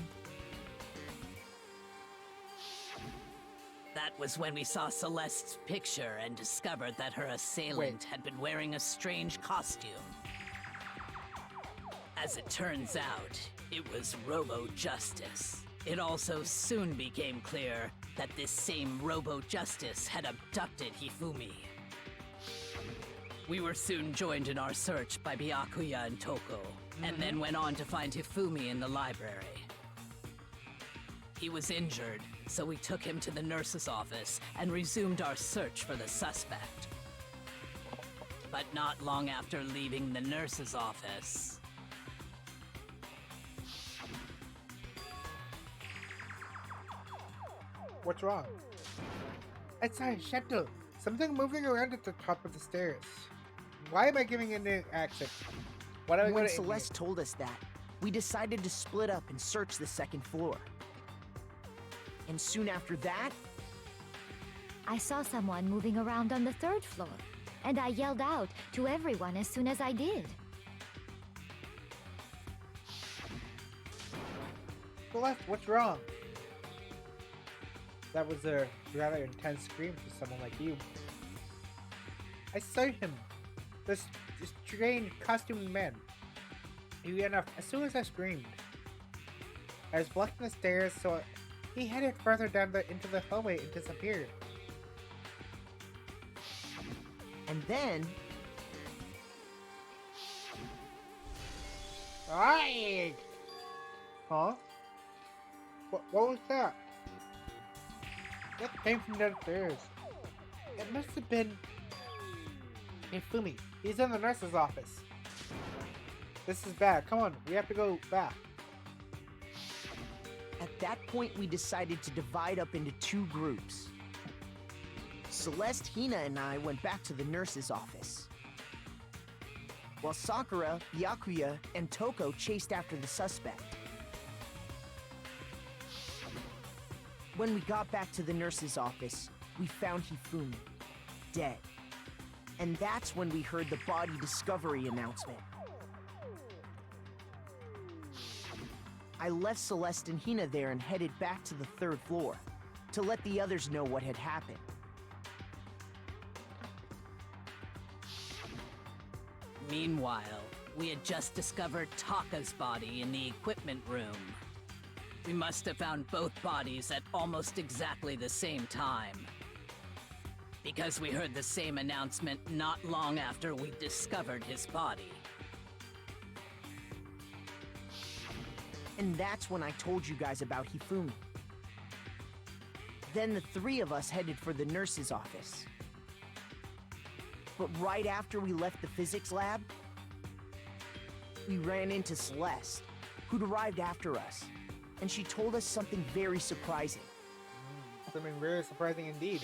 S3: That was when we saw Celeste's picture and discovered that her assailant had been wearing a strange costume. As it turns out, it was Robo-Justice. It also soon became clear that this same Robo-Justice had abducted Hifumi. We were soon joined in our search by Byakuya and Toko, and then went on to find Hifumi in the library. He was injured, so we took him to the nurse's office and resumed our search for the suspect. But not long after leaving the nurse's office...
S1: What's wrong? It's a shadow. Something moving around at the top of the stairs. Why am I giving it an accent? What am I
S12: When
S1: going to
S12: Celeste told us that, we decided to split up and search the second floor. And soon after that,
S13: I saw someone moving around on the 3rd floor, and I yelled out to everyone as soon as I did.
S1: Celeste, what's wrong? That was a rather intense scream for someone like you. I saw him. This strange costumed man. He ran up as soon as I screamed. I was blocking the stairs, so he headed further down into the hallway and disappeared.
S12: and then...
S1: Aye! Huh? What was that? That came from downstairs. It must have been... Hifumi. He's in the nurse's office. This is bad. Come on, we have to go back.
S12: At that point, we decided to divide up into 2 groups. Celeste, Hina, and I went back to the nurse's office, while Sakura, Byakuya, and Toko chased after the suspect. When we got back to the nurse's office, we found Hifumi, dead. And that's when we heard the body discovery announcement. I left Celeste and Hina there and headed back to the 3rd floor to let the others know what had happened.
S3: Meanwhile, we had just discovered Taka's body in the equipment room. We must have found both bodies at almost exactly the same time, because we heard the same announcement not long after we discovered his body.
S12: And that's when I told you guys about Hifumi. Then the 3 of us headed for the nurse's office. But right after we left the physics lab, we ran into Celeste, who'd arrived after us, and she told us something very surprising.
S1: Something very surprising indeed.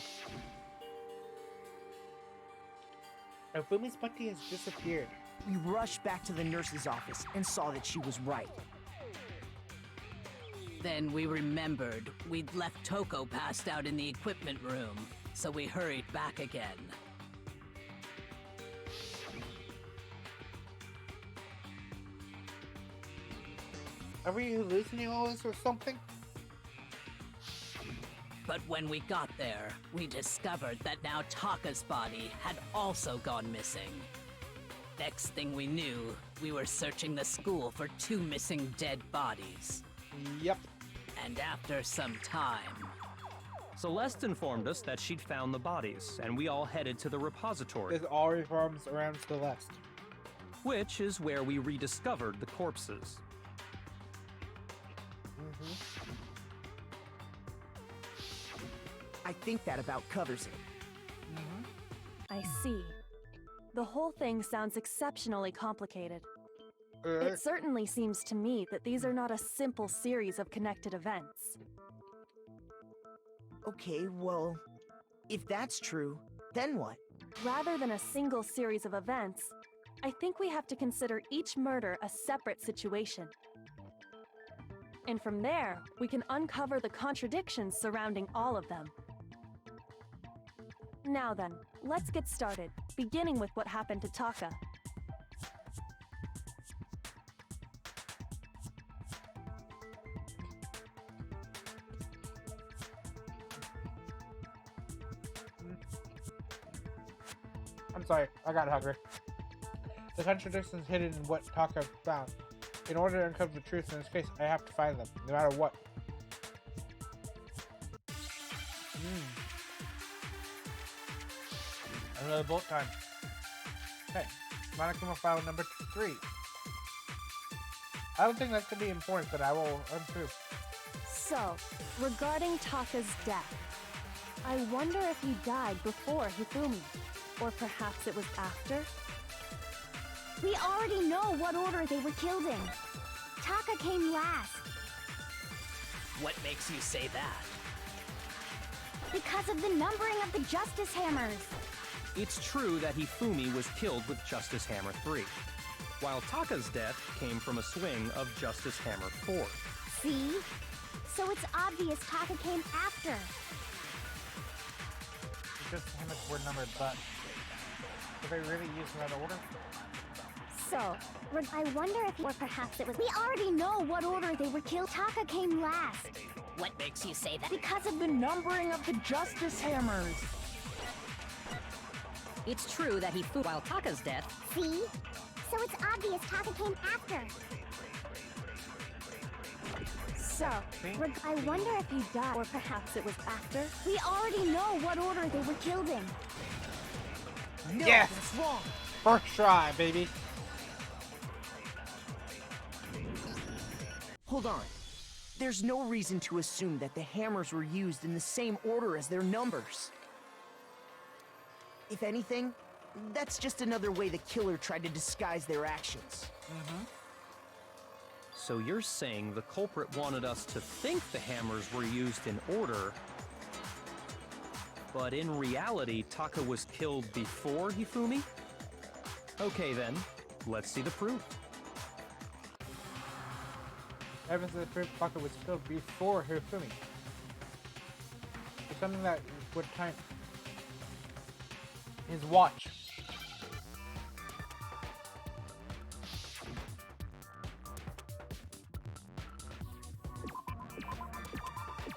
S1: Hifumi's body has disappeared.
S12: We rushed back to the nurse's office and saw that she was right.
S3: Then we remembered we'd left Toko passed out in the equipment room, so we hurried back again.
S1: Are we hallucinating all this or something?
S3: But when we got there, we discovered that now Taka's body had also gone missing. Next thing we knew, we were searching the school for 2 missing dead bodies.
S1: Yep.
S3: And after some time...
S4: Celeste informed us that she'd found the bodies, and we all headed to the repository.
S1: This all revolves around Celeste.
S4: Which is where we rediscovered the corpses.
S12: I think that about covers it.
S7: I see. The whole thing sounds exceptionally complicated. It certainly seems to me that these are not a simple series of connected events.
S12: Okay, well, if that's true, then what?
S7: Rather than a single series of events, I think we have to consider each murder a separate situation. And from there, we can uncover the contradictions surrounding all of them. Now then, let's get started, beginning with what happened to Taka.
S1: I'm sorry, I got hungry. The contradictions hidden in what Taka found. In order to uncover the truth in this case, I have to find them, no matter what. Another bolt time. Okay, Monokuma file number 3. I don't think that's gonna be important, but I will run through.
S7: So, regarding Taka's death, I wonder if he died before Hifumi, or perhaps it was after?
S2: We already know what order they were killed in. Taka came last.
S3: What makes you say that?
S2: Because of the numbering of the Justice Hammers.
S4: It's true that Hifumi was killed with Justice Hammer 3, while Taka's death came from a swing of Justice Hammer 4.
S2: See? So it's obvious Taka came after.
S1: Just hammers were numbered, but did they really use that order?
S2: So, I wonder if, or perhaps it was. We already know what order they were killed. Taka came last.
S3: What makes you say that?
S12: Because of the numbering of the Justice Hammers.
S3: It's true that he fought while Taka's death.
S2: See? So it's obvious Taka came after. So, I wonder if he died, or perhaps it was after. We already know what order they were killed in.
S12: No,
S1: Yes!
S12: that's wrong.
S1: First try, baby.
S12: Hold on. There's no reason to assume that the hammers were used in the same order as their numbers. If anything, that's just another way the killer tried to disguise their actions.
S4: So you're saying the culprit wanted us to think the hammers were used in order, but in reality, Taka was killed before Hifumi? Okay then, let's see the proof.
S1: Evidence that the proof Taka was killed before Hifumi. It's something that would time his watch.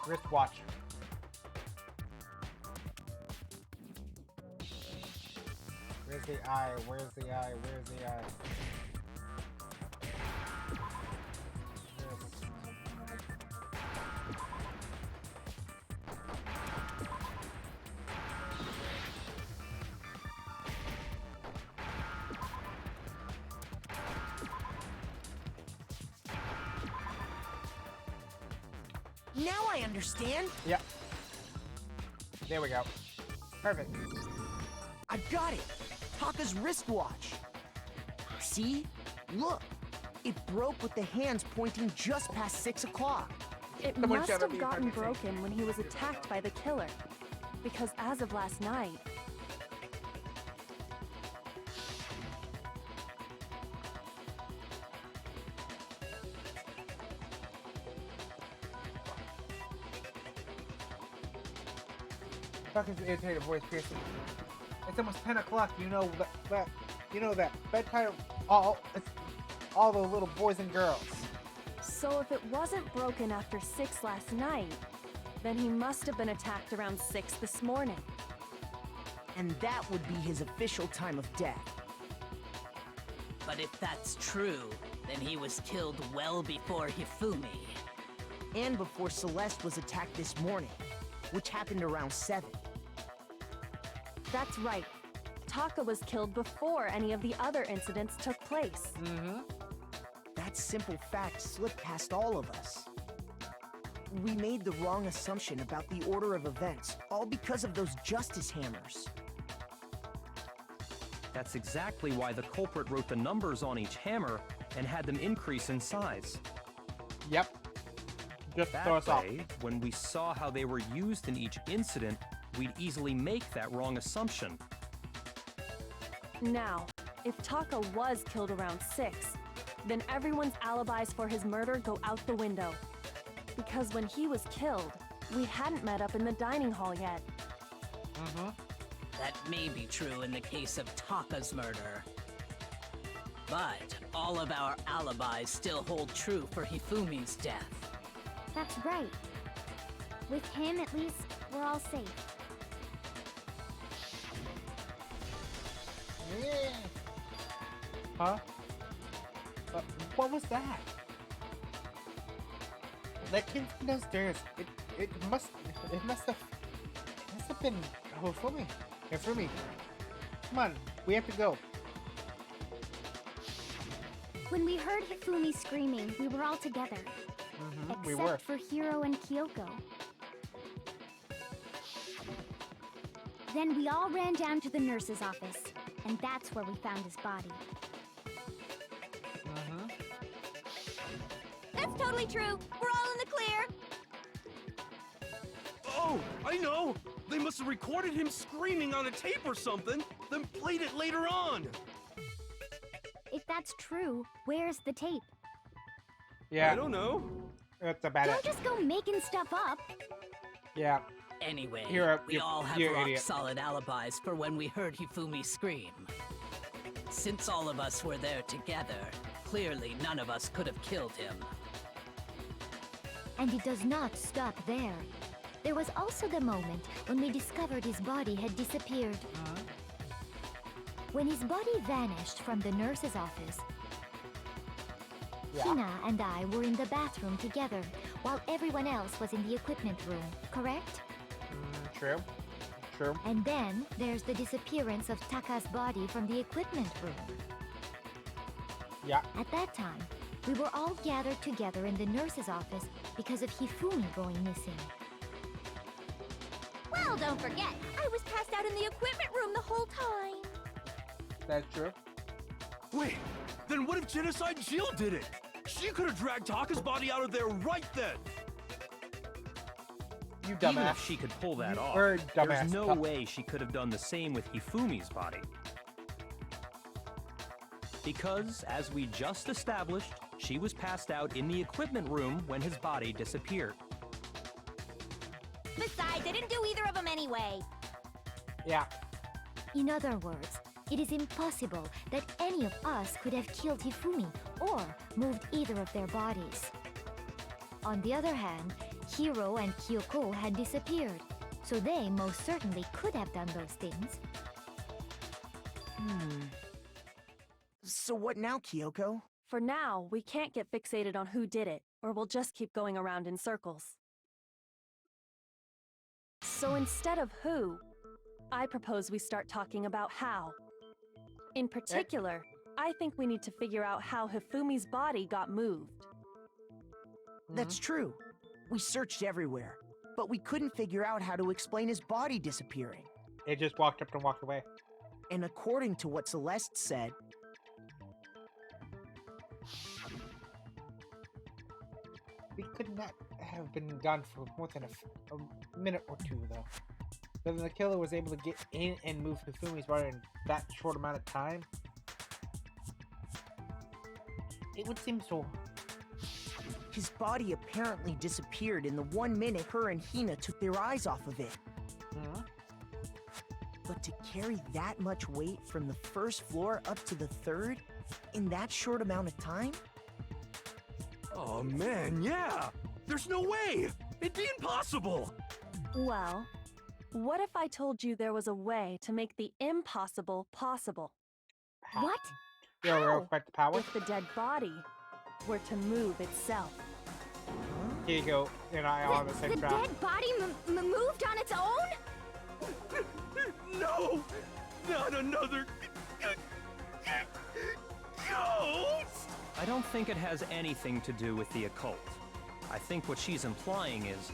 S1: Wristwatch. Where's the eye? Where's the eye? Where's the eye?
S12: Now I understand.
S1: Yep. There we go. Perfect.
S12: I got it. Taka's wristwatch. See? Look. It broke with the hands pointing just past 6 o'clock.
S7: It
S1: Someone
S7: must
S1: shout at
S7: have
S1: me,
S7: gotten
S1: Parker.
S7: broken when he was attacked by the killer. Because as of last night,
S1: Tucker's irritated voice piercing. It's almost 10 o'clock. You know that. You know that bedtime. It's all the little boys and girls.
S7: so if it wasn't broken after 6 last night, then he must have been attacked around 6 this morning.
S12: And that would be his official time of death.
S3: But if that's true, then he was killed well before Hifumi.
S12: And before Celeste was attacked this morning, which happened around 7.
S7: That's right. Taka was killed before any of the other incidents took place.
S12: That simple fact slipped past all of us. We made the wrong assumption about the order of events, all because of those justice hammers.
S4: That's exactly why the culprit wrote the numbers on each hammer and had them increase in size.
S1: Yep. Just
S4: That
S1: throw us off.
S4: way, when we saw how they were used in each incident, we'd easily make that wrong assumption.
S7: Now, if Taka was killed around 6, then everyone's alibis for his murder go out the window. Because when he was killed, we hadn't met up in the dining hall yet.
S3: That may be true in the case of Taka's murder. But all of our alibis still hold true for Hifumi's death.
S2: That's right. With him, at least, we're all safe.
S1: Huh? What was that? That came from downstairs. It must have been Hifumi. Hifumi. Come on, we have to go.
S2: When we heard Hifumi screaming, we were all together. Except
S1: we were.
S2: for Hiro and Kyoko. Then we all ran down to the nurse's office, and that's where we found his body.
S14: That's totally true. We're all in the clear.
S11: Oh, I know! They must have recorded him screaming on a tape or something, then played it later on!
S2: If that's true, where's the tape?
S1: Yeah.
S11: I don't know.
S1: That's about
S2: Don't
S1: it.
S2: just go making stuff up.
S1: Yeah.
S3: Anyway,
S1: You're
S3: we all have
S1: you're an idiot.
S3: rock-solid alibis for when we heard Hifumi scream. Since all of us were there together, clearly none of us could have killed him.
S13: And it does not stop there. There was also the moment when we discovered his body had disappeared. When his body vanished from the nurse's office, Hina and I were in the bathroom together, while everyone else was in the equipment room, correct?
S1: True. True.
S13: And then there's the disappearance of Taka's body from the equipment room.
S1: Yeah.
S13: At that time, we were all gathered together in the nurse's office because of Hifumi going missing.
S14: Well, don't forget, I was passed out in the equipment room the whole time.
S1: That's true.
S11: Wait, then what if Genocide Jill did it? She could have dragged Taka's body out of there right then!
S1: You dumbass.
S4: Even if she could pull that off,
S1: You're a dumbass.
S4: there's no way she could have done the same with Hifumi's body. Because, as we just established, she was passed out in the equipment room when his body disappeared.
S14: Besides, I didn't do either of them anyway.
S1: Yeah.
S13: In other words, it is impossible that any of us could have killed Hifumi or moved either of their bodies. On the other hand, Hiro and Kyoko had disappeared, so they most certainly could have done those things.
S12: So what now, Kyoko?
S7: For now, we can't get fixated on who did it, or we'll just keep going around in circles. So instead of who, I propose we start talking about how. In particular, I think we need to figure out how Hifumi's body got moved.
S12: That's true. We searched everywhere, but we couldn't figure out how to explain his body disappearing.
S1: It just walked up and walked away.
S12: And according to what Celeste said,
S1: We could not have been gone for more than a minute or two, though. Then the killer was able to get in and move Hifumi's body in that short amount of time. It would seem so.
S12: his body apparently disappeared in the 1 minute her and Hina took their eyes off of it. But to carry that much weight from the first floor up to the third in that short amount of time?
S11: Oh man, yeah! There's no way! It'd be impossible!
S7: Well, what if I told you there was a way to make the impossible possible?
S13: What?
S1: Yeah, we'll expect the power.
S7: If the dead body were to move itself.
S1: Here you go, and I all on the same
S2: The
S1: track.
S2: dead body moved on its own?
S11: No! Not another ghost!
S4: I don't think it has anything to do with the occult. I think what she's implying is...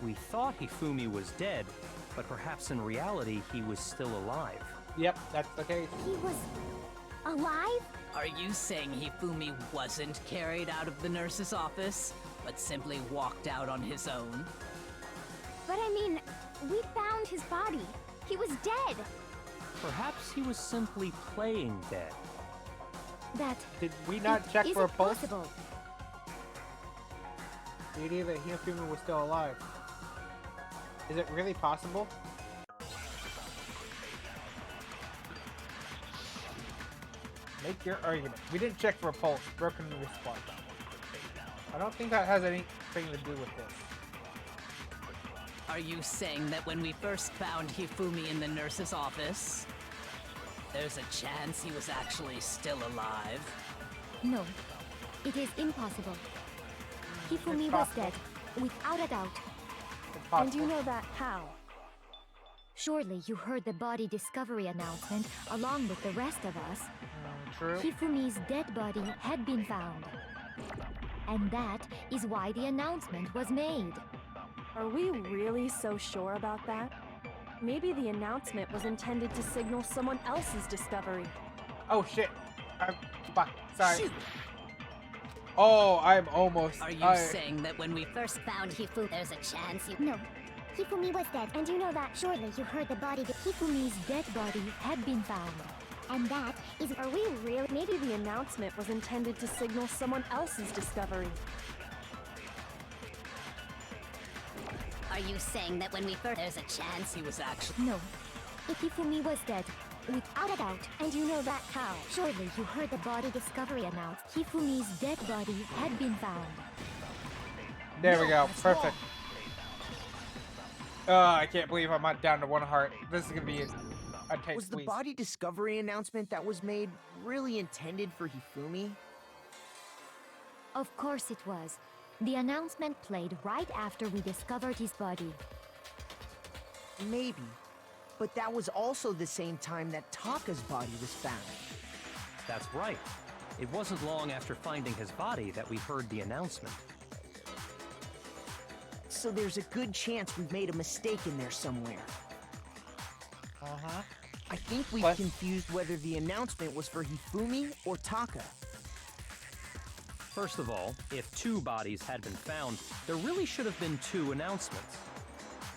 S4: we thought Hifumi was dead, but perhaps in reality he was still alive.
S1: Yep, that's the case.
S2: He was alive?
S3: Are you saying Hifumi wasn't carried out of the nurse's office, but simply walked out on his own?
S2: But I mean, we found his body. He was dead.
S4: Perhaps he was simply playing dead.
S2: That
S1: Did we not check
S2: is
S1: for a pulse?
S2: possible.
S1: The idea that Hifumi was still alive. Is it really possible? Make your argument. We didn't check for a pulse. Broken response. I don't think that has anything to do with this.
S3: Are you saying that when we first found Hifumi in the nurse's office, there's a chance he was actually still alive?
S13: No, it is impossible. Hifumi
S1: It's
S13: was
S1: possible.
S13: dead, without a doubt.
S1: It's
S7: And you
S1: possible.
S7: know that how?
S13: Surely you heard the body discovery announcement along with the rest of us.
S1: True.
S13: Hifumi's dead body had been found. And that is why the announcement was made.
S7: Are we really so sure about that? Maybe the announcement was intended to signal someone else's discovery.
S1: Oh shit. Fuck. Sorry.
S3: Shoot.
S1: Oh, I'm almost.
S3: Are you saying that when we
S2: First found Hifu, there's a chance you... No. Hifumi was dead, and you know that. Surely you heard the body...
S13: Hifumi's dead body had been found.
S2: And that is...
S7: Are we really... Maybe the announcement was intended to signal someone else's discovery.
S2: Are you saying that when we first... There's a chance
S3: he was actually...
S13: No. If Hifumi was dead, without a doubt,
S7: and you know that how?
S13: Surely you heard the body discovery announced. Hifumi's dead body had been found.
S1: There we go. Perfect. I can't believe I'm not down to 1 heart. This is gonna be a tight
S12: Was the
S1: squeeze.
S12: body discovery announcement that was made really intended for Hifumi?
S13: Of course it was. The announcement played right after we discovered his body.
S12: Maybe. But that was also the same time that Taka's body was found.
S4: That's right. It wasn't long after finding his body that we heard the announcement.
S12: So there's a good chance we've made a mistake in there somewhere.
S1: Uh-huh.
S12: I think we've confused whether the announcement was for Hifumi or Taka.
S4: First of all, if 2 bodies had been found, there really should have been 2 announcements.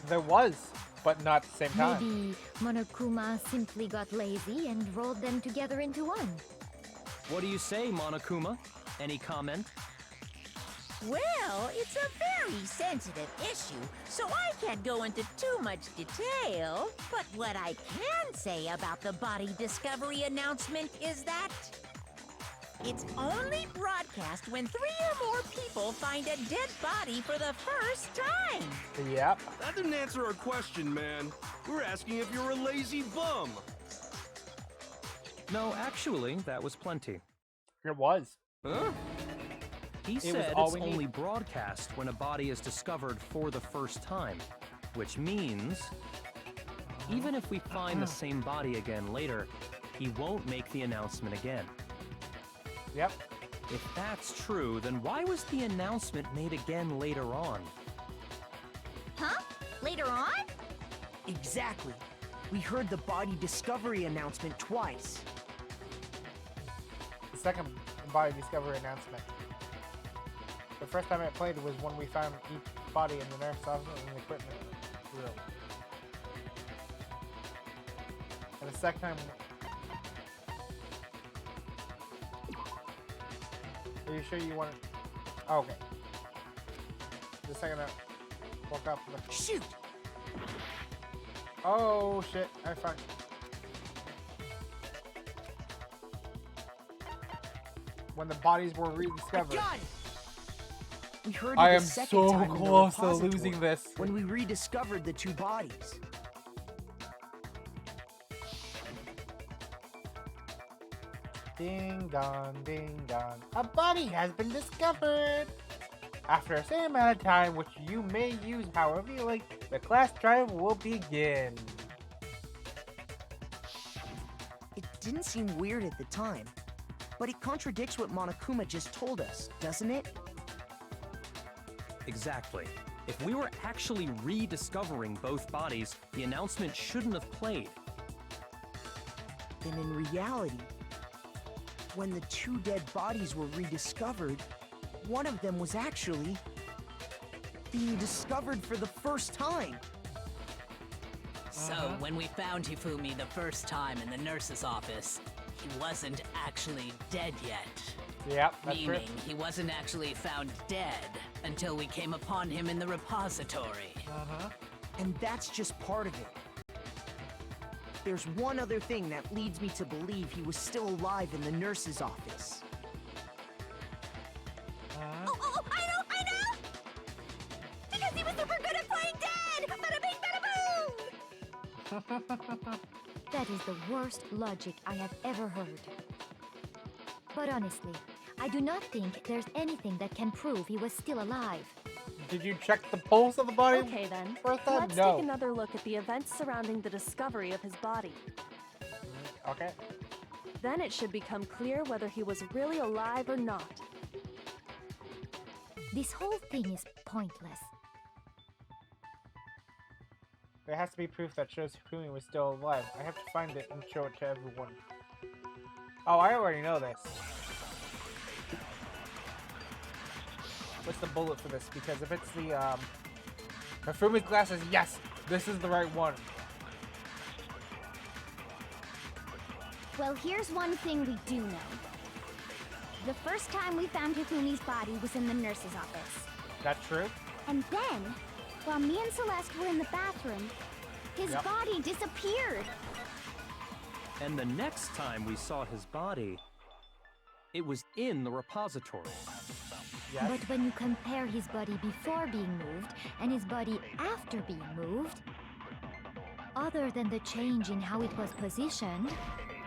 S1: There was, but not at the same time.
S13: Maybe Monokuma simply got lazy and rolled them together into one.
S4: What do you say, Monokuma? Any comment?
S6: Well, it's a very sensitive issue, so I can't go into too much detail. But what I can say about the body discovery announcement is that it's only broadcast when 3 or more people find a dead body for the first time.
S1: Yep.
S11: That didn't answer our question, man. We're asking if you're a lazy bum.
S4: No, actually, that was plenty.
S1: It was.
S11: Huh?
S4: He
S1: was
S4: said
S1: all
S4: it's
S1: we need.
S4: only broadcast when a body is discovered for the first time, which means even if we find the same body again later, he won't make the announcement again.
S1: Yep.
S4: If that's true, then why was the announcement made again later on?
S2: Huh? Later on?
S12: Exactly. We heard the body discovery announcement twice.
S1: The second body discovery announcement. The first time it played was when we found each body in the nurse office and the equipment room. And the second time... Are you sure you want to... Oh, okay. The second I woke up...
S12: Shoot!
S1: Oh, shit. I fucked. When the bodies were rediscovered.
S12: Got it! We heard
S1: I
S12: it
S1: am
S12: the second
S1: so
S12: time in the
S1: close to
S12: repository
S1: losing this.
S12: when we rediscovered the 2 bodies.
S1: Ding dong, ding dong. A body has been discovered! After a certain amount of time, which you may use however you like, the class trial will begin.
S12: It didn't seem weird at the time, but it contradicts what Monokuma just told us, doesn't it?
S4: Exactly. If we were actually rediscovering both bodies, the announcement shouldn't have played.
S12: Then in reality, when the 2 dead bodies were rediscovered, one of them was actually being discovered for the first time.
S3: So, when we found Hifumi the first time in the nurse's office, he wasn't actually dead yet.
S1: Yep, that's true.
S3: Meaning, he wasn't actually found dead until we came upon him in the repository.
S12: And that's just part of it. There's one other thing that leads me to believe he was still alive in the nurse's office.
S14: Oh, I know! Because he was super good at playing dead! Bada bing, bada boom!
S13: That is the worst logic I have ever heard. But honestly, I do not think there's anything that can prove he was still alive.
S1: Did you check the pulse of the body?
S7: Okay then,
S1: First time?
S7: let's
S1: No.
S7: take another look at the events surrounding the discovery of his body.
S1: Okay.
S7: Then it should become clear whether he was really alive or not.
S13: This whole thing is pointless.
S1: There has to be proof that shows Hifumi was still alive. I have to find it and show it to everyone. Oh, I already know this. What's the bullet for this? Because if it's the, Hifumi's glasses, yes! This is the right one.
S2: Well, here's one thing we do know. The first time we found Hifumi's body was in the nurse's office.
S1: That's true?
S2: And then, while me and Celeste were in the bathroom, his body disappeared.
S4: And the next time we saw his body, it was in the repository.
S1: Yes.
S13: But when you compare his body before being moved and his body after being moved, other than the change in how it was positioned...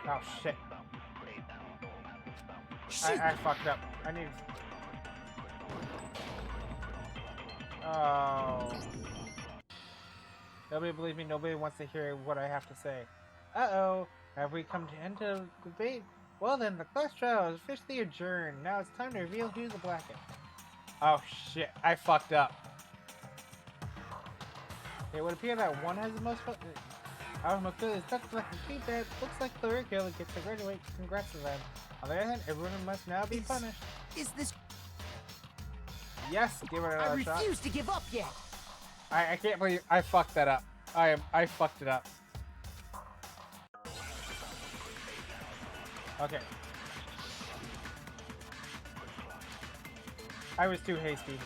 S1: Oh, shit. I fucked up. I need... Oh. Nobody believes me. Nobody wants to hear what I have to say. Uh-oh. Have we come to end of debate? Well then, the class trial is officially adjourned. Now it's time to reveal who's the blackest. Oh shit, I fucked up. It would appear that one has the most fun. Our Makuta is stuck like a feedback. Looks like the Killer gets to graduate. Congrats to them. On the other hand, everyone must now be punished.
S12: Is this...
S1: Yes, give it another shot.
S12: I refuse to give up yet.
S1: I can't believe I fucked that up. I fucked it up. Okay. I was too hasty.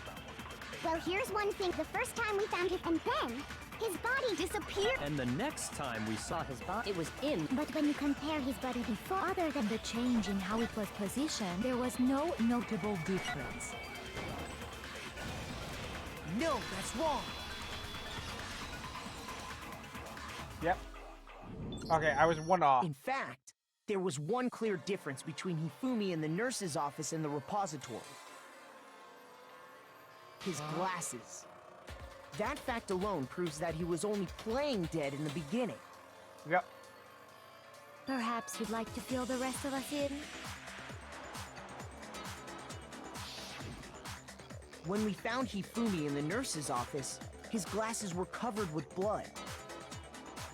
S2: Well, here's one thing. The first time we found him, and then his body disappeared.
S4: And the next time we saw his body,
S7: it was in.
S2: But when you compare his body before,
S13: Other than the change in how it was positioned, there was no notable difference.
S12: No, that's wrong.
S1: Yep. Okay, I was one off.
S12: In fact, there was one clear difference between Hifumi in the nurse's office and the repository. His glasses. That fact alone proves that he was only playing dead in the beginning.
S1: Yep.
S13: Perhaps you'd like to fill the rest of us in?
S12: When we found Hifumi in the nurse's office, his glasses were covered with blood.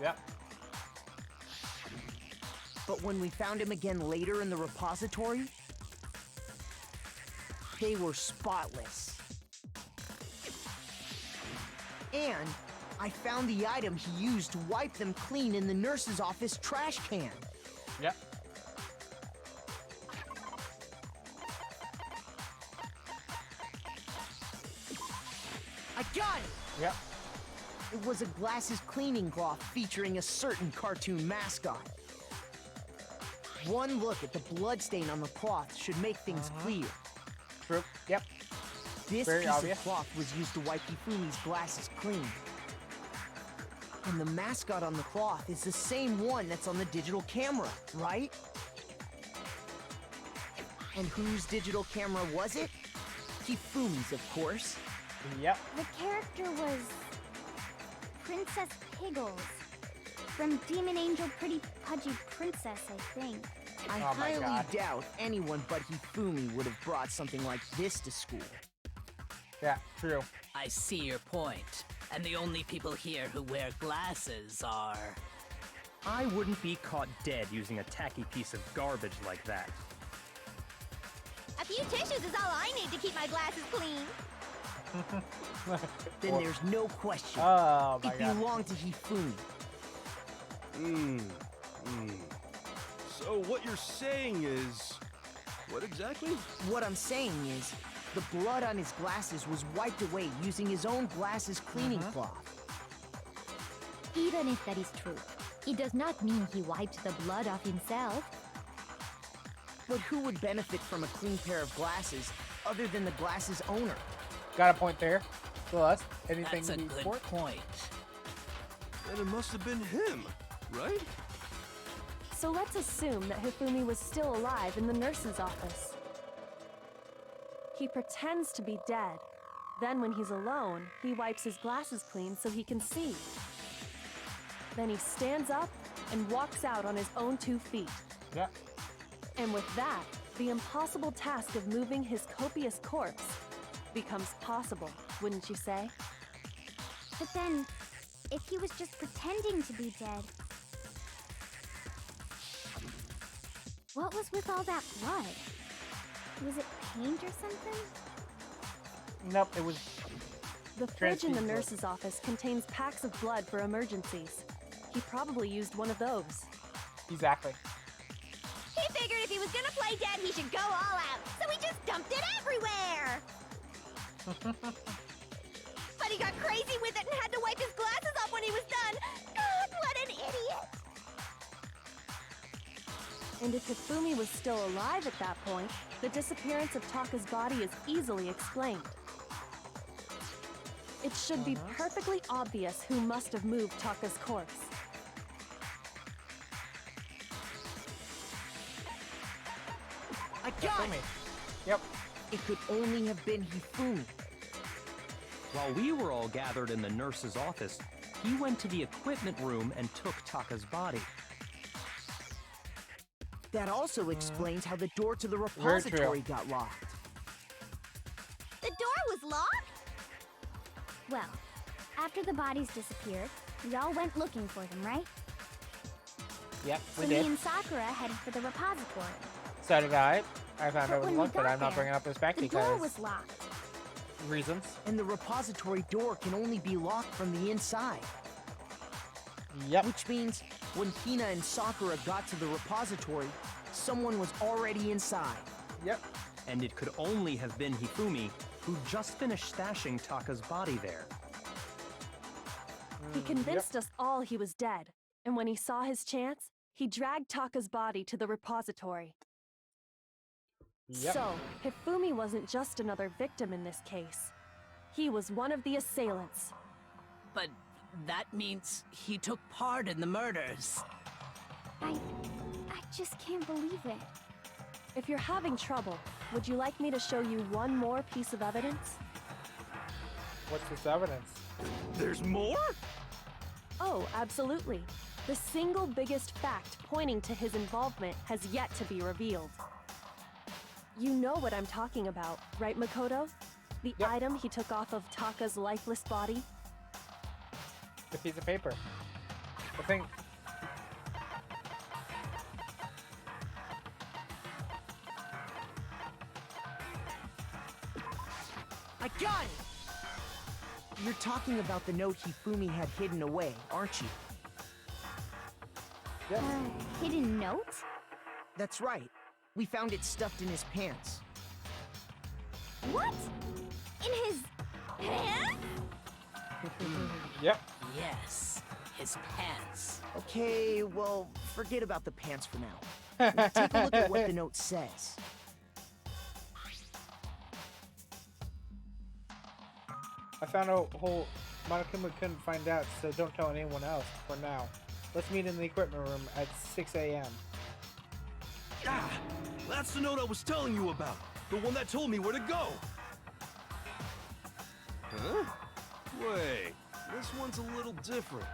S1: Yep.
S12: But when we found him again later in the repository, they were spotless. And I found the item he used to wipe them clean in the nurse's office trash can.
S1: Yep.
S12: I got it!
S1: Yep.
S12: It was a glasses cleaning cloth featuring a certain cartoon mascot. One look at the bloodstain on the cloth should make things clear.
S1: True. Yep.
S12: This
S1: Very
S12: piece
S1: obvious.
S12: of cloth was used to wipe Hifumi's glasses clean. And the mascot on the cloth is the same one that's on the digital camera, right? And whose digital camera was it? Hifumi's, of course.
S1: Yep.
S2: the character was Princess Piggles from Demon Angel Pretty Pudgy Princess, I think.
S12: I
S1: Oh my
S12: highly
S1: God.
S12: doubt anyone but Hifumi would have brought something like this to school.
S1: Yeah, true.
S3: I see your point. And the only people here who wear glasses are...
S4: I wouldn't be caught dead using a tacky piece of garbage like that.
S14: A few tissues is all I need to keep my glasses clean.
S12: Then there's no question.
S1: Oh my
S12: It
S1: God.
S12: belonged to Hifumi.
S11: So what you're saying is... What exactly?
S12: What I'm saying is, the blood on his glasses was wiped away using his own glasses cleaning cloth.
S13: Even if that is true, it does not mean he wiped the blood off himself.
S12: But who would benefit from a clean pair of glasses other than the glasses owner?
S1: Got a point there. Celeste, anything
S3: That's a
S1: you
S3: good
S1: support?
S3: point.
S11: Then it must have been him, right?
S7: So let's assume that Hifumi was still alive in the nurse's office. He pretends to be dead, Then when he's alone, he wipes his glasses clean so he can see. Then he stands up and walks out on his own 2 feet.
S1: Yeah.
S7: And with that, the impossible task of moving his copious corpse becomes possible, wouldn't you say?
S2: But then, if he was just pretending to be dead, what was with all that blood? Was it paint or something?
S1: Nope, it was.
S7: The fridge in the
S1: transfused blood.
S7: nurse's office contains packs of blood for emergencies. He probably used one of those.
S1: Exactly.
S14: He figured if he was gonna play dead, he should go all out, so he just dumped it everywhere! But he got crazy with it and had to wipe his glasses off when he was done! God, what an idiot!
S7: And if Hifumi was still alive at that point, the disappearance of Taka's body is easily explained. It should be perfectly obvious who must have moved Taka's corpse.
S12: I got it!
S1: Yep.
S12: It could only have been Hifumi.
S4: While we were all gathered in the nurse's office, he went to the equipment room and took Taka's body.
S12: That also explains how the door to the repository got locked.
S14: The door was locked?
S2: Well, after the bodies disappeared, we all went looking for them, right?
S1: Yep,
S2: So
S1: we
S2: me
S1: did.
S2: and Sakura headed for the repository.
S1: So did I. I found
S2: But
S1: it was
S2: when we
S1: locked, but
S2: got
S1: I'm not
S2: there,
S1: bringing up this back
S2: the door
S1: because
S2: was locked.
S1: reasons.
S12: And the repository door can only be locked from the inside.
S1: Yep.
S12: Which means when Hina and Sakura got to the repository, someone was already inside.
S1: Yep.
S4: And it could only have been Hifumi, who just finished stashing Taka's body there.
S7: He convinced us all he was dead, and when he saw his chance, he dragged Taka's body to the repository.
S1: Yep.
S7: So, Hifumi wasn't just another victim in this case. He was one of the assailants.
S3: But that means he took part in the murders.
S2: I just can't believe it.
S7: If you're having trouble, would you like me to show you one more piece of evidence?
S1: What's this evidence?
S11: There's more?
S7: Oh, absolutely. The single biggest fact pointing to his involvement has yet to be revealed. You know what I'm talking about, right, Makoto? The item he took off of Taka's lifeless body?
S1: The piece of paper. The thing.
S12: I got it! You're talking about the note Hifumi had hidden away, aren't you?
S1: Yes.
S2: Hidden note?
S12: That's right. We found it stuffed in his pants.
S14: What? In his pants?
S1: Yep.
S3: Yes, his pants.
S12: Okay, well, forget about the pants for now. Let's take a look at what the note says.
S1: I found a whole Monokuma couldn't find out, so don't tell anyone else for now. Let's meet in the equipment room at 6 a.m.
S11: Ah, that's the note I was telling you about. The one that told me where to go. Huh? Wait, this one's a little different.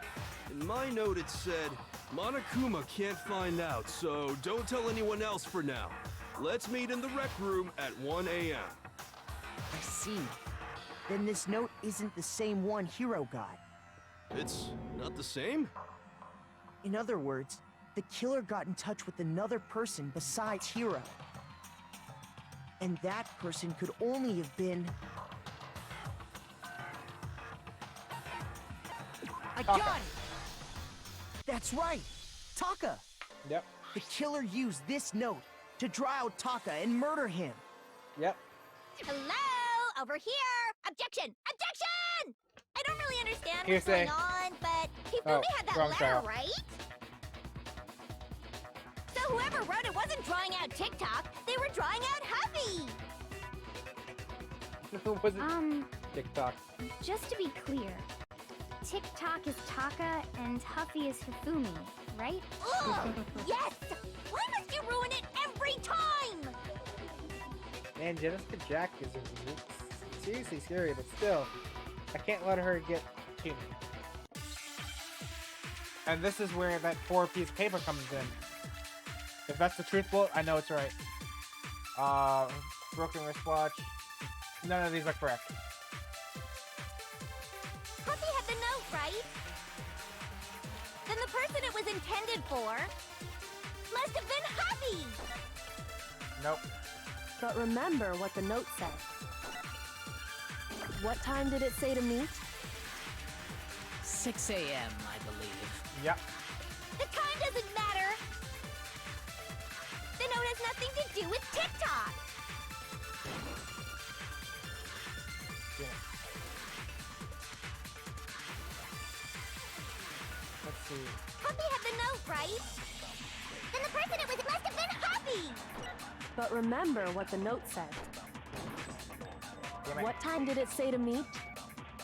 S11: In my note it said, Monokuma can't find out, so don't tell anyone else for now. Let's meet in the rec room at 1 a.m.
S12: I see. Then this note isn't the same one Hiro got.
S11: It's not the same?
S12: In other words, the killer got in touch with another person besides Hiro. And that person could only have been... I got it! That's right! Taka!
S1: Yep.
S12: The killer used this note to draw out Taka and murder him.
S1: Yep.
S14: Hello? Over here! Objection! Objection! I don't really understand what's
S1: Hearsay.
S14: going on, but Hifumi had that
S1: wrong
S14: letter,
S1: trial.
S14: right? So whoever wrote it wasn't drawing out TikTok, they were drawing out Huffy!
S1: Was it TikTok?
S2: Just to be clear, TikTok is Taka and Huffy is Hifumi, right?
S14: Ugh! Yes! Why must you ruin it every time?
S1: Man, Jessica Jack is seriously scary, but still, I can't let her get to me. And this is where that 4-piece paper comes in. If that's the truth bullet, I know it's right. Broken wristwatch. None of these are correct.
S2: Puppy had the note, right? Then the person it was intended for must have been Hubby!
S1: Nope.
S7: But remember what the note said. What time did it say to meet?
S3: 6 a.m., I believe.
S1: Yep.
S2: The time doesn't matter! The note has nothing to do with TikTok!
S1: Yeah. Let's see.
S2: Puppy had the note, right? Then the person it was must have been Hubby!
S7: But remember what the note said. What time did it say to meet?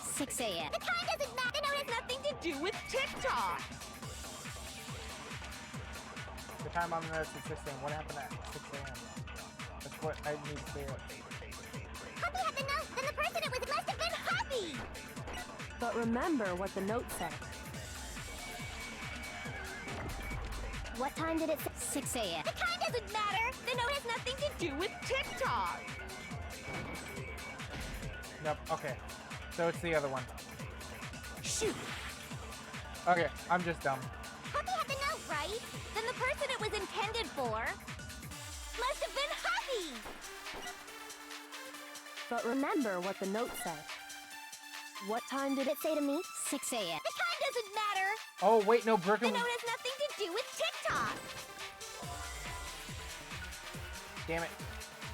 S2: 6 a.m. The time doesn't matter! The note has nothing to do with TikTok!
S1: The time on the notes is 6 a.m. What happened at 6 a.m.? That's what I need to clear up.
S2: Puppy had the note! Then the person it was must have been Hubby!
S7: But remember what the note said.
S2: What time did it say? 6 a.m. The time doesn't matter! The note has nothing to do with TikTok!
S1: Nope, okay. So it's the other one.
S2: Shoot!
S1: Okay, I'm just dumb.
S2: Puppy had the note, right? Then the person it was intended for must have been Hubby!
S7: But remember what the note said. What time did it say to meet?
S2: 6 a.m. The time doesn't matter!
S1: Oh, wait, no,
S2: The
S1: broken.
S2: note has nothing to do with TikTok!
S1: Damn it.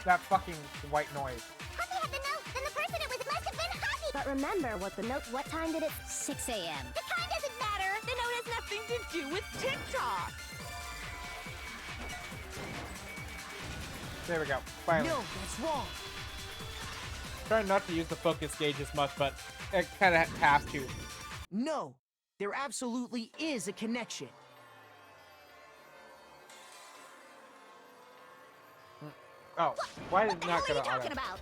S1: That fucking white noise.
S2: Puppy had the note! Then the person it was must have been Hubby!
S7: But remember what the note.
S2: What time did it? 6 a.m. The time doesn't matter! The note has nothing to do with TikTok!
S1: There we go. Finally.
S12: No, that's wrong.
S1: Trying not to use the focus gauge as much, but I kind of have to.
S12: No, there absolutely is a connection.
S1: Oh, why did
S2: What the
S1: not
S2: hell
S1: go
S2: are you
S1: to
S2: talking
S1: auto?
S2: about?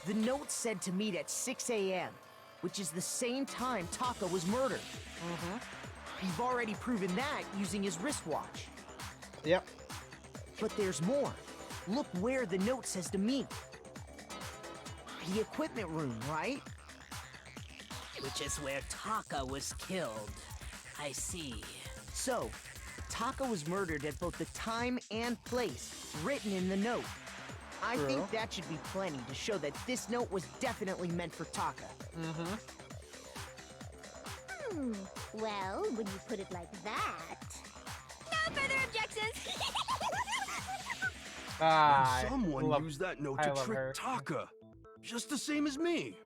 S12: The note said to meet at 6 a.m., which is the same time Taka was murdered. You've already proven that using his wristwatch.
S1: Yep.
S12: But there's more. Look where the note says to meet. The equipment room, right?
S3: Which is where Taka was killed. I see.
S12: So, Taka was murdered at both the time and place written in the note. I
S1: True.
S12: think that should be plenty to show that this note was definitely meant for Taka.
S2: Well, when you put it like that... No further objections!
S1: Ah,
S11: And someone
S1: love-
S11: used that note
S1: I
S11: to
S1: love
S11: trick
S1: her.
S11: Taka. Just the same as me.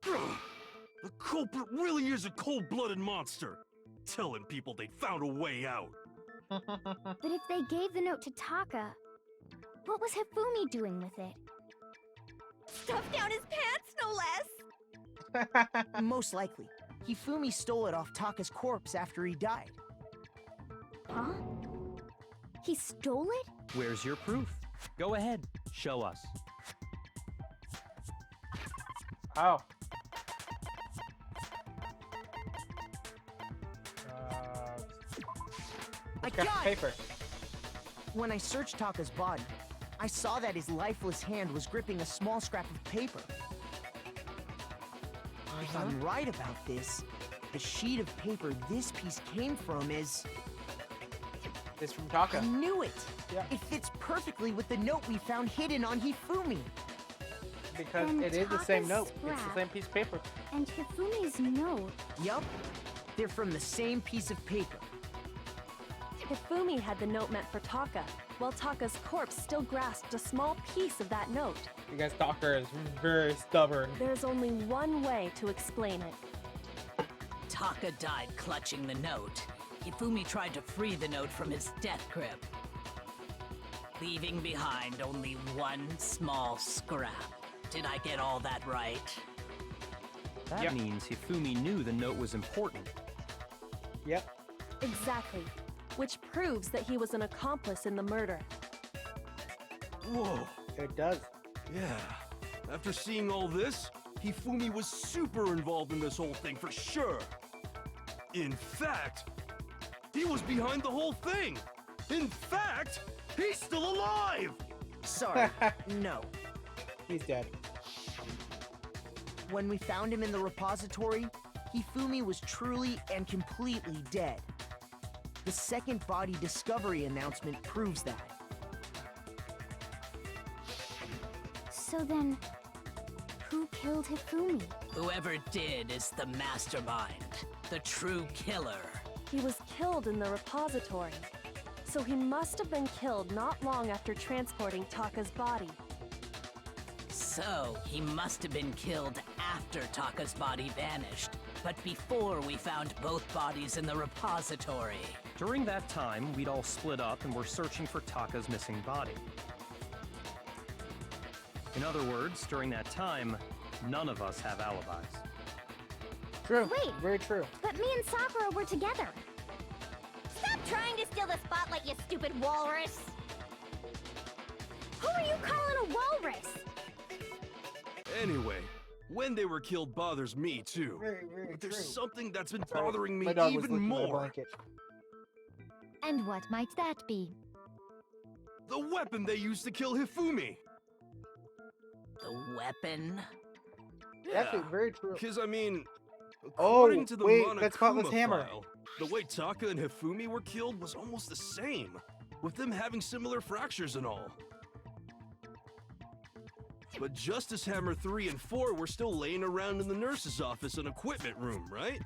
S11: The culprit really is a cold-blooded monster. Telling people they found a way out.
S2: But if they gave the note to Taka, what was Hifumi doing with it? Stuffed down his pants, no less!
S12: Most likely, Hifumi stole it off Taka's corpse after he died.
S2: Huh? He stole it?
S4: Where's your proof? Go ahead, show us.
S1: Oh.
S12: I
S1: got
S12: got
S1: the
S12: it!
S1: paper.
S12: When I searched Taka's body, I saw that his lifeless hand was gripping a small scrap of paper. If I'm right about this, the sheet of paper this piece came from is...
S1: It's from Taka.
S12: I knew it!
S1: Yeah.
S12: It fits perfectly with the note we found hidden on Hifumi.
S1: Because
S2: And
S1: it is the same
S2: Taka's
S1: note. It's the
S2: scrap.
S1: same piece of paper.
S2: And Hifumi's note.
S12: Yup. They're from the same piece of paper.
S7: Hifumi had the note meant for Taka, while Taka's corpse still grasped a small piece of that note.
S1: Because Taka is very stubborn.
S7: There's only one way to explain it.
S3: Taka died clutching the note. Hifumi tried to free the note from his death grip, leaving behind only one small scrap. Did I get all that right?
S4: That
S1: Yep.
S4: means Hifumi knew the note was important.
S1: Yep.
S7: Exactly. Which proves that he was an accomplice in the murder.
S11: Whoa.
S1: It does.
S11: Yeah. After seeing all this, Hifumi was super involved in this whole thing for sure. In fact, he was behind the whole thing. In fact, he's still alive!
S12: Sorry, no.
S1: He's dead.
S12: When we found him in the repository, Hifumi was truly and completely dead. The second body discovery announcement proves that.
S2: So then, who killed Hifumi?
S3: Whoever did is the mastermind, the true killer.
S7: He was killed in the repository, so he must have been killed not long after transporting Taka's body.
S3: So, he must have been killed after Taka's body vanished, but before we found both bodies in the repository.
S4: During that time, we'd all split up and were searching for Taka's missing body. In other words, during that time, none of us have alibis.
S1: True.
S2: Wait.
S1: Very true.
S2: But me and Sakura were together.
S14: Stop trying to steal the spotlight, you stupid walrus!
S2: Who are you calling a walrus?
S11: Anyway, when they were killed bothers me too.
S1: Very
S11: But there's
S1: true.
S11: something that's been bothering me
S1: My dog was
S11: even
S1: licking my
S11: more.
S1: blanket.
S13: And what might that be?
S11: The weapon they used to kill Hifumi.
S3: The weapon?
S1: Actually, very true.
S11: Because, I mean,
S1: Oh,
S11: according to the
S1: wait,
S11: Monokuma
S1: that's Spotless Hammer.
S11: file, the way Taka and Hifumi were killed was almost the same, with them having similar fractures and all. But Justice Hammer 3 and 4 were still laying around in the nurse's office and equipment room, right?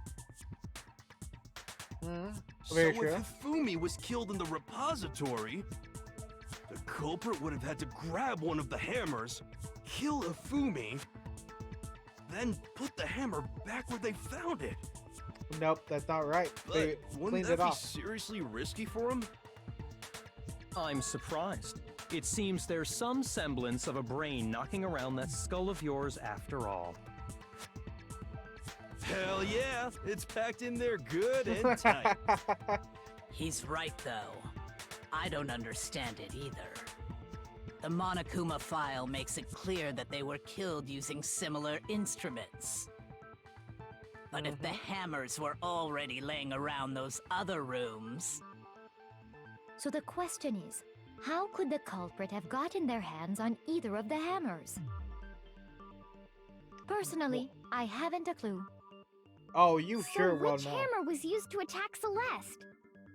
S1: Very
S11: so
S1: true.
S11: if Hifumi was killed in the repository, the culprit would have had to grab one of the hammers, kill Hifumi, then put the hammer back where they found it.
S1: Nope, that's not right. They
S11: But wouldn't
S1: cleaned
S11: that
S1: it
S11: be
S1: off.
S11: seriously risky for him?
S4: I'm surprised. It seems there's some semblance of a brain knocking around that skull of yours after all.
S11: Hell yeah, it's packed in there good and tight.
S3: He's right, though. I don't understand it either. The Monokuma file makes it clear that they were killed using similar instruments. But if the hammers were already laying around those other rooms...
S13: So the question is, how could the culprit have gotten their hands on either of the hammers? Personally, I haven't a clue.
S1: Oh, you sure
S2: So
S1: will
S2: which
S1: know.
S2: hammer was used to attack Celeste?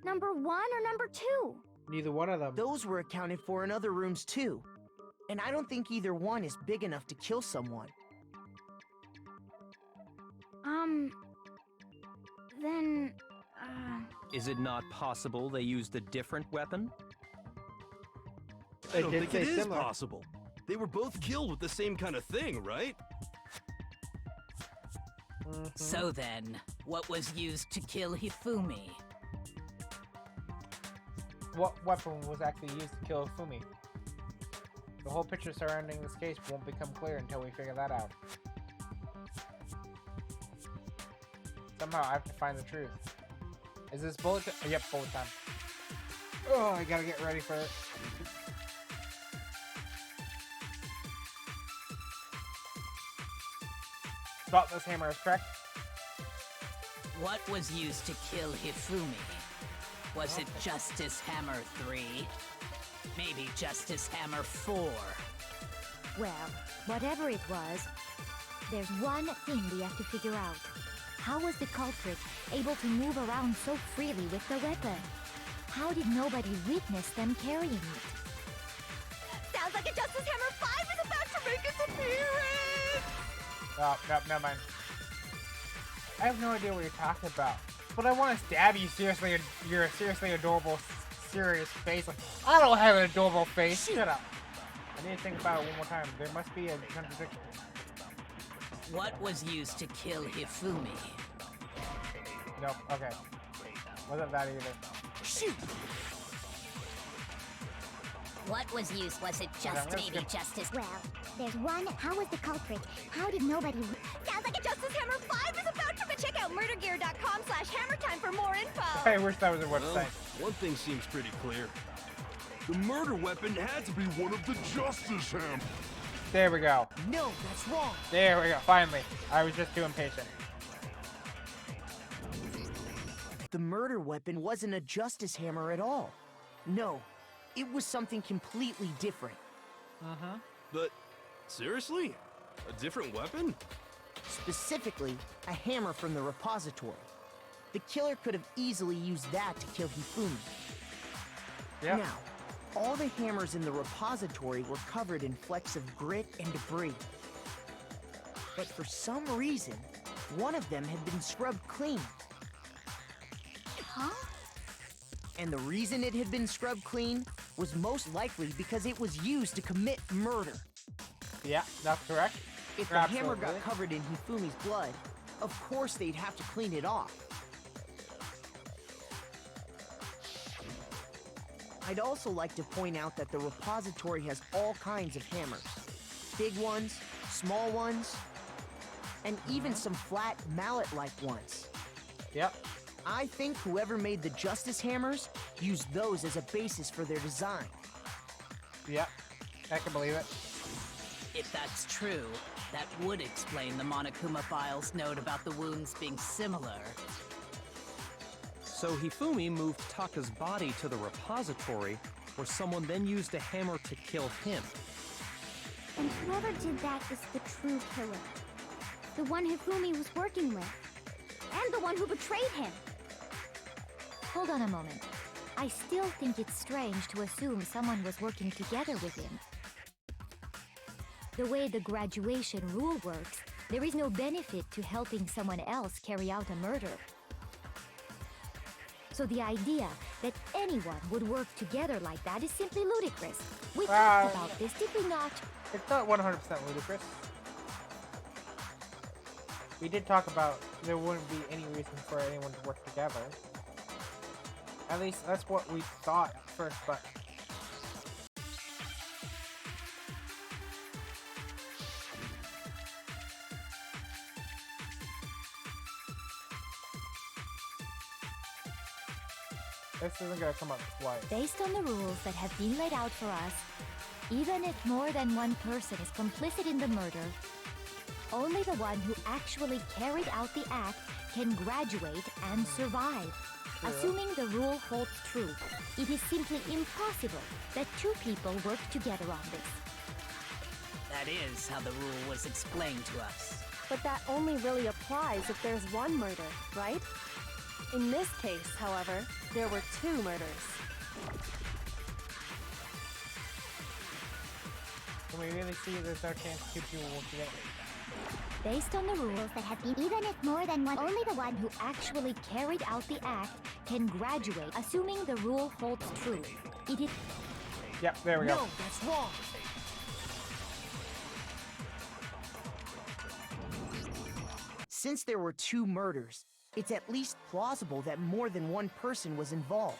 S2: Number 1 or number 2?
S1: Neither one of them.
S12: Those were accounted for in other rooms too. And I don't think either one is big enough to kill someone.
S2: Then,
S4: Is it not possible they used a different weapon?
S11: I don't
S1: did
S11: think
S1: say
S11: it is
S1: similar.
S11: possible. They were both killed with the same kind of thing, right?
S3: So then, what was used to kill Hifumi?
S1: What weapon was actually used to kill Fumi? The whole picture surrounding this case won't become clear until we figure that out. Somehow I have to find the truth. Is this bullet time? Yep, bullet time. Oh, I gotta get ready for it. Spotless Hammer is correct.
S3: What was used to kill Hifumi? Was it Justice Hammer 3? Maybe Justice Hammer 4?
S13: Well, whatever it was, there's one thing we have to figure out. How was the culprit able to move around so freely with the weapon? How did nobody witness them carrying it?
S14: Sounds like a Justice Hammer 5 is about to make its appearance!
S1: Oh, no, never mind. I have no idea what you're talking about. But I want to stab you seriously, your seriously adorable, serious face. Like, I don't have an adorable face. Shut up. I need to think about it one more time. There must be a contradiction.
S3: What was used to kill Hifumi?
S1: Nope, okay. Wasn't that either.
S3: Shoot!
S2: What was used? Was it
S1: Yeah,
S2: just
S1: let's
S2: maybe
S1: skip.
S2: Justice? Well, there's one. How was the culprit? How did nobody?
S14: Sounds like a Justice Hammer 5 is about to check out murdergear.com/hammertime for more info!
S1: I wish that was a
S11: Well,
S1: website.
S11: one thing seems pretty clear. The murder weapon had to be one of the Justice Hammers.
S1: There we go.
S12: No, that's wrong.
S1: There we go. Finally. I was just too impatient.
S12: The murder weapon wasn't a justice hammer at all. No, it was something completely different.
S11: But, seriously? A different weapon?
S12: Specifically, a hammer from the repository. The killer could have easily used that to kill Hifumi.
S1: Yeah.
S12: Now, all the hammers in the repository were covered in flecks of grit and debris. But for some reason, one of them had been scrubbed clean.
S2: Huh?
S12: And the reason it had been scrubbed clean was most likely because it was used to commit murder.
S1: Yeah, that's correct.
S12: If the hammer got covered in Hifumi's blood, of course they'd have to clean it off. I'd also like to point out that the repository has all kinds of hammers. Big ones, small ones, and even some flat mallet-like ones.
S1: Yep.
S12: I think whoever made the Justice Hammers used those as a basis for their design.
S1: Yep. I can believe it.
S3: If that's true, that would explain the Monokuma file's note about the wounds being similar.
S4: So Hifumi moved Taka's body to the repository, where someone then used a hammer to kill him.
S2: And whoever did that is the true killer. The one Hifumi was working with. And the one who betrayed him.
S13: Hold on a moment. I still think it's strange to assume someone was working together with him. The way the graduation rule works, there is no benefit to helping someone else carry out a murder. So the idea that anyone would work together like that is simply ludicrous. We talked about this, did we not?
S1: It's not 100% ludicrous. We did talk about there wouldn't be any reason for anyone to work together. At least that's what we thought at first, but... this isn't gonna come up twice.
S13: Based on the rules that have been laid out for us, even if more than one person is complicit in the murder, only the one who actually carried out the act can graduate and survive.
S1: True.
S13: Assuming the rule holds true, it is simply impossible that two people work together on this.
S3: That is how the rule was explained to us.
S7: But that only really applies if there's one murder, right? In this case, however, there were two murders.
S1: Can we really see there's no chance two people will work together?
S13: Based on the rules that have been, even if more than one, only the one who actually carried out the act can graduate, assuming the rule holds true. It is...
S1: Yep, there we go.
S12: No, that's wrong. Since there were two murders, it's at least plausible that more than one person was involved.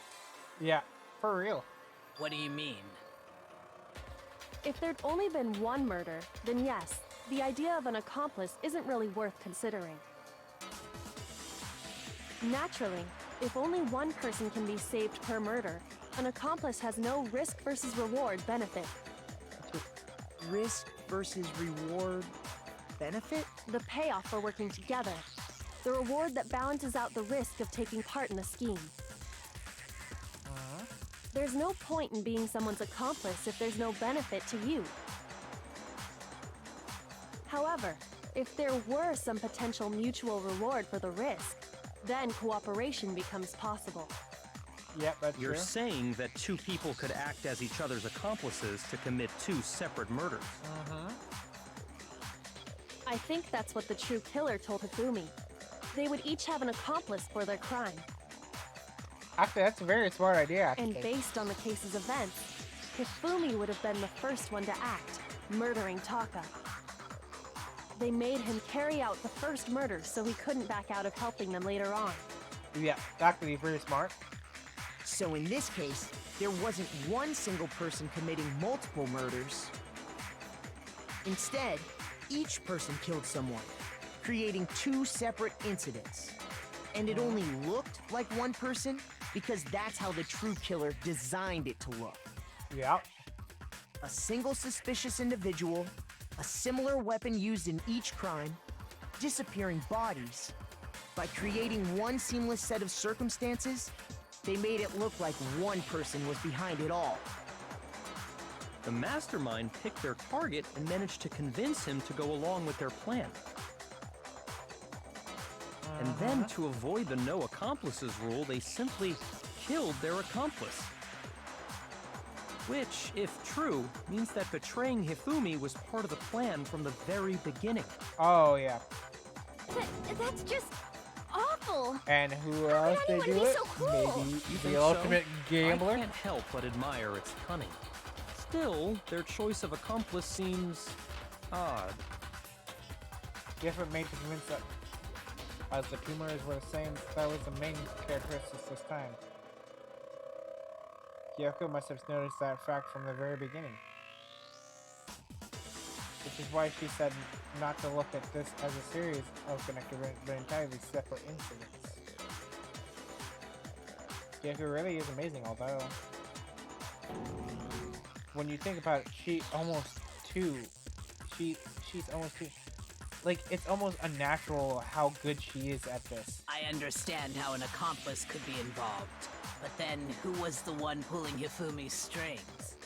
S1: Yeah, for real.
S3: What do you mean?
S7: If there'd only been one murder, then yes, the idea of an accomplice isn't really worth considering. Naturally, if only one person can be saved per murder, an accomplice has no risk versus reward benefit.
S12: Risk versus reward benefit?
S7: The payoff for working together. The reward that balances out the risk of taking part in the scheme. There's no point in being someone's accomplice if there's no benefit to you. However, if there were some potential mutual reward for the risk, then cooperation becomes possible.
S1: Yep, that's
S4: You're
S1: true.
S4: saying that two people could act as each other's accomplices to commit two separate murders.
S7: I think that's what the true killer told Hifumi. They would each have an accomplice for their crime.
S1: Actually, that's a very smart idea, actually.
S7: And based on the case's events, Hifumi would have been the first one to act, murdering Taka. They made him carry out the first murder so he couldn't back out of helping them later on.
S1: Yeah, actually, very smart.
S12: So in this case, there wasn't one single person committing multiple murders. Instead, each person killed someone, creating two separate incidents. And it only looked like one person because that's how the true killer designed it to look.
S1: Yeah.
S12: A single suspicious individual, a similar weapon used in each crime, disappearing bodies. By creating one seamless set of circumstances, they made it look like one person was behind it all.
S4: The mastermind picked their target and managed to convince him to go along with their plan. And then, to avoid the no accomplices rule, they simply killed their accomplice. Which, if true, means that betraying Hifumi was part of the plan from the very beginning.
S1: Oh, yeah.
S2: That's just awful.
S1: And who else they do it? Maybe
S4: You
S1: the
S4: think
S1: ultimate
S4: so?
S1: gambler?
S4: I can't help but admire its cunning. Still, their choice of accomplice seems odd.
S1: The effort made to convince that as the tumors were the same, that was the main characteristics this time. Kyoko must have noticed that fact from the very beginning. Which is why she said not to look at this as a series of connected but entirely separate incidents. Kyoko really is amazing, although when you think about it, she's almost two. She's almost two. Like, it's almost unnatural how good she is at this.
S3: I understand how an accomplice could be involved, but then who was the one pulling Hifumi's strings?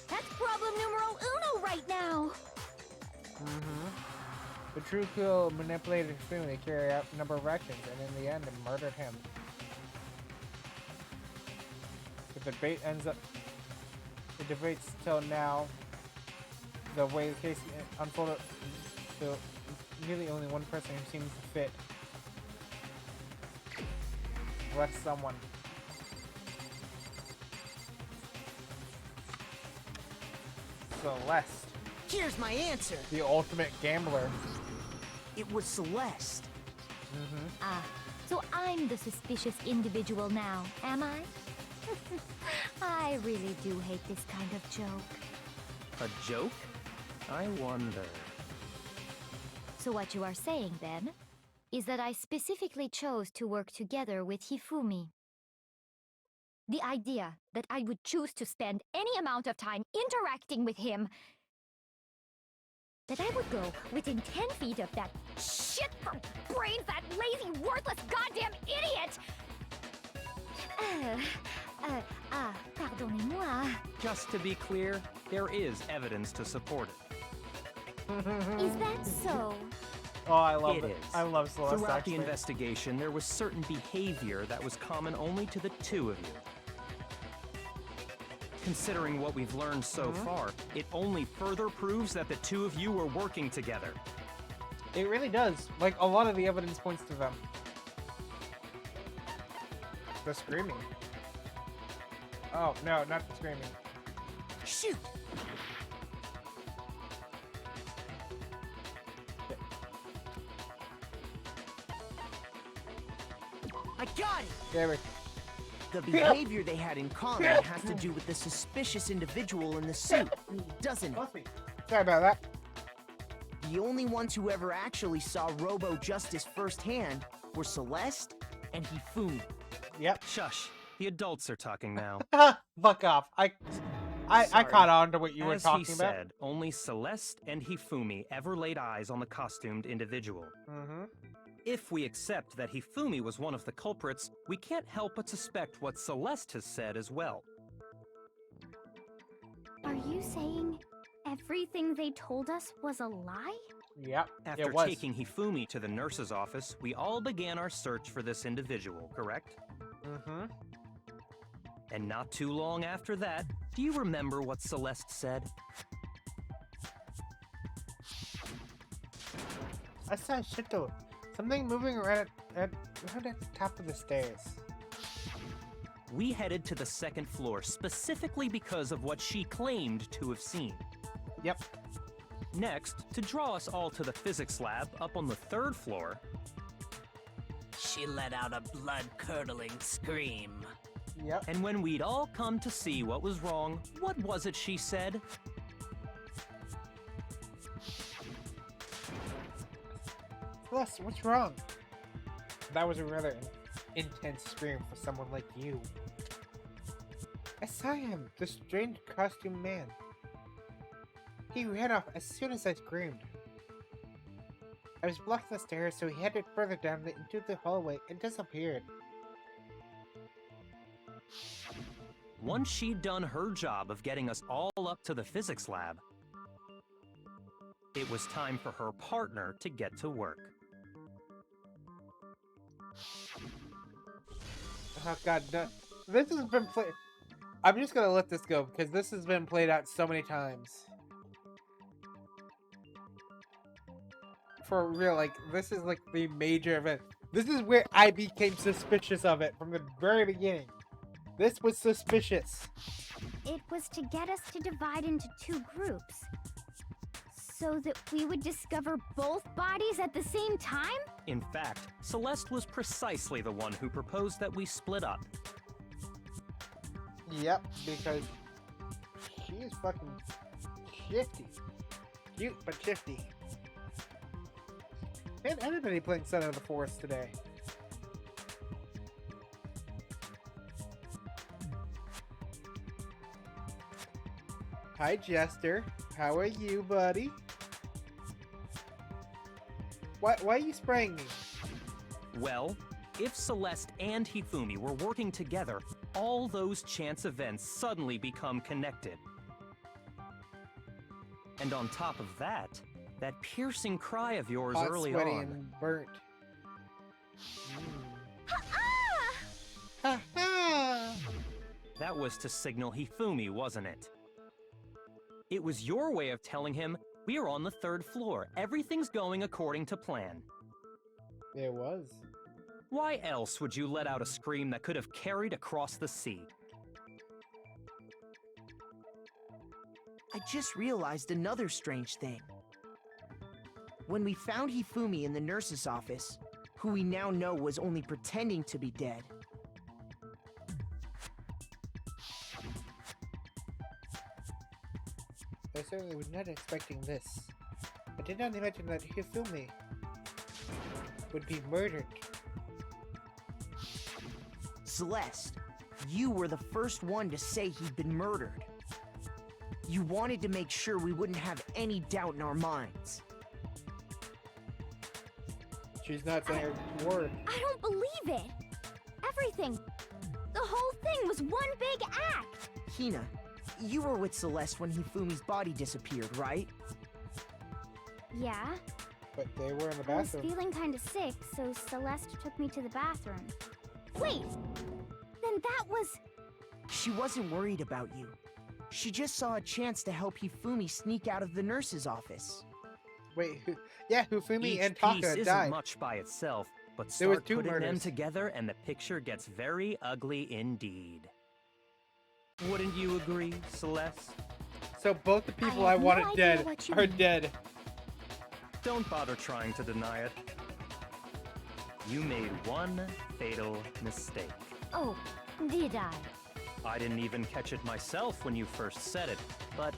S2: That's problem numero uno right now.
S1: The true kill manipulated Hifumi to carry out a number of actions, and in the end, it murdered him. The debate ends up. The debates till now, the way the case unfolded, so really only one person who seems to fit. Let someone. Celeste.
S12: Here's my answer.
S1: The ultimate gambler.
S12: It was Celeste.
S13: Ah, so I'm the suspicious individual now, am I? I really do hate this kind of joke.
S4: A joke? I wonder.
S13: So what you are saying, then, is that I specifically chose to work together with Hifumi. The idea that I would choose to spend any amount of time interacting with him, that I would go within 10 feet of that shit for brains, that lazy, worthless goddamn idiot! Pardonnez-moi.
S4: Just to be clear, there is evidence to support it.
S13: Is that so?
S1: Oh, I love
S4: It
S1: it.
S4: is.
S1: I love Celeste,
S4: Throughout
S1: actually.
S4: the investigation, there was certain behavior that was common only to the two of you. Considering what we've learned so far, it only further proves that the two of you were working together.
S1: It really does. Like, a lot of the evidence points to them. The screaming. Oh, no, not the screaming.
S12: Shoot! I got it!
S1: There we
S12: The behavior they had in common has to do with the suspicious individual in the suit, doesn't it?
S1: Sorry about that.
S12: The only ones who ever actually saw Robo Justice firsthand were Celeste and Hifumi.
S1: Yep.
S4: Shush. The adults are talking now.
S1: Fuck off. I
S4: Sorry.
S1: caught on to what you were
S4: As
S1: talking
S4: he
S1: about.
S4: said, only Celeste and Hifumi ever laid eyes on the costumed individual. If we accept that Hifumi was one of the culprits, we can't help but suspect what Celeste has said as well.
S2: Are you saying everything they told us was a lie?
S1: Yep,
S4: After
S1: it was.
S4: taking Hifumi to the nurse's office, we all began our search for this individual, correct? And not too long after that, do you remember what Celeste said?
S1: I saw shit though. Something moving right at the top of the stairs.
S4: We headed to the second floor specifically because of what she claimed to have seen.
S1: Yep.
S4: Next, to draw us all to the physics lab up on the third floor,
S3: She let out a blood-curdling scream.
S1: Yep.
S4: And when we'd all come to see what was wrong, what was it she said?
S1: Celeste, what's wrong? That was a rather intense scream for someone like you. I saw him, the strange costume man. He ran off as soon as I screamed. I was blocking the stairs, so he headed further down into the hallway and disappeared.
S4: Once she'd done her job of getting us all up to the physics lab, it was time for her partner to get to work.
S1: Oh god, no. This has been played. I'm just gonna let this go because this has been played out so many times. For real, like, this is like the major event. This is where I became suspicious of it from the very beginning. This was suspicious.
S2: It was to get us to divide into 2 groups. So that we would discover both bodies at the same time?
S4: In fact, Celeste was precisely the one who proposed that we split up.
S1: Yep, because she's fucking shifty. Cute, but shifty. And everybody playing Son of the Forest today. Hi, Jester. How are you, buddy? Why are you spraying me?
S4: Well, if Celeste and Hifumi were working together, all those chance events suddenly become connected. And on top of that piercing cry of yours
S1: Hot,
S4: early
S1: sweaty,
S4: on.
S1: and burnt.
S4: That was to signal Hifumi, wasn't it? It was your way of telling him, we are on the 3rd floor. Everything's going according to plan.
S1: It was.
S4: Why else would you let out a scream that could have carried across the sea?
S12: I just realized another strange thing. When we found Hifumi in the nurse's office, who we now know was only pretending to be dead,
S1: I certainly was not expecting this. I did not imagine that Hifumi would be murdered.
S12: Celeste, you were the first one to say he'd been murdered. You wanted to make sure we wouldn't have any doubt in our minds.
S1: She's not saying a word.
S2: I don't believe it! Everything! The whole thing was one big act!
S12: Hina, you were with Celeste when Hifumi's body disappeared, right?
S2: Yeah.
S1: But they were in the
S2: I was
S1: bathroom.
S2: feeling kinda sick, so Celeste took me to the bathroom. Wait! Then that was...
S12: She wasn't worried about you. She just saw a chance to help Hifumi sneak out of the nurse's office.
S1: Wait, yeah, Hifumi
S4: Each
S1: and
S4: piece
S1: Taka
S4: isn't
S1: died.
S4: much by itself, but
S1: There was
S4: start
S1: 2
S4: putting them
S1: murders.
S4: together and the picture gets very ugly indeed. Wouldn't you agree, Celeste?
S1: So both the people
S2: I
S1: I
S2: have no
S1: wanted
S2: idea
S1: dead
S2: what you
S1: are
S2: mean.
S1: dead.
S4: Don't bother trying to deny it. You made one fatal mistake.
S13: Oh, did I?
S4: I didn't even catch it myself when you first said it, but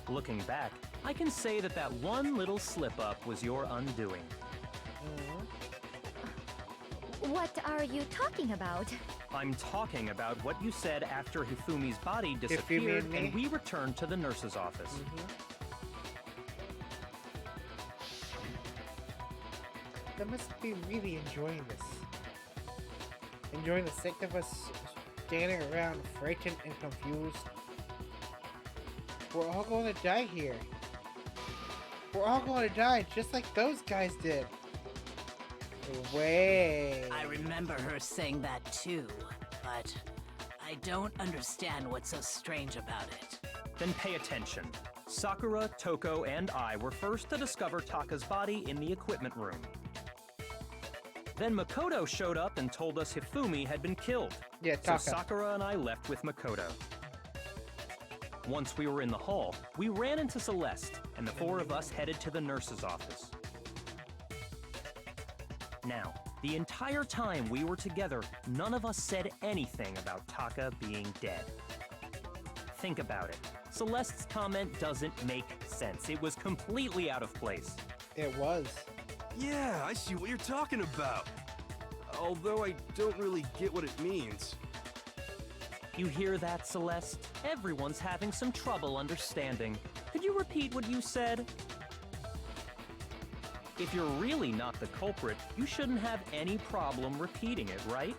S4: looking back, I can say that that one little slip-up was your undoing.
S13: What are you talking about?
S4: I'm talking about what you said after Hifumi's body disappeared
S1: mean me?
S4: and we returned to the nurse's office.
S1: They must be really enjoying this. Enjoying the sight of us standing around frightened and confused. We're all going to die here. We're all going to die just like those guys did. Way.
S3: I remember her saying that too, but I don't understand what's so strange about it.
S4: Then pay attention. Sakura, Toko, and I were first to discover Taka's body in the equipment room. Then Makoto showed up and told us Hifumi had been killed.
S1: Yeah,
S4: So
S1: Taka.
S4: Sakura and I left with Makoto. Once we were in the hall, we ran into Celeste, and the 4 of us headed to the nurse's office. Now, the entire time we were together, none of us said anything about Taka being dead. Think about it. Celeste's comment doesn't make sense. It was completely out of place.
S1: It was.
S11: Yeah, I see what you're talking about. Although I don't really get what it means.
S4: You hear that, Celeste? Everyone's having some trouble understanding. Could you repeat what you said? If you're really not the culprit, you shouldn't have any problem repeating it, right?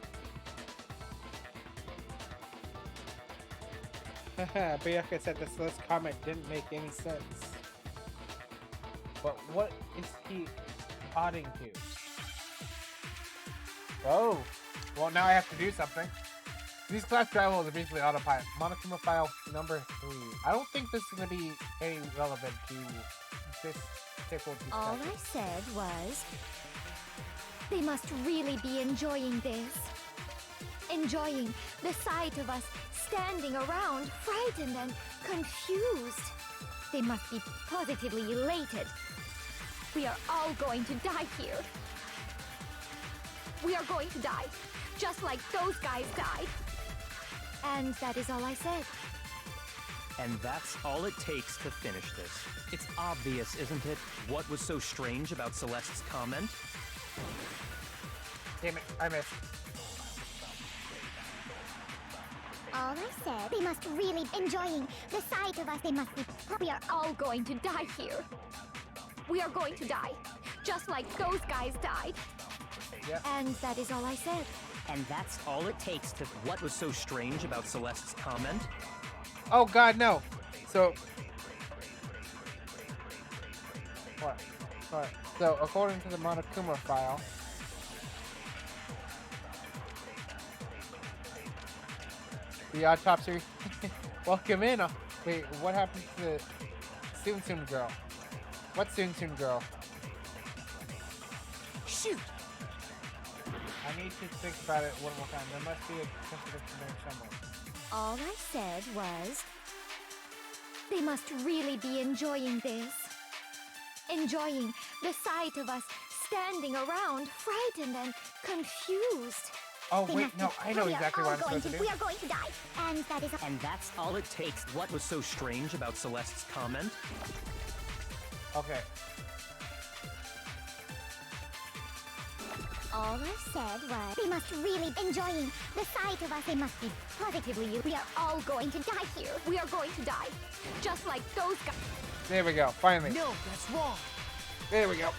S1: Haha, Bayaka said this last comment didn't make any sense. But what is he odding to? Oh, well now I have to do something. These class travels are basically autopilot. Monokuma file number 3. I don't think this is going to be any relevant to this difficulty.
S2: All I said was, they must really be enjoying this. Enjoying the sight of us standing around, frightened and confused. They must be positively elated. We are all going to die here. We are going to die, just like those guys died. And that is all I said.
S4: And that's all it takes to finish this. It's obvious, isn't it? What was so strange about Celeste's comment?
S1: Damn it, I missed.
S2: All I said, they must really be enjoying the sight of us. They must be. We are all going to die here. We are going to die, just like those guys died.
S1: Yep.
S2: And that is all I said.
S4: And that's all it takes to... What was so strange about Celeste's comment?
S1: Oh god, no. So... What? So, according to the Monokuma file... The autopsy... Welcome in! Wait, what happened to the... Soon Soon girl? What Soon Soon girl?
S12: Shoot!
S1: I need to think about it one more time. There must be a contradiction there somewhere.
S2: All I said was, they must really be enjoying this. Enjoying the sight of us standing around, frightened and confused.
S1: Oh
S2: They
S1: wait,
S2: must
S1: no,
S2: be-
S1: I know
S2: we are
S1: exactly
S2: all
S1: what I'm
S2: going
S1: supposed to do.
S2: We are going to die. And that is...
S4: And that's all it takes. What was so strange about Celeste's comment?
S1: Okay.
S2: All I said was, they must really be enjoying the sight of us. They must be positively... We are all going to die here. We are going to die, just like those guys.
S1: There we go, finally.
S12: No, that's wrong.
S1: There we go.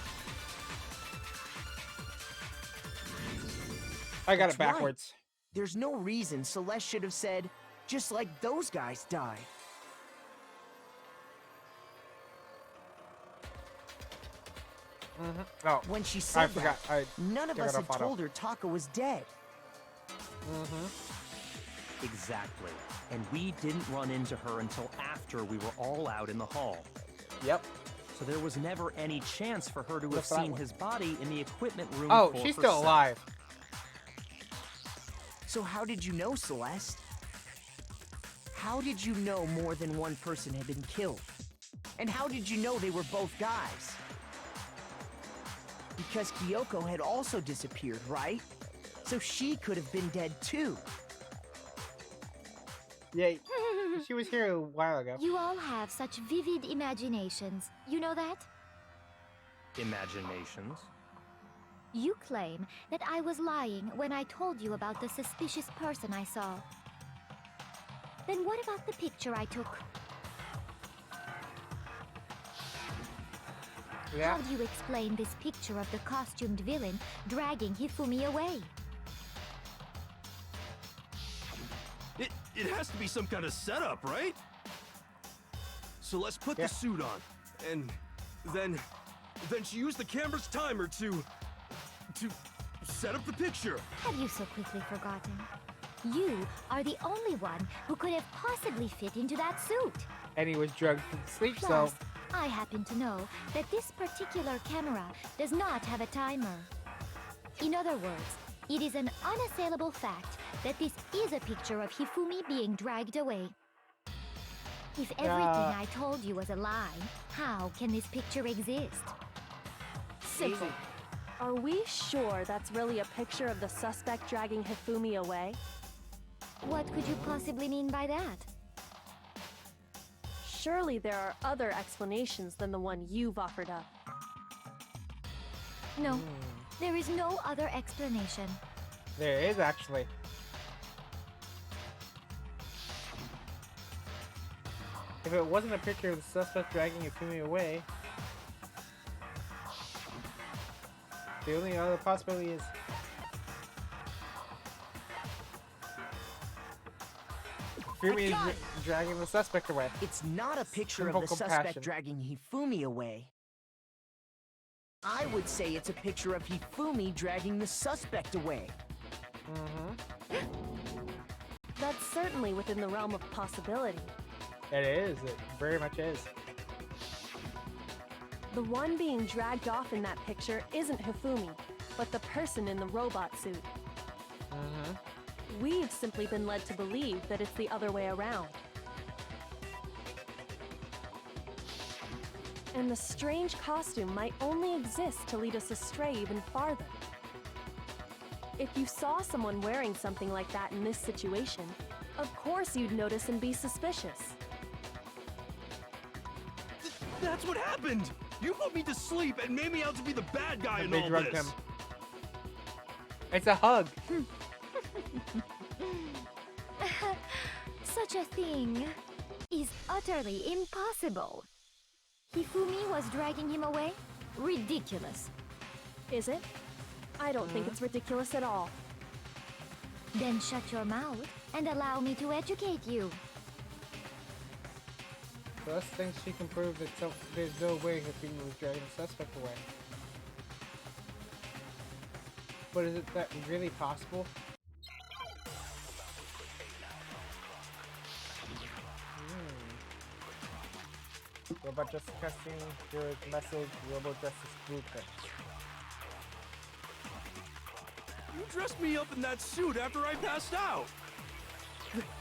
S1: I got
S12: That's
S1: it backwards.
S12: Right. There's no reason Celeste should have said, just like those guys died.
S1: Oh,
S12: When she said
S1: I forgot.
S12: that, none of
S1: took
S12: us
S1: it
S12: had
S1: off auto.
S12: told her Taka was dead.
S4: Exactly. And we didn't run into her until after we were all out in the hall.
S1: Yep.
S4: So there was never any chance for her to have
S1: What's that
S4: seen
S1: one?
S4: his body in the equipment room.
S1: Oh,
S4: for
S1: she's
S4: herself.
S1: still alive.
S12: So how did you know, Celeste? How did you know more than one person had been killed? And how did you know they were both guys? Because Kyoko had also disappeared, right? So she could have been dead too.
S1: Yeah, she was here a while ago.
S2: You all have such vivid imaginations. You know that?
S4: Imaginations.
S2: You claim that I was lying when I told you about the suspicious person I saw. Then what about the picture I took?
S1: Yeah.
S2: How do you explain this picture of the costumed villain dragging Hifumi away?
S11: It has to be some kind of setup, right? So let's put the suit on, and then she used the camera's timer to set up the picture.
S2: Have you so quickly forgotten? You are the only one who could have possibly fit into that suit.
S1: And he was drugged to sleep, so...
S2: Plus, I happen to know that this particular camera does not have a timer. In other words, it is an unassailable fact that this is a picture of Hifumi being dragged away. If everything I told you was a lie, how can this picture exist?
S7: Simple. Are we sure that's really a picture of the suspect dragging Hifumi away?
S2: What could you possibly mean by that?
S7: Surely there are other explanations than the one you've offered up.
S2: No, there is no other explanation.
S1: There is, actually. If it wasn't a picture of the suspect dragging Hifumi away, the only other possibility is Hifumi is dragging the suspect away.
S12: It's not a picture
S1: Simple
S12: of the
S1: compassion.
S12: suspect dragging Hifumi away. I would say it's a picture of Hifumi dragging the suspect away.
S7: That's certainly within the realm of possibility.
S1: It is. It very much is.
S7: The one being dragged off in that picture isn't Hifumi, but the person in the robot suit. We've simply been led to believe that it's the other way around. And the strange costume might only exist to lead us astray even farther. If you saw someone wearing something like that in this situation, of course you'd notice and be suspicious.
S11: That's what happened! You put me to sleep and made me out to be the bad guy in
S1: They
S11: all
S1: drugged
S11: this.
S1: him. It's a hug.
S2: Such a thing is utterly impossible. Hifumi was dragging him away? Ridiculous.
S7: Is it? I don't think it's ridiculous at all.
S2: Then shut your mouth and allow me to educate you.
S1: Plus thinks she can prove that there's no way Hifumi was dragging the suspect away. But is it that really possible? Robot Justice testing your message, Robo Justice blueprint.
S11: You dressed me up in that suit after I passed out.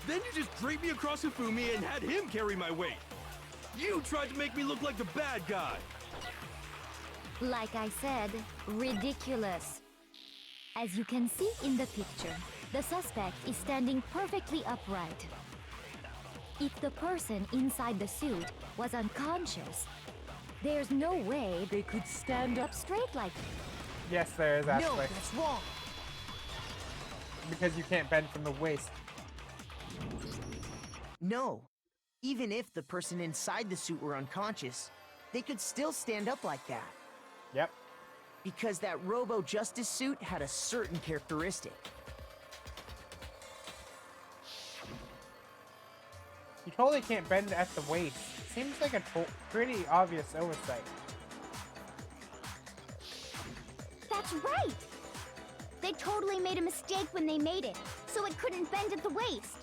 S11: Then you just draped me across Hifumi and had him carry my weight. You tried to make me look like the bad guy.
S2: Like I said, ridiculous. As you can see in the picture, the suspect is standing perfectly upright. If the person inside the suit was unconscious, there's no way they could stand up straight like that.
S1: Yes, there is actually.
S12: No, that's wrong.
S1: Because you can't bend from the waist.
S12: No. Even if the person inside the suit were unconscious, they could still stand up like that.
S1: Yep.
S12: Because that Robo Justice suit had a certain characteristic.
S1: You totally can't bend at the waist. Seems like a pretty obvious oversight.
S2: That's right! They totally made a mistake when they made it, so it couldn't bend at the waist.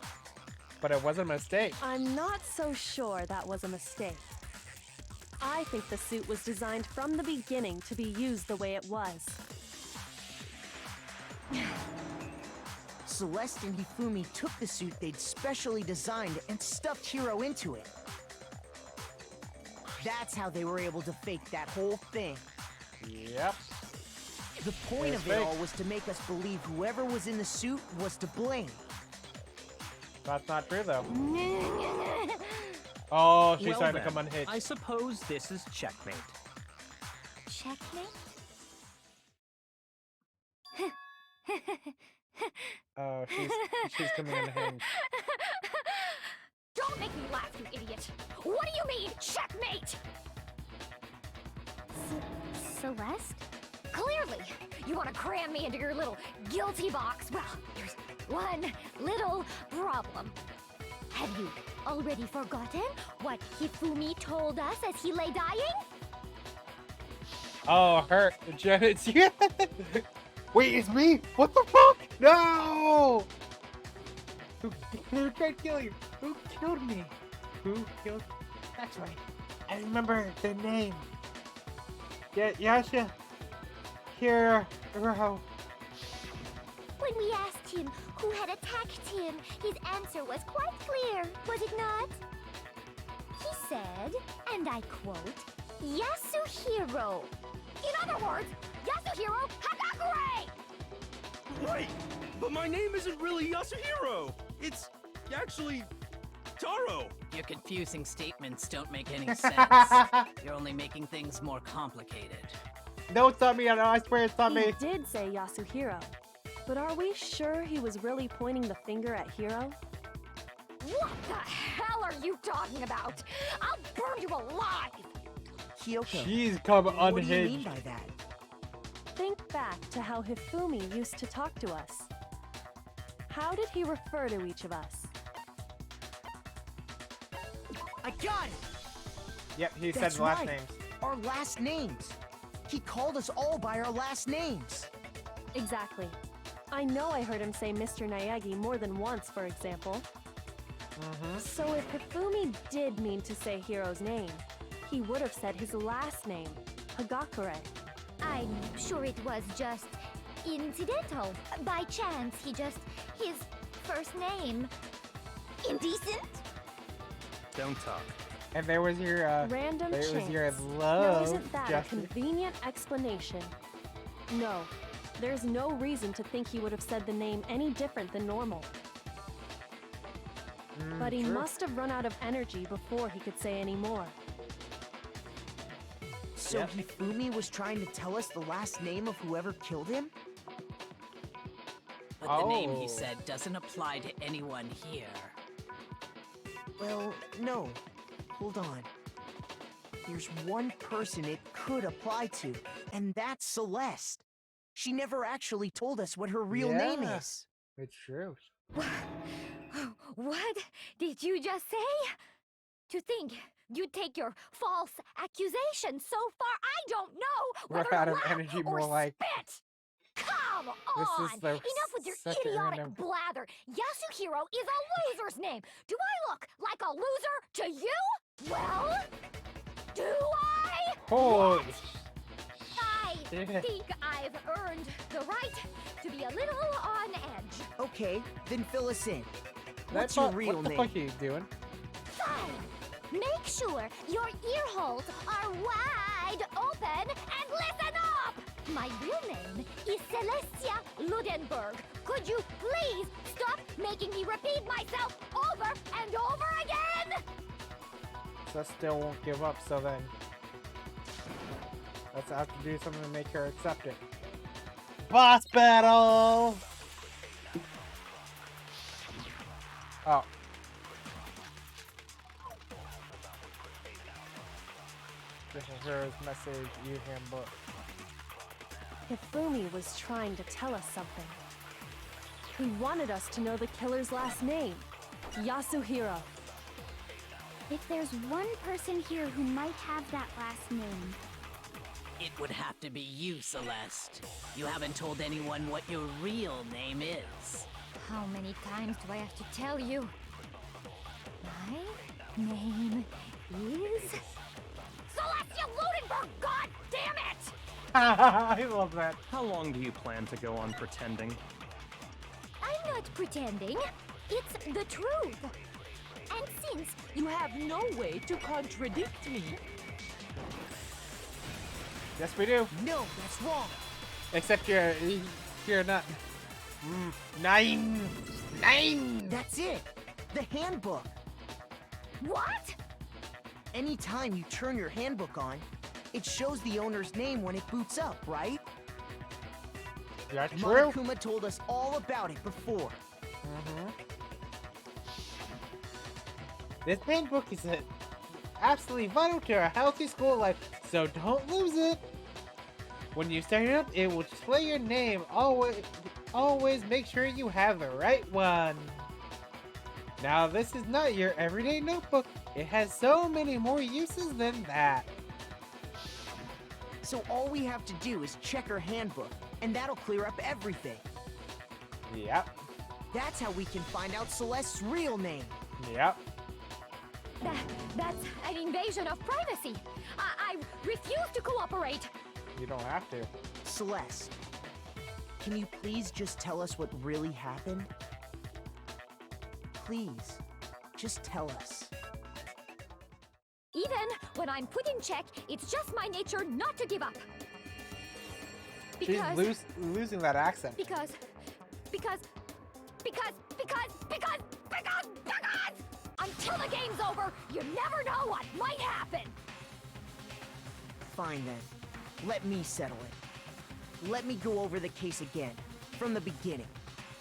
S1: But it was a mistake.
S7: I'm not so sure that was a mistake. I think the suit was designed from the beginning to be used the way it was.
S12: Celeste and Hifumi took the suit they'd specially designed and stuffed Hiro into it. That's how they were able to fake that whole thing.
S1: Yep.
S12: The point of it all was to make us believe whoever was in the suit was to blame.
S1: That's not true, though. Oh, she's
S4: Well
S1: trying to
S4: then,
S1: come unhinged.
S4: I suppose this is checkmate.
S2: Checkmate?
S1: Oh, she's coming unhinged.
S2: Don't make me laugh, you idiot! What do you mean, checkmate? Celeste? Clearly, you want to cram me into your little guilty box. Well, there's one little problem. Have you already forgotten what Hifumi told us as he lay dying?
S1: Oh, her. Janet's. Wait, it's me? What the fuck? No! Who tried killing you? Who killed me? Who killed? That's right. I remember the name. Yasha. Hiro.
S2: When we asked him who had attacked him, his answer was quite clear, was it not? He said, and I quote, Yasuhiro. In other words, Yasuhiro Hagakure!
S11: Right, but my name isn't really Yasuhiro. It's actually Taro.
S3: Your confusing statements don't make any sense. You're only making things more complicated.
S1: No, it's not me. I swear it's not me.
S7: He did say Yasuhiro, but are we sure he was really pointing the finger at Hiro?
S2: What the hell are you talking about? I'll burn you alive!
S12: Kyoko,
S1: She's come
S12: what do you mean
S1: unhinged.
S12: by that?
S7: Think back to how Hifumi used to talk to us. How did he refer to each of us?
S12: I got it!
S1: Yep, he said
S12: That's
S1: the last
S12: right.
S1: names.
S12: Our last names. He called us all by our last names.
S7: Exactly. I know I heard him say Mr. Naegi more than once, for example. So if Hifumi did mean to say Hiro's name, he would have said his last name, Hagakure.
S2: I'm sure it was just incidental. By chance, his first name. Indecent?
S4: Don't talk.
S1: And there was your
S7: Random
S1: there
S7: chance.
S1: was your
S7: Now
S1: love.
S7: isn't that a
S1: Justin.
S7: convenient explanation? No, there's no reason to think he would have said the name any different than normal. But he
S1: true.
S7: must have run out of energy before he could say any more.
S12: So
S1: Yep.
S12: Hifumi was trying to tell us the last name of whoever killed him?
S3: But the name
S1: Oh.
S3: he said doesn't apply to anyone here.
S12: Well, no. Hold on. There's one person it could apply to, and that's Celeste. She never actually told us what her real name
S1: Yeah.
S12: is.
S1: It's true.
S2: What did you just say? To think you'd take your false accusation so far, I don't know
S1: We're
S2: whether
S1: out
S2: to
S1: of
S2: laugh
S1: energy,
S2: or
S1: more like-
S2: spit. Come
S1: This
S2: on!
S1: is the-
S2: Enough with your
S1: such a
S2: idiotic
S1: random-
S2: blather. Yasuhiro is a loser's name. Do I look like a loser to you? Well, do I?
S1: Holy
S2: I
S1: shit.
S2: think I've earned the right to be a little on edge.
S12: Okay, then fill us in. What's
S1: That's
S12: your
S1: not-
S12: real
S1: what the
S12: name?
S1: fuck are you doing?
S2: Fine. Make sure your ear holes are wide open and listen up. My real name is Celestia Ludenberg. Could you please stop making me repeat myself over and over again?
S1: So still won't give up, so then let's have to do something to make her accept it. Boss battle! Oh. This is her message, you handbook.
S7: Hifumi was trying to tell us something. He wanted us to know the killer's last name, Yasuhiro.
S2: If there's one person here who might have that last name,
S3: It would have to be you, Celeste. You haven't told anyone what your real name is.
S2: how many times do I have to tell you? My name is Celestia Ludenberg. God damn it!
S1: I love that.
S4: How long do you plan to go on pretending?
S2: I'm not pretending. It's the truth. And since you have no way to contradict me,
S1: Yes, we do.
S12: No, that's wrong.
S1: Except you're not. 9!
S12: That's it. The handbook.
S2: what?
S12: Anytime you turn your handbook on, it shows the owner's name when it boots up, right?
S1: That's true.
S12: Monokuma told us all about it before.
S1: This handbook is absolutely vital to a healthy school life, so don't lose it. When you start it up, it will display your name. Always make sure you have the right one. Now, this is not your everyday notebook. It has so many more uses than that.
S12: So all we have to do is check her handbook, and that'll clear up everything.
S1: Yep.
S12: That's how we can find out Celeste's real name.
S1: Yep.
S2: That's an invasion of privacy. I refuse to cooperate.
S1: You don't have to.
S12: Celeste, can you please just tell us what really happened? Please, just tell us.
S2: Even when I'm put in check, it's just my nature not to give up.
S1: She's losing that accent.
S2: Because until the game's over, you never know what might happen.
S12: Fine then. Let me settle it. Let me go over the case again, from the beginning,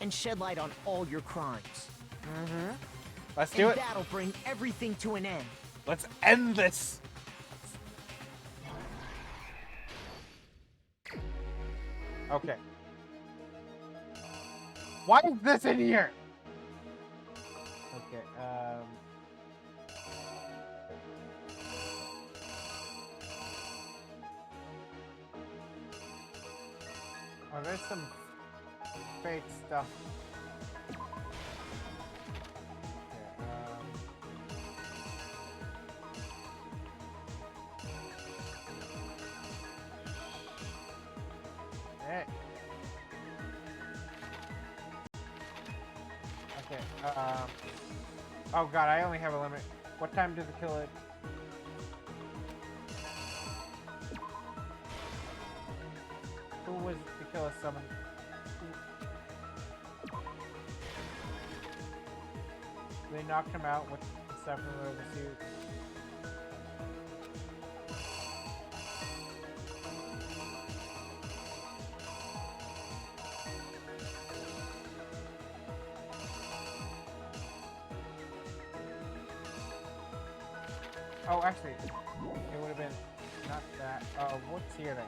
S12: and shed light on all your crimes.
S1: Let's do it.
S12: That'll bring everything to an end.
S1: Let's end this. Okay. Why is this in here? Okay, oh, there's some fake stuff. Okay, Okay, oh god, I only have a limit. What time did the kill it? Who was the killer summon? They knocked him out with stuff in the suit. Oh, actually, it would have been not that. What's here then?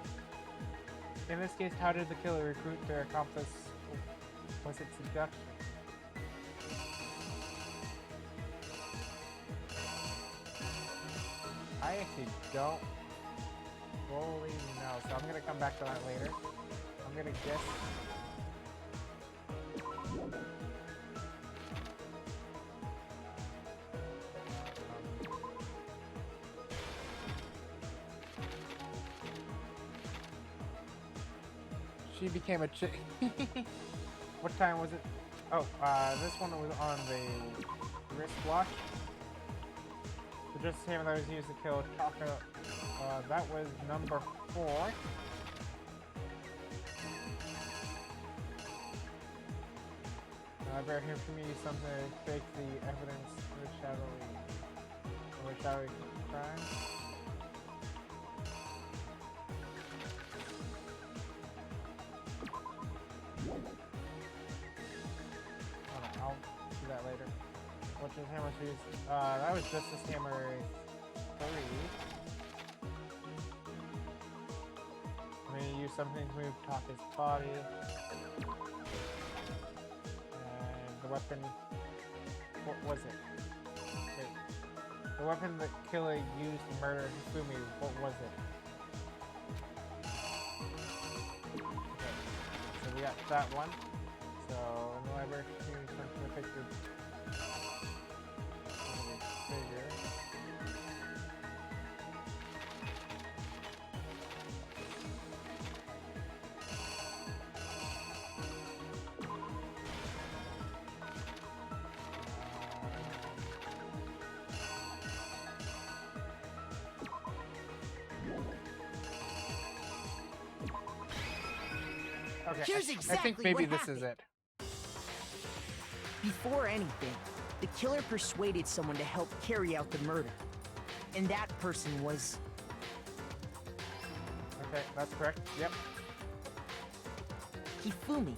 S1: In this case, how did the killer recruit their accomplice? Was it seduction? I actually don't fully know, so I'm gonna come back to that later. I'm gonna guess. She became a chick. What time was it? Oh, this one was on the wristwatch. The justice hammer that was used to kill Taka. That was number 4. I better hear from you something to fake the evidence of a shadowy crime. I'll do that later. Which is hammer used? That was Justice Hammer 3. I'm gonna use something to move Taka's body. And the weapon. What was it? Wait. The weapon that killer used to murder Hifumi, what was it? Okay. So we got that one. So, no ever use something to fix the figure. Okay,
S12: Here's
S1: I
S12: exactly
S1: think maybe
S12: what
S1: this
S12: happened.
S1: is it.
S12: Before anything, the killer persuaded someone to help carry out the murder. And that person was...
S1: Okay, that's correct. Yep.
S12: Hifumi.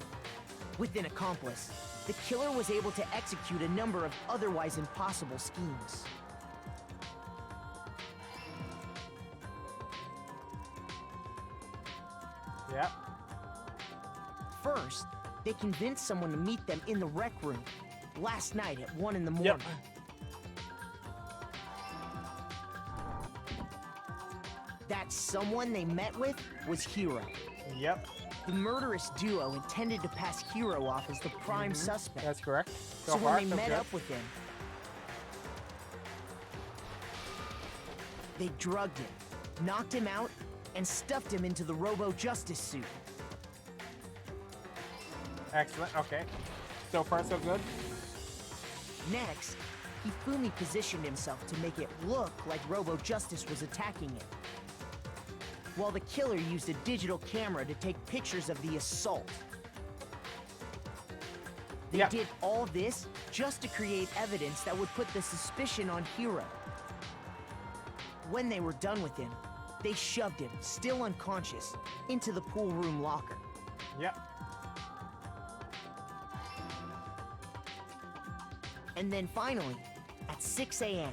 S12: With an accomplice, the killer was able to execute a number of otherwise impossible schemes.
S1: Yep.
S12: First, they convinced someone to meet them in the rec room last night at 1 in the morning.
S1: Yep.
S12: That someone they met with was Hiro.
S1: Yep.
S12: The murderous duo intended to pass Hiro off as the prime suspect.
S1: That's correct.
S12: So when they met up with him, they drugged him, knocked him out, and stuffed him into the Robo-Justice suit.
S1: Excellent. Okay. So far, so good.
S12: Next, Hifumi positioned himself to make it look like Robo-Justice was attacking him, while the killer used a digital camera to take pictures of the assault. They did all this just to create evidence that would put the suspicion on Hiro. When they were done with him, they shoved him, still unconscious, into the pool room locker.
S1: Yep.
S12: And then finally, at 6 a.m.,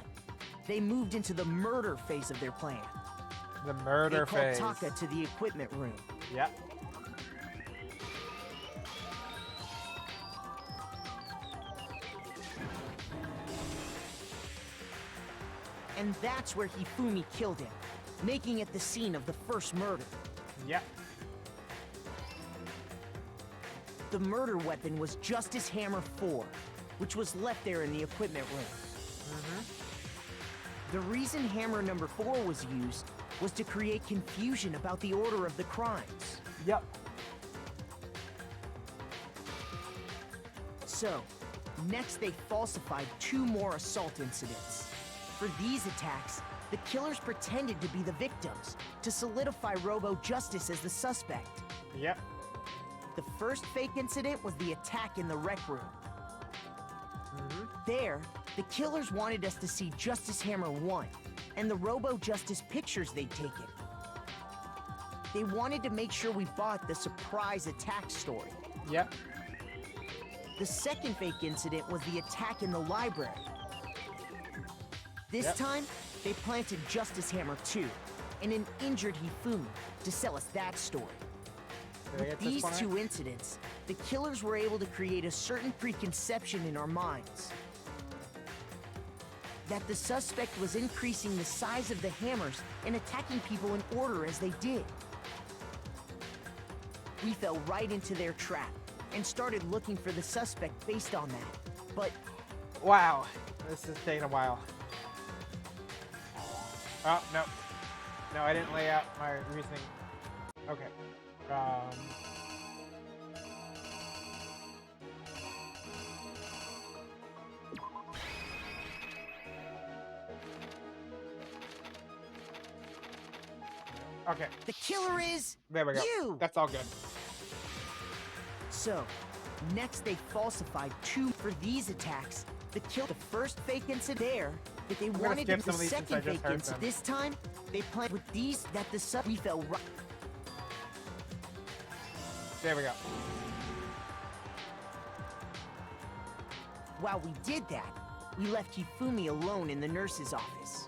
S12: they moved into the murder phase of their plan.
S1: The murder phase.
S12: They called Taka to the equipment room.
S1: Yep.
S12: And that's where Hifumi killed him, making it the scene of the first murder.
S1: Yep.
S12: The murder weapon was Justice Hammer 4, which was left there in the equipment room. The reason Hammer number 4 was used was to create confusion about the order of the crimes.
S1: Yep.
S12: So, next they falsified 2 more assault incidents. For these attacks, the killers pretended to be the victims to solidify Robo Justice as the suspect.
S1: Yep.
S12: The first fake incident was the attack in the rec room. There, the killers wanted us to see Justice Hammer 1 and the Robo Justice pictures they'd taken. They wanted to make sure we bought the surprise attack story.
S1: Yep.
S12: The second fake incident was the attack in the library. This time, they planted Justice Hammer 2 and an injured Hifumi to sell us that story. With these 2 incidents, the killers were able to create a certain preconception in our minds. That the suspect was increasing the size of the hammers and attacking people in order as they did. We fell right into their trap and started looking for the suspect based on that. But...
S1: wow, this is taking a while. Oh, no. No, I didn't lay out my reasoning. Okay. Okay.
S12: The killer is...
S1: there we go.
S12: You!
S1: That's all good.
S12: So, next they falsified 2 for these attacks. The first fake incident there, but they wanted to do the second fake incident. This time, they planned with these that the we fell right.
S1: There we go.
S12: While we did that, we left Hifumi alone in the nurse's office.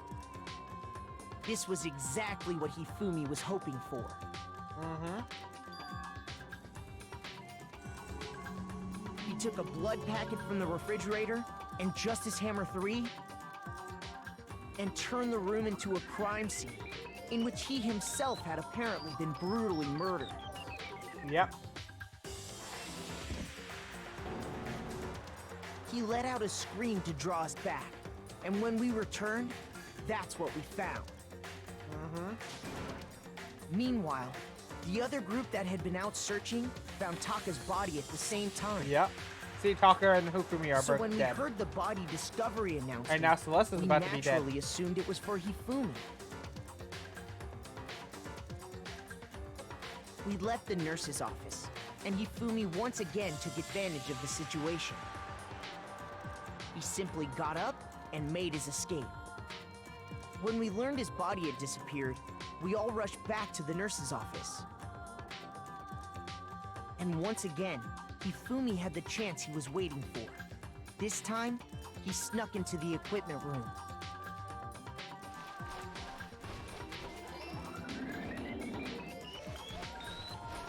S12: This was exactly what Hifumi was hoping for. He took a blood packet from the refrigerator and Justice Hammer 3 and turned the room into a crime scene in which he himself had apparently been brutally murdered.
S1: Yep.
S12: He let out a scream to draw us back, and when we returned, that's what we found. Meanwhile, the other group that had been out searching found Taka's body at the same time.
S1: Yep. See, Taka and Hifumi are both dead.
S12: So when we heard the body discovery announcement,
S1: and now Celeste's about to be dead.
S12: We naturally assumed it was for Hifumi. We left the nurse's office, and Hifumi once again took advantage of the situation. He simply got up and made his escape. When we learned his body had disappeared, we all rushed back to the nurse's office. And once again, Hifumi had the chance he was waiting for. This time, he snuck into the equipment room.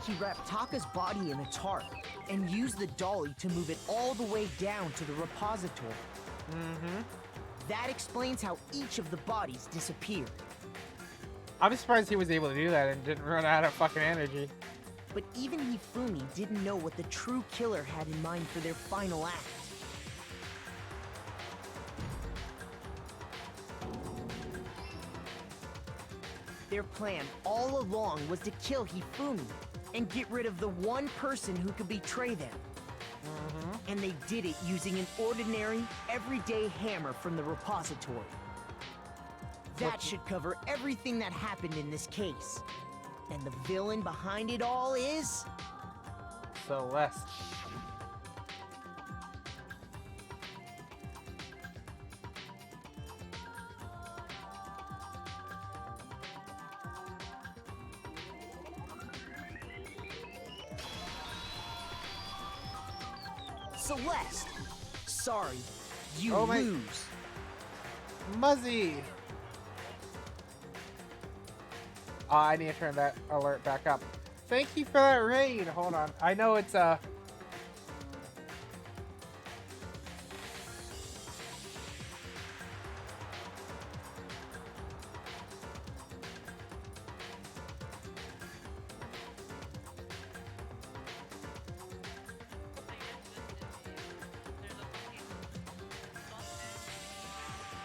S12: He wrapped Taka's body in a tarp and used the dolly to move it all the way down to the repository. That explains how each of the bodies disappeared.
S1: I'm surprised he was able to do that and didn't run out of fucking energy.
S12: But even Hifumi didn't know what the true killer had in mind for their final act. Their plan all along was to kill Hifumi and get rid of the one person who could betray them. And they did it using an ordinary, everyday hammer from the repository. That should cover everything that happened in this case. And the villain behind it all is...
S1: Celeste.
S12: Celeste! Sorry, You
S1: Oh my-
S12: lose.
S1: Muzzy! I need to turn that alert back up. Thank you for that raid. Hold on. I know it's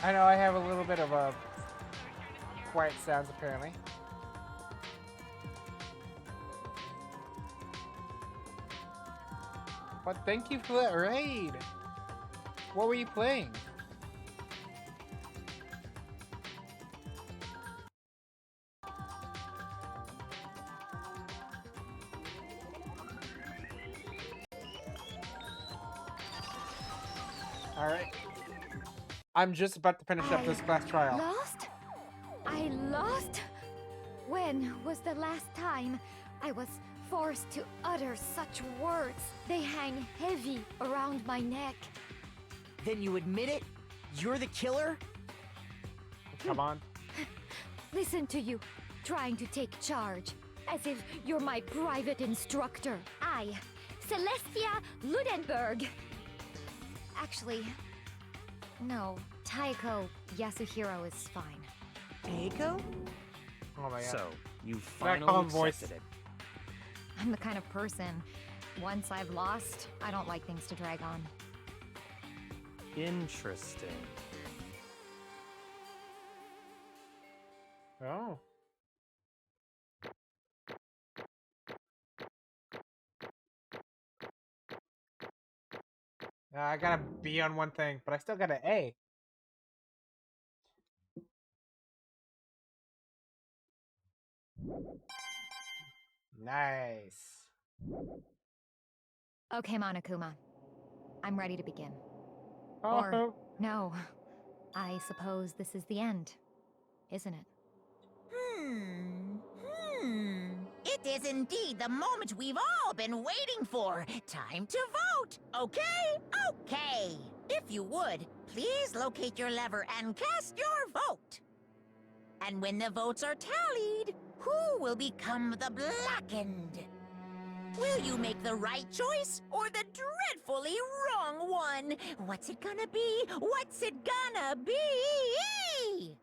S1: I know I have a little bit of a quiet sounds apparently. But thank you for that raid. What were you playing? Alright. I'm just about to finish up this class trial.
S13: Lost? I lost? When was the last time I was forced to utter such words? They hang heavy around my neck.
S12: Then you admit it? You're the killer?
S1: Come on.
S13: Listen to you, trying to take charge, as if you're my private instructor. I, Celestia Ludenberg. Actually, no, Taiko Yasuhiro is fine.
S12: Taiko?
S1: Oh my god.
S4: So, you
S1: That
S4: finally
S1: calm voice.
S4: accepted it.
S13: I'm the kind of person, once I've lost, I don't like things to drag on.
S4: Interesting.
S1: Oh. I got a B on one thing, but I still got an A. Nice.
S13: Okay, Monokuma. I'm ready to begin.
S1: Oh.
S13: Or, no. I suppose this is the end, isn't it?
S6: It is indeed the moment we've all been waiting for. Time to vote. Okay? Okay. If you would, please locate your lever and cast your vote. And when the votes are tallied, who will become the blackened? Will you make the right choice or the dreadfully wrong one? What's it gonna be? What's it gonna be?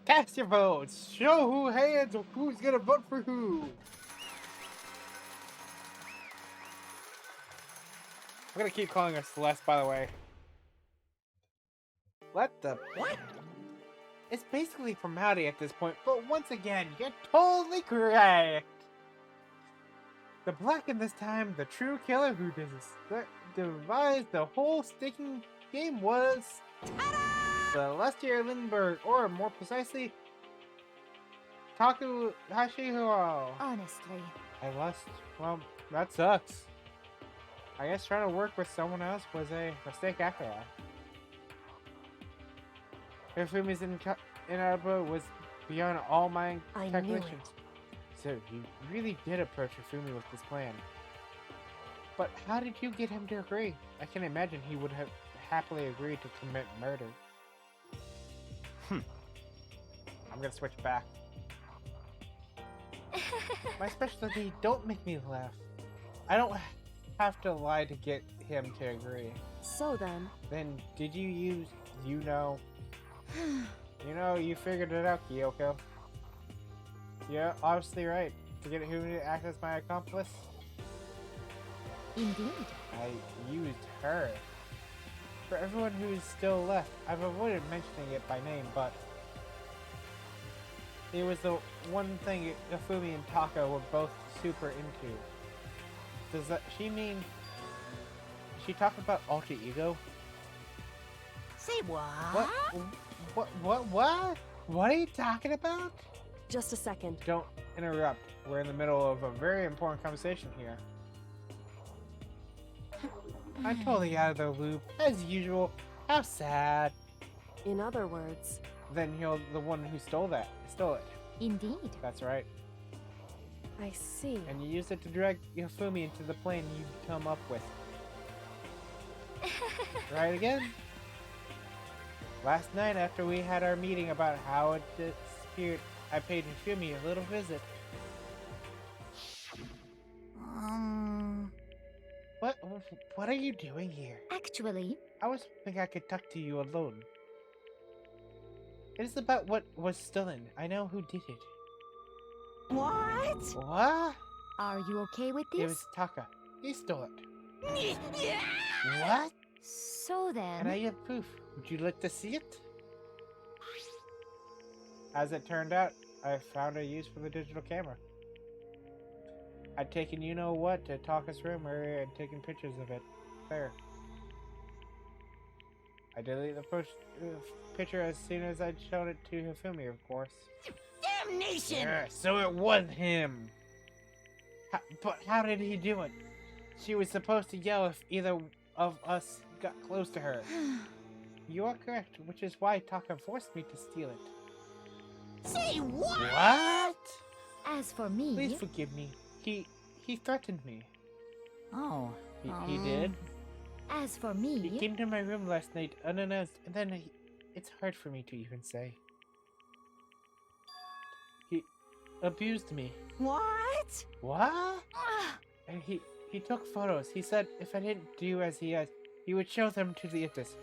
S1: Cast your votes. Show who hands or who's gonna vote for who. I'm gonna keep calling her Celeste, by the way. Let the what? It's basically formality at this point, but once again, you're totally correct. The Blacken this time, the true killer who devised the whole stinking game was Celestia Lindbergh, or more precisely, Taku Hashihiro.
S13: Honestly.
S1: I lost. Well, that sucks. I guess trying to work with someone else was a mistake after all. Hifumi's inaudible was beyond all my calculations. So you really did approach Hifumi with this plan. But how did you get him to agree? I can imagine he would have happily agreed to commit murder. I'm gonna switch back. My specialty, don't make me laugh. I don't have to lie to get him to agree.
S7: So then...
S1: Then, did you use, you know, you figured it out, Kyoko. Yeah, obviously right. To get Hifumi to act as my accomplice?
S13: Indeed.
S1: I used her. For everyone who's still left, I've avoided mentioning it by name, but it was the one thing Hifumi and Taka were both super into. Does that she mean she talked about alter ego?
S6: Say what?
S1: What are you talking about?
S7: Just a second.
S1: Don't interrupt. We're in the middle of a very important conversation here. I'm totally out of the loop, as usual. How sad.
S7: In other words...
S1: Then you're the one who stole it.
S13: Indeed.
S1: That's right.
S7: I see.
S1: And you use it to drag Hifumi into the plane you'd come up with. Right again? Last night after we had our meeting about how it disappeared, I paid Hifumi a little visit. What are you doing here?
S13: Actually,
S1: I was hoping I could talk to you alone. It is about what was stolen. I know who did it.
S6: What?
S1: What?
S13: are you okay with
S1: It
S13: this?
S1: was Taka. He stole it. What?
S13: So then...
S1: And I have proof. Would you like to see it? As it turned out, I found a use for the digital camera. I'd taken you-know-what to Taka's room earlier and taken pictures of it. There. I deleted the picture as soon as I'd shown it to Hifumi, of course.
S6: Damnation!
S1: Yeah, so it was him! But how did he do it? She was supposed to yell if either of us got close to her. You are correct, which is why Taka forced me to steal it.
S6: Say what?
S1: What?
S13: As for me...
S1: Please forgive me. He threatened me.
S6: Oh.
S1: He did?
S13: As for me...
S1: He came to my room last night unannounced, and then it's hard for me to even say. He abused me.
S6: What?
S1: What? And he took photos. He said if I didn't do as he asked, he would show them to the others.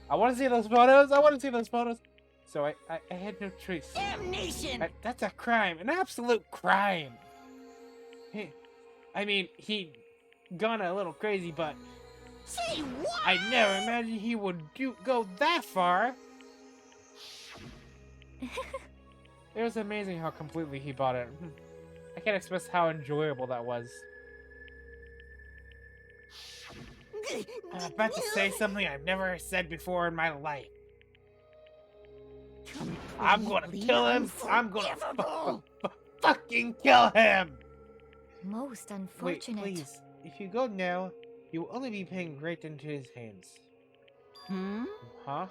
S1: I want to see those photos. I want to see those photos. So I had no choice.
S6: Damnation!
S1: That's a crime. An absolute crime. He gone a little crazy, but...
S6: Say what?
S1: I never imagined he would go that far. It was amazing how completely he bought it. I can't express how enjoyable that was. I'm about to say something I've never said before in my life. I'm gonna kill him. I'm gonna fucking kill him.
S13: Most unfortunate.
S1: Wait, please. If you go now, you will only be paying right into his hands. Huh?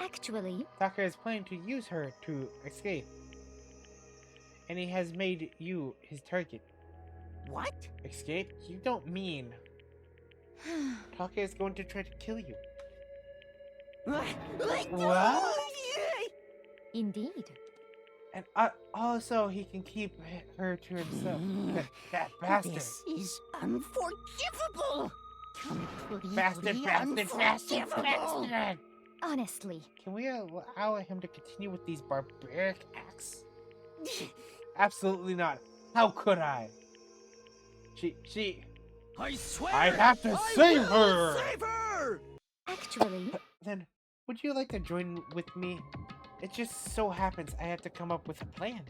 S13: Actually...
S1: Taka is planning to use her to escape. And he has made you his target.
S6: What?
S1: Escape? You don't mean... Taka is going to try to kill you. What?
S13: Indeed.
S1: And also he can keep her to himself. That bastard.
S6: This is unforgivable.
S1: Bastard.
S13: Honestly.
S1: Can we allow him to continue with these barbaric acts? Absolutely not. How could I? She...
S4: I swear!
S1: I have to save her!
S4: Save her!
S13: Actually...
S1: Then, would you like to join with me? It just so happens I have to come up with a plan.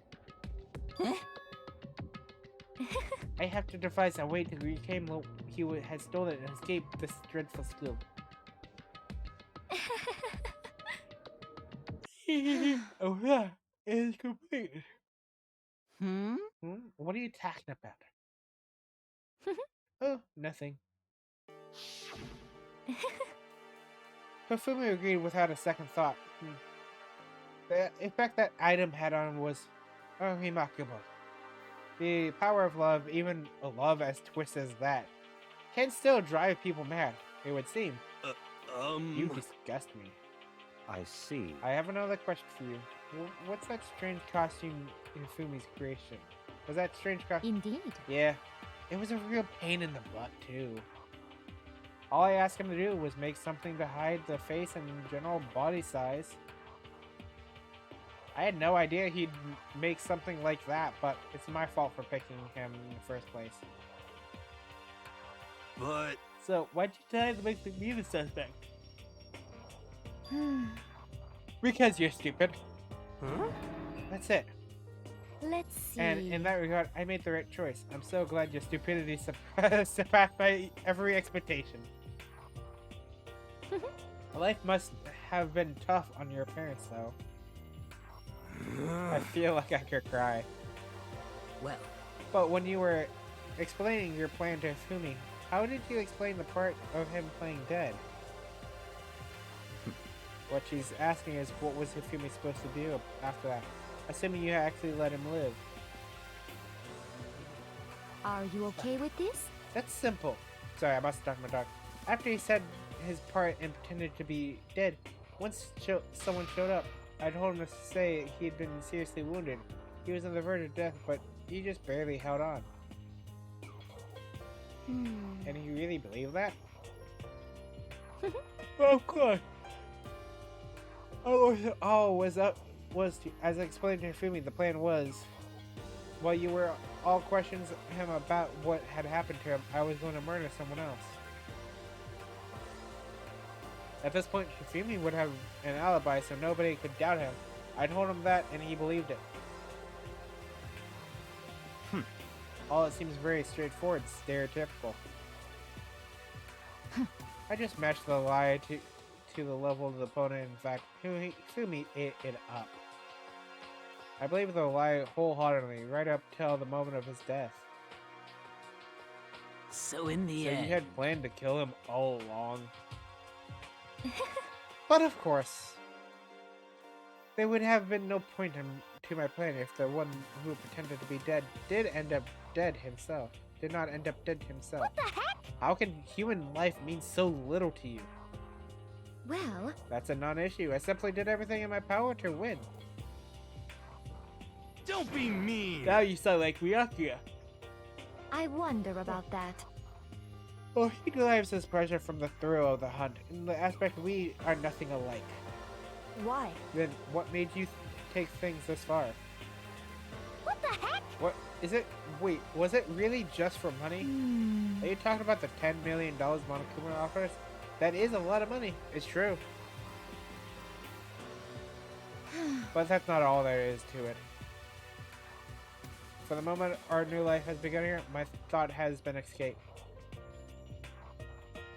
S6: Huh?
S1: I have to devise a way to reclaim what he has stolen and escape this dreadful school. Oh yeah, it is complete. What are you talking about? Oh, nothing. Hifumi agreed without a second thought. The effect that item had on was remarkable. The power of love, even a love as twisted as that, can still drive people mad, it would seem. You disgust me.
S4: I see.
S1: I have another question for you. What's that strange costume in Fumi's creation? Was that strange costume?
S13: Indeed.
S1: Yeah. It was a real pain in the butt, too. All I asked him to do was make something to hide the face and general body size. I had no idea he'd make something like that, but it's my fault for picking him in the first place.
S11: But...
S1: So, why'd you decide to make me the suspect? Because you're stupid.
S11: Huh?
S1: That's it.
S13: Let's see.
S1: And in that regard, I made the right choice. I'm so glad your stupidity surpassed my every expectation. Life must have been tough on your parents, though. I feel like I could cry.
S3: Well.
S1: But when you were explaining your plan to Hifumi, how did you explain the part of him playing dead? What she's asking is, what was Hifumi supposed to do after that? Assuming you actually let him live.
S13: Are you okay with this?
S1: That's simple. Sorry, I must have talked my dog. After he said his part and pretended to be dead, once someone showed up, I told him to say he had been seriously wounded. He was on the verge of death, but he just barely held on. And he really believed that? Of course. As I explained to Fumi, the plan was, while you were all questions him about what had happened to him, I was going to murder someone else. At this point, Shifumi would have an alibi, so nobody could doubt him. I told him that, and he believed it. All it seems very straightforward, stereotypical. I just matched the lie to the level of the opponent. In fact, Fumi ate it up. I believe the lie wholeheartedly, right up till the moment of his death.
S3: So in the end...
S1: you had planned to kill him all along. But of course, there would have been no point to my plan if the one who pretended to be dead did end up dead himself. Did not end up dead himself.
S2: What the heck?
S1: How can human life mean so little to you?
S2: Well...
S1: That's a non-issue. I simply did everything in my power to win.
S11: Don't be mean!
S1: Now you sound like Ryakuya.
S13: I wonder about that.
S1: Well, he derives his pleasure from the thrill of the hunt. In the aspect we are nothing alike.
S7: Why?
S1: Then what made you take things this far?
S2: What the heck?
S1: What is it? Wait, was it really just for money? Are you talking about the $10 million Monokuma offers? That is a lot of money. It's true. But that's not all there is to it. For the moment our new life has begun here, my thought has been escape.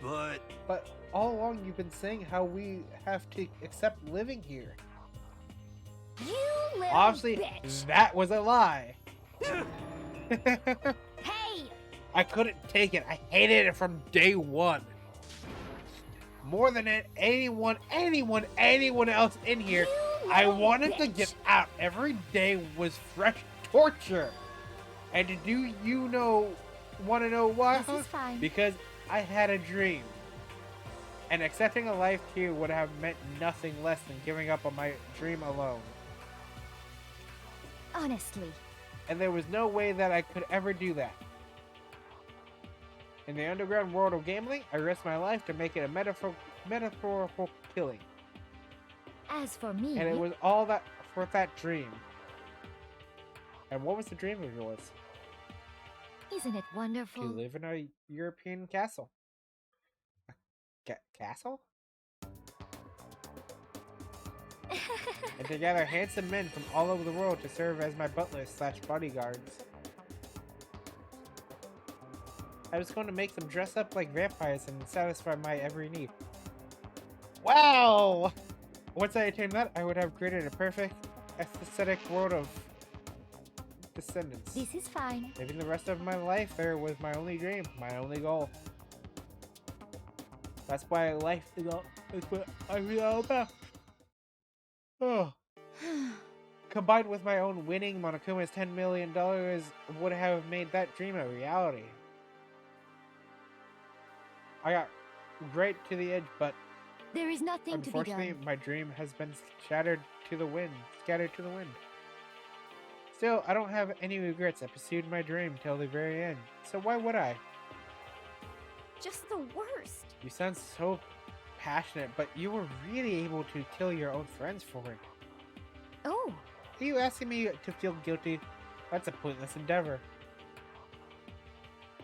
S1: But all along you've been saying how we have to accept living here.
S2: You little
S1: Obviously,
S2: bitch.
S1: that was a lie.
S2: Hey!
S1: I couldn't take it. I hated it from day one. More than anyone else in here, I wanted to get out. Every day was fresh torture. And do you want to know why?
S13: This is fine.
S1: Because I had a dream. And accepting a life here would have meant nothing less than giving up on my dream alone.
S13: Honestly.
S1: And there was no way that I could ever do that. In the underground world of gambling, I risked my life to make it a metaphorical killing.
S13: As for me...
S1: And it was all that for that dream. And what was the dream of yours?
S13: Isn't it wonderful?
S1: To live in a European castle. A castle? And to gather handsome men from all over the world to serve as my butlers / bodyguards. I was going to make them dress up like vampires and satisfy my every need. Wow! Once I attained that, I would have created a perfect, aesthetic world of descendants.
S13: This is fine.
S1: Living the rest of my life there was my only dream, my only goal. That's why life is all. That's what I feel all about. Oh. Combined with my own winning, Monokuma's $10 million would have made that dream a reality. I got right to the edge, but
S13: there is nothing to be done.
S1: Unfortunately, my dream has been scattered to the wind. Still, I don't have any regrets. I pursued my dream till the very end. So why would I?
S2: Just the worst.
S1: You sound so passionate, but you were really able to kill your own friends for it.
S2: Oh.
S1: Are you asking me to feel guilty? That's a pointless endeavor.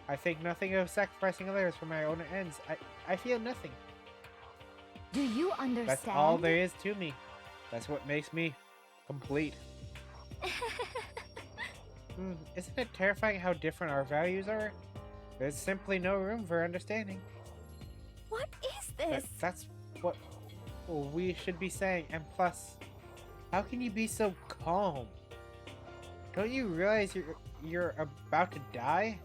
S1: I think nothing of sacrificing others for my own ends. I feel nothing.
S13: Do you understand?
S1: That's all there is to me. That's what makes me complete. Isn't it terrifying how different our values are? There's simply no room for understanding.
S2: What is this?
S1: That's what we should be saying. And plus, how can you be so calm? Don't you realize you're about to die?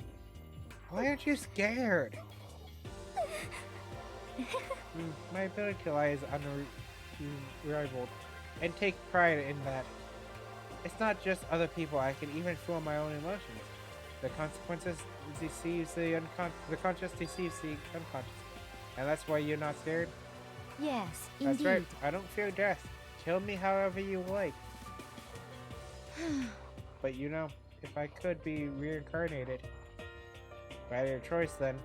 S1: Why aren't you scared? My ability to lie is unrivaled, and take pride in that. It's not just other people, I can even feel my own emotions. The consequences deceives the the conscious deceives the unconscious. And that's why you're not scared?
S13: Yes,
S1: That's
S13: indeed.
S1: right. I don't fear death. Kill me however you like. But you know, if I could be reincarnated, by your choice then,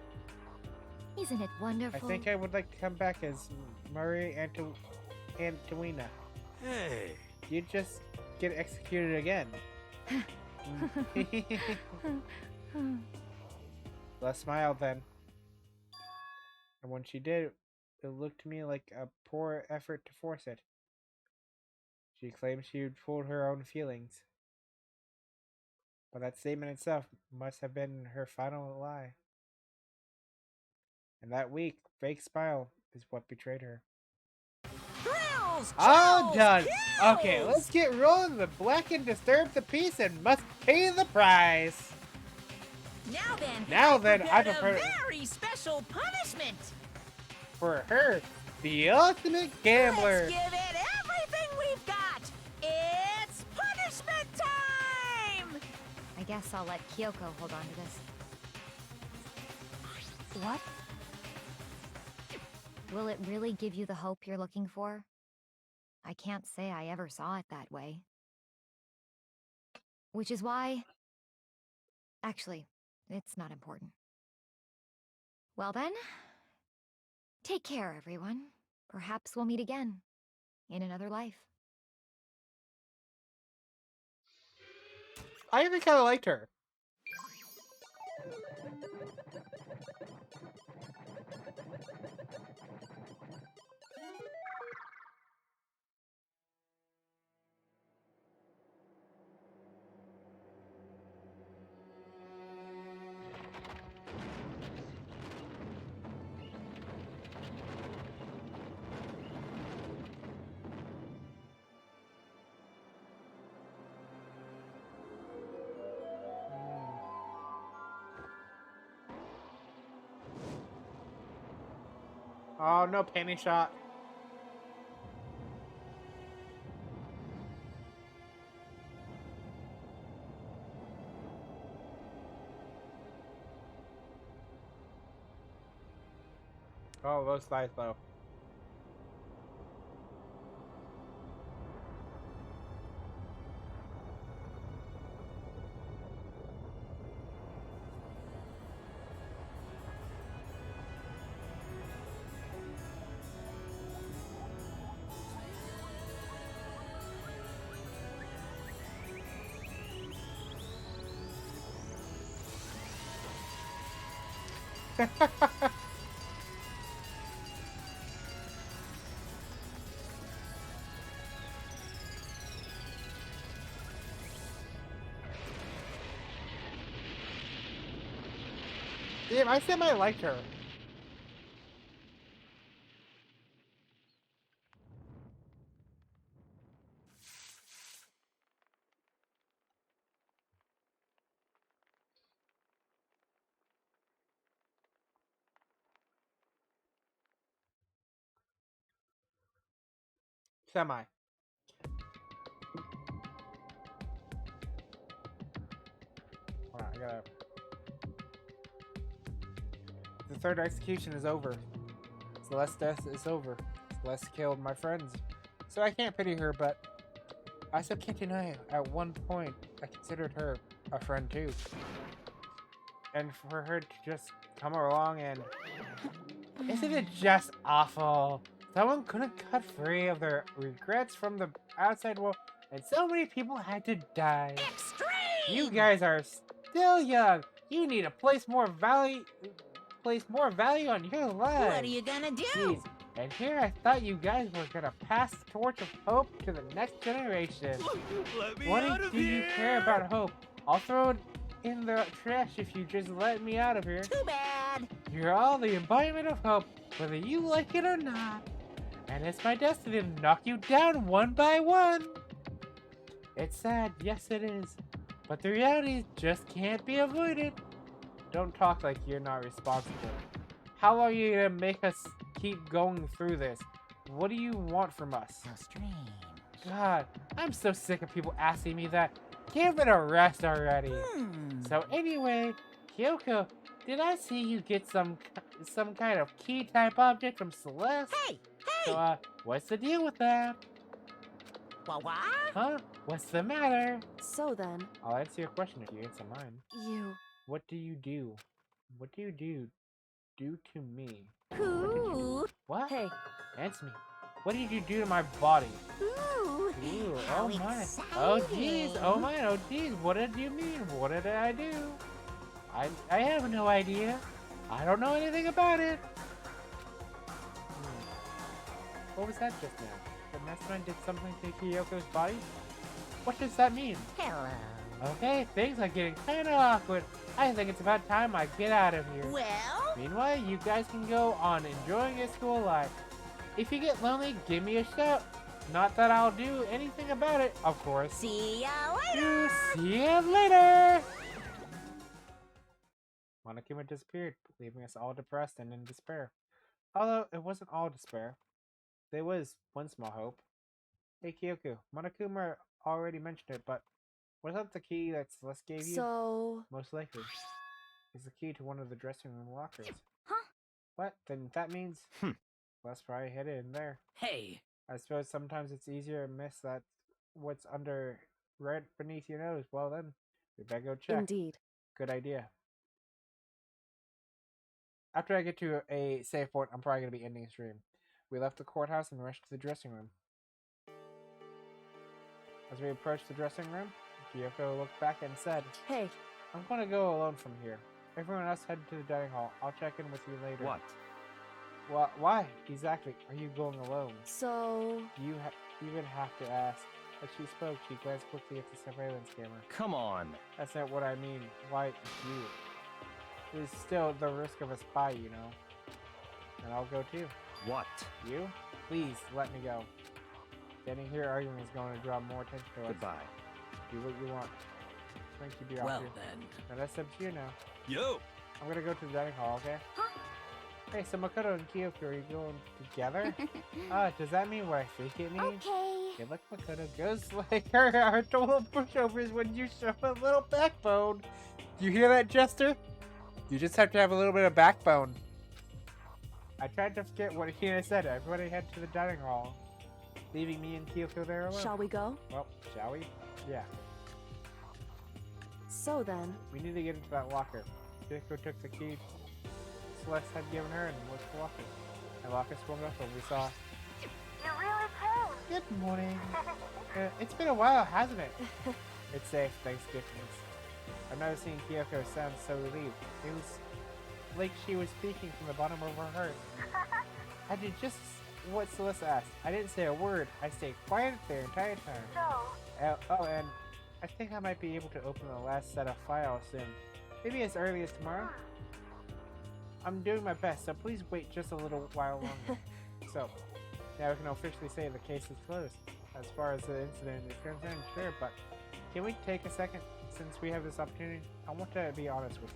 S13: Isn't it wonderful?
S1: I think I would like to come back as Marie Antoina.
S11: Hey.
S1: You'd just get executed again. Les smiled then. And when she did, it looked to me like a poor effort to force it. She claimed she would fool her own feelings. But that statement itself must have been her final lie. And that weak, fake smile is what betrayed her.
S6: Thrills!
S1: All
S6: chills,
S1: done!
S6: kills!
S1: Okay, let's get rolling. The black and disturb the peace and must pay the price.
S6: Now then,
S1: I
S6: prepared
S1: prepared
S6: a very special punishment.
S1: for her, the ultimate gambler.
S6: Let's give it everything we've got. It's punishment time.
S13: I guess I'll let Kyoko hold on to this. What? Will it really give you the hope you're looking for? I can't say I ever saw it that way. Which is why... Actually, it's not important. Well then, take care, everyone. Perhaps we'll meet again, in another life.
S1: I even kind of liked her. Oh, no penny shot. Oh, those slides though. Damn, I said I liked her. Semi. Hold on, I gotta... The third execution is over. Celeste's death is over. Celeste killed my friends. So I can't pity her, but I still can't deny at one point I considered her a friend too. And for her to just come along and... Isn't it just awful? Someone couldn't cut free of their regrets from the outside world, and so many people had to die.
S6: Extreme!
S1: You guys are still young. You need to place more value on your lives.
S6: What are you gonna do?
S1: Jeez. And here I thought you guys were gonna pass the torch of hope to the next generation.
S11: Let me
S1: What
S11: out of
S1: do you care about hope? I'll throw it in the trash if you just let me out of here.
S6: Too bad.
S1: You're all the embodiment of hope, whether you like it or not. And it's my destiny to knock you down one by one. It's sad, yes it is. But the reality just can't be avoided. Don't talk like you're not responsible. How long are you gonna make us keep going through this? What do you want from us?
S6: So strange.
S1: God, I'm so sick of people asking me that. Give it a rest already. So anyway, Kyoko, did I see you get some kind of key type object from Celeste?
S6: Hey!
S1: So what's the deal with that?
S6: What?
S1: Huh? What's the matter?
S7: So then,
S1: I'll answer your question if you answer mine.
S7: you...
S1: What do you do? What do you do to me?
S6: Ooh.
S1: What?
S7: Hey,
S1: Answer me. What did you do to my body?
S6: Ooh.
S1: Ooh,
S6: How
S1: oh my.
S6: exciting.
S1: Oh jeez, oh my, oh jeez. What did you mean? What did I do? I have no idea. I don't know anything about it. What was that just now? The mastermind did something to Kyoko's body? What does that mean?
S6: Hello.
S1: Okay, things are getting kinda awkward. I think it's about time I get out of here.
S6: Well?
S1: Meanwhile, you guys can go on enjoying your school life. If you get lonely, give me a shout. Not that I'll do anything about it, of course.
S6: See ya later!
S1: See ya later! Monokuma disappeared, leaving us all depressed and in despair. Although it wasn't all despair. There was one small hope. Hey Kyoko, Monokuma already mentioned it, but was that the key that Celeste gave you?
S7: so...
S1: Most likely. It's the key to one of the dressing room lockers.
S2: Huh?
S1: What? Then that means... Celeste probably hid it in there.
S3: Hey!
S1: I suppose sometimes it's easier to miss that what's under right beneath your nose. Well then, we better go check.
S7: Indeed.
S1: Good idea. After I get to a safe point, I'm probably going to be ending the stream. We left the courthouse and rushed to the dressing room. As we approached the dressing room, Kyoko looked back and said,
S7: Hey.
S1: I'm going to go alone from here. Everyone else head to the dining hall. I'll check in with you later.
S4: What?
S1: Well, why? Exactly. Are you going alone?
S7: So...
S1: You even have to ask. As she spoke, she glanced quickly at the surveillance camera.
S4: Come on.
S1: That's not what I mean. Why you? There's still the risk of a spy, you know. And I'll go too.
S4: What?
S1: You? Please, let me go. Standing here arguing is going to draw more attention to us.
S4: Goodbye.
S1: Do what you want. Thank you,
S3: Well
S1: here.
S3: then.
S1: Now that's up to you now.
S11: Yo!
S1: I'm gonna go to the dining hall, okay?
S2: Huh?
S1: Hey, so Makoto and Kyoko, are you going together? Does that mean what I think it means?
S2: Okay.
S1: Good luck, Makoto. Goes like her total pushovers when you show a little backbone. Do you hear that, Jester? You just have to have a little bit of backbone. I tried to forget what Hina said. Everybody head to the dining hall, leaving me and Kyoko there alone.
S7: Shall we go?
S1: Well, shall we? Yeah.
S7: So then...
S1: We need to get into that locker. Kyoko took the key Celeste had given her and looked the locker. The locker swung up and we saw...
S14: You're really cold.
S1: Good morning. It's been a while, hasn't it? It's safe, thanks, Giftings. I've never seen Kyoko sound so relieved. It was like she was speaking from the bottom of her heart. I did just what Celeste asked. I didn't say a word. I stayed quiet the entire time.
S14: So?
S1: Oh, and I think I might be able to open the last set of files soon. Maybe as early as tomorrow? I'm doing my best, so please wait just a little while longer. So, now we can officially say the case is closed. As far as the incident is concerned, sure, but can we take a second since we have this opportunity? I want to be honest with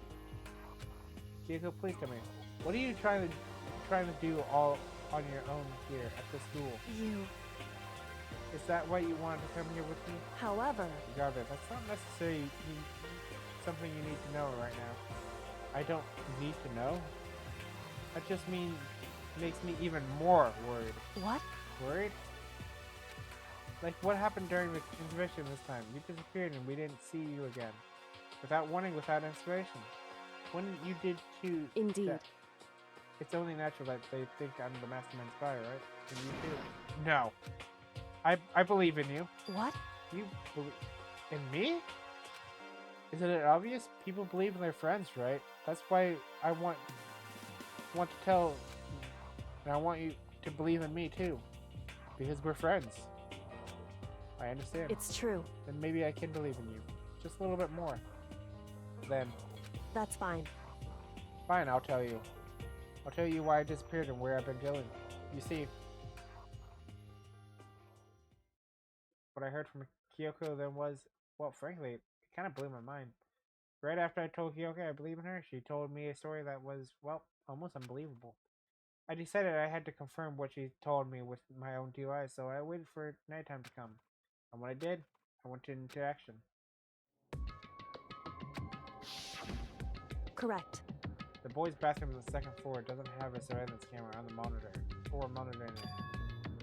S1: you. Kyoko, please tell me, what are you trying to do all on your own here at the school?
S7: You...
S1: Is that why you wanted to come here with me?
S7: However...
S1: Garvin, that's not necessarily something you need to know right now. I don't need to know. That just makes me even more worried.
S7: What?
S1: Worried? Like what happened during the intervention this time? You disappeared and we didn't see you again. Without warning, without inspiration. When you did too...
S7: Indeed.
S1: It's only natural that they think I'm the mastermind spy, right? And you too. No. I believe in you.
S7: What?
S1: You believe in me? Isn't it obvious? People believe in their friends, right? That's why I want to tell, and I want you to believe in me too, because we're friends. I understand.
S7: It's true.
S1: Then maybe I can believe in you, just a little bit more. Then.
S7: That's fine.
S1: Fine, I'll tell you. I'll tell you why I disappeared and where I've been going. You see, what I heard from Kyoko then was, well, frankly, it kind of blew my mind. Right after I told Kyoko I believe in her, she told me a story that was, well, almost unbelievable. I decided I had to confirm what she told me with my own two eyes, so I waited for nighttime to come. And when I did, I went into action.
S7: Correct.
S1: The boys' bathroom on the second floor doesn't have a surveillance camera on the monitor, or monitoring it.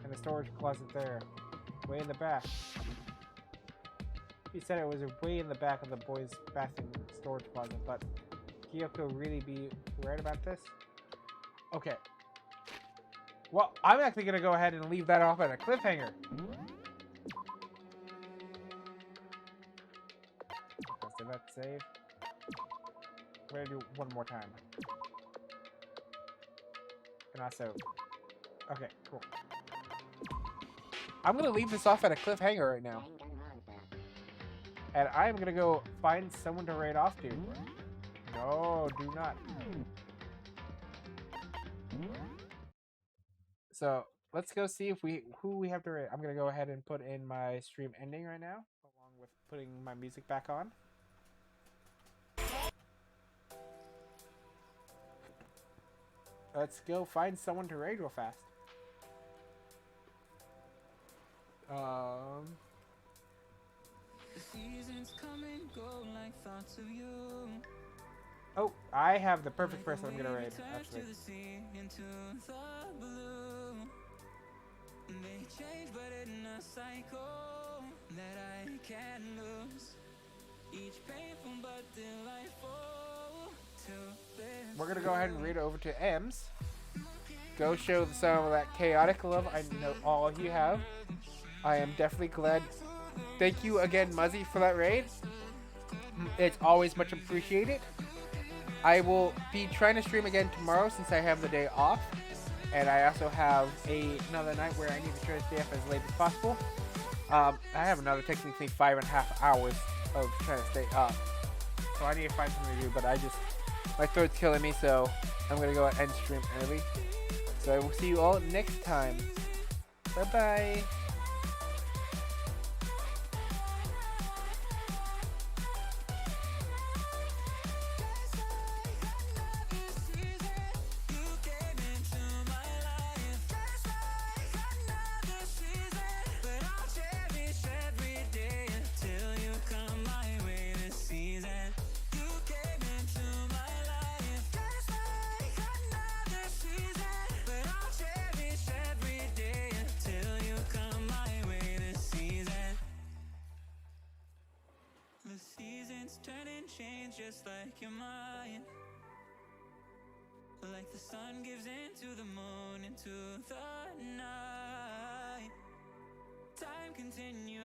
S1: And the storage closet there, way in the back. She said it was way in the back of the boys' bathroom storage closet, but Kyoko really be right about this? Okay. Well, I'm actually going to go ahead and leave that off at a cliffhanger. Okay, so let's save. We're going to do one more time. And also... Okay, cool. I'm going to leave this off at a cliffhanger right now. And I'm going to go find someone to raid off to. No, do not. So let's go see if who we have to raid. I'm gonna go ahead and put in my stream ending right now, along with putting my music back on. Let's go find someone to raid real fast.
S15: The seasons come and go like thoughts of you.
S1: Oh, I have the perfect person I'm gonna raid. Actually.
S15: They change, but in a cycle that I can't lose. Each painful but delightful to
S1: We're gonna go ahead and read over to Ems. Go show some of that chaotic love I know all of you have. I am definitely glad. Thank you again, Muzzy, for that raid. It's always much appreciated. I will be trying to stream again tomorrow since I have the day off. And I also have another night where I need to try to stay up as late as possible. I have another technically 5.5 hours of trying to stay up. So I need to find something to do, but my throat's killing me, so I'm going to go and end stream early. So I will see you all next time. Bye-bye.
S15: just like your mind. Like the sun gives into the moon, into the night. Time continues.